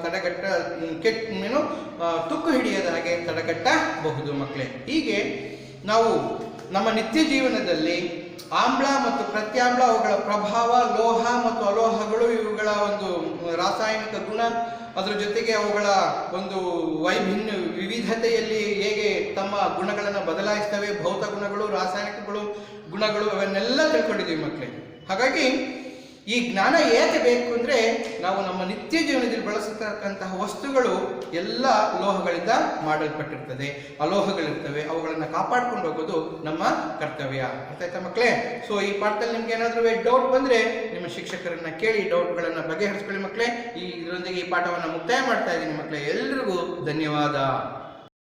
ತುಕ್ಕು ಹಿಡಿಯದ ಹಾಗೆ ತಡೆಗಟ್ಟಬಹುದು ಮಕ್ಕಳೇ. ಹೀಗೆ ನಾವು ನಮ್ಮ ನಿತ್ಯ ಜೀವನದಲ್ಲಿ ಆಮ್ಲ ಮತ್ತು ಪ್ರತ್ಯಾಮ್ಲ, ಅವುಗಳ ಪ್ರಭಾವ, ಲೋಹ ಮತ್ತು ಅಲೋಹಗಳು, ಇವುಗಳ ಒಂದು ರಾಸಾಯನಿಕ ಗುಣ, ಅದರ ಜೊತೆಗೆ ಅವುಗಳ ಒಂದು ವಿವಿಧತೆಯಲ್ಲಿ ಹೇಗೆ ತಮ್ಮ ಗುಣಗಳನ್ನು ಬದಲಾಯಿಸ್ತವೆ, ಭೌತ ಗುಣಗಳು, ರಾಸಾಯನಿಕ ಗುಣಗಳು ಅವನ್ನೆಲ್ಲ ತಿಳ್ಕೊಂಡಿದ್ದೀವಿ ಮಕ್ಕಳೇ. ಹಾಗಾಗಿ ಈ ಜ್ಞಾನ ಏಕೆ ಬೇಕು ಅಂದರೆ ನಾವು ನಮ್ಮ ನಿತ್ಯ ಜೀವನದಲ್ಲಿ ಬಳಸತಕ್ಕಂತಹ ವಸ್ತುಗಳು ಎಲ್ಲ ಲೋಹಗಳಿಂದ ಮಾಡಲ್ಪಟ್ಟಿರ್ತದೆ, ಅಲೋಹಗಳಿರ್ತವೆ, ಅವುಗಳನ್ನು ಕಾಪಾಡ್ಕೊಂಡು ಹೋಗೋದು ನಮ್ಮ ಕರ್ತವ್ಯ. ಅರ್ಥ ಆಯ್ತಾ ಮಕ್ಕಳೇ? ಸೊ ಈ ಪಾಠದಲ್ಲಿ ನಿಮ್ಗೆ ಏನಾದರೂ ಡೌಟ್ ಬಂದರೆ ನಿಮ್ಮ ಶಿಕ್ಷಕರನ್ನ ಕೇಳಿ ಡೌಟ್ಗಳನ್ನು ಬಗೆಹರಿಸ್ಕೊಳ್ಳಿ ಮಕ್ಕಳೇ. ಇದರೊಂದಿಗೆ ಈ ಪಾಠವನ್ನು ಮುಕ್ತಾಯ ಮಾಡ್ತಾ ಇದ್ದೀನಿ ಮಕ್ಕಳೇ. ಎಲ್ರಿಗೂ ಧನ್ಯವಾದ.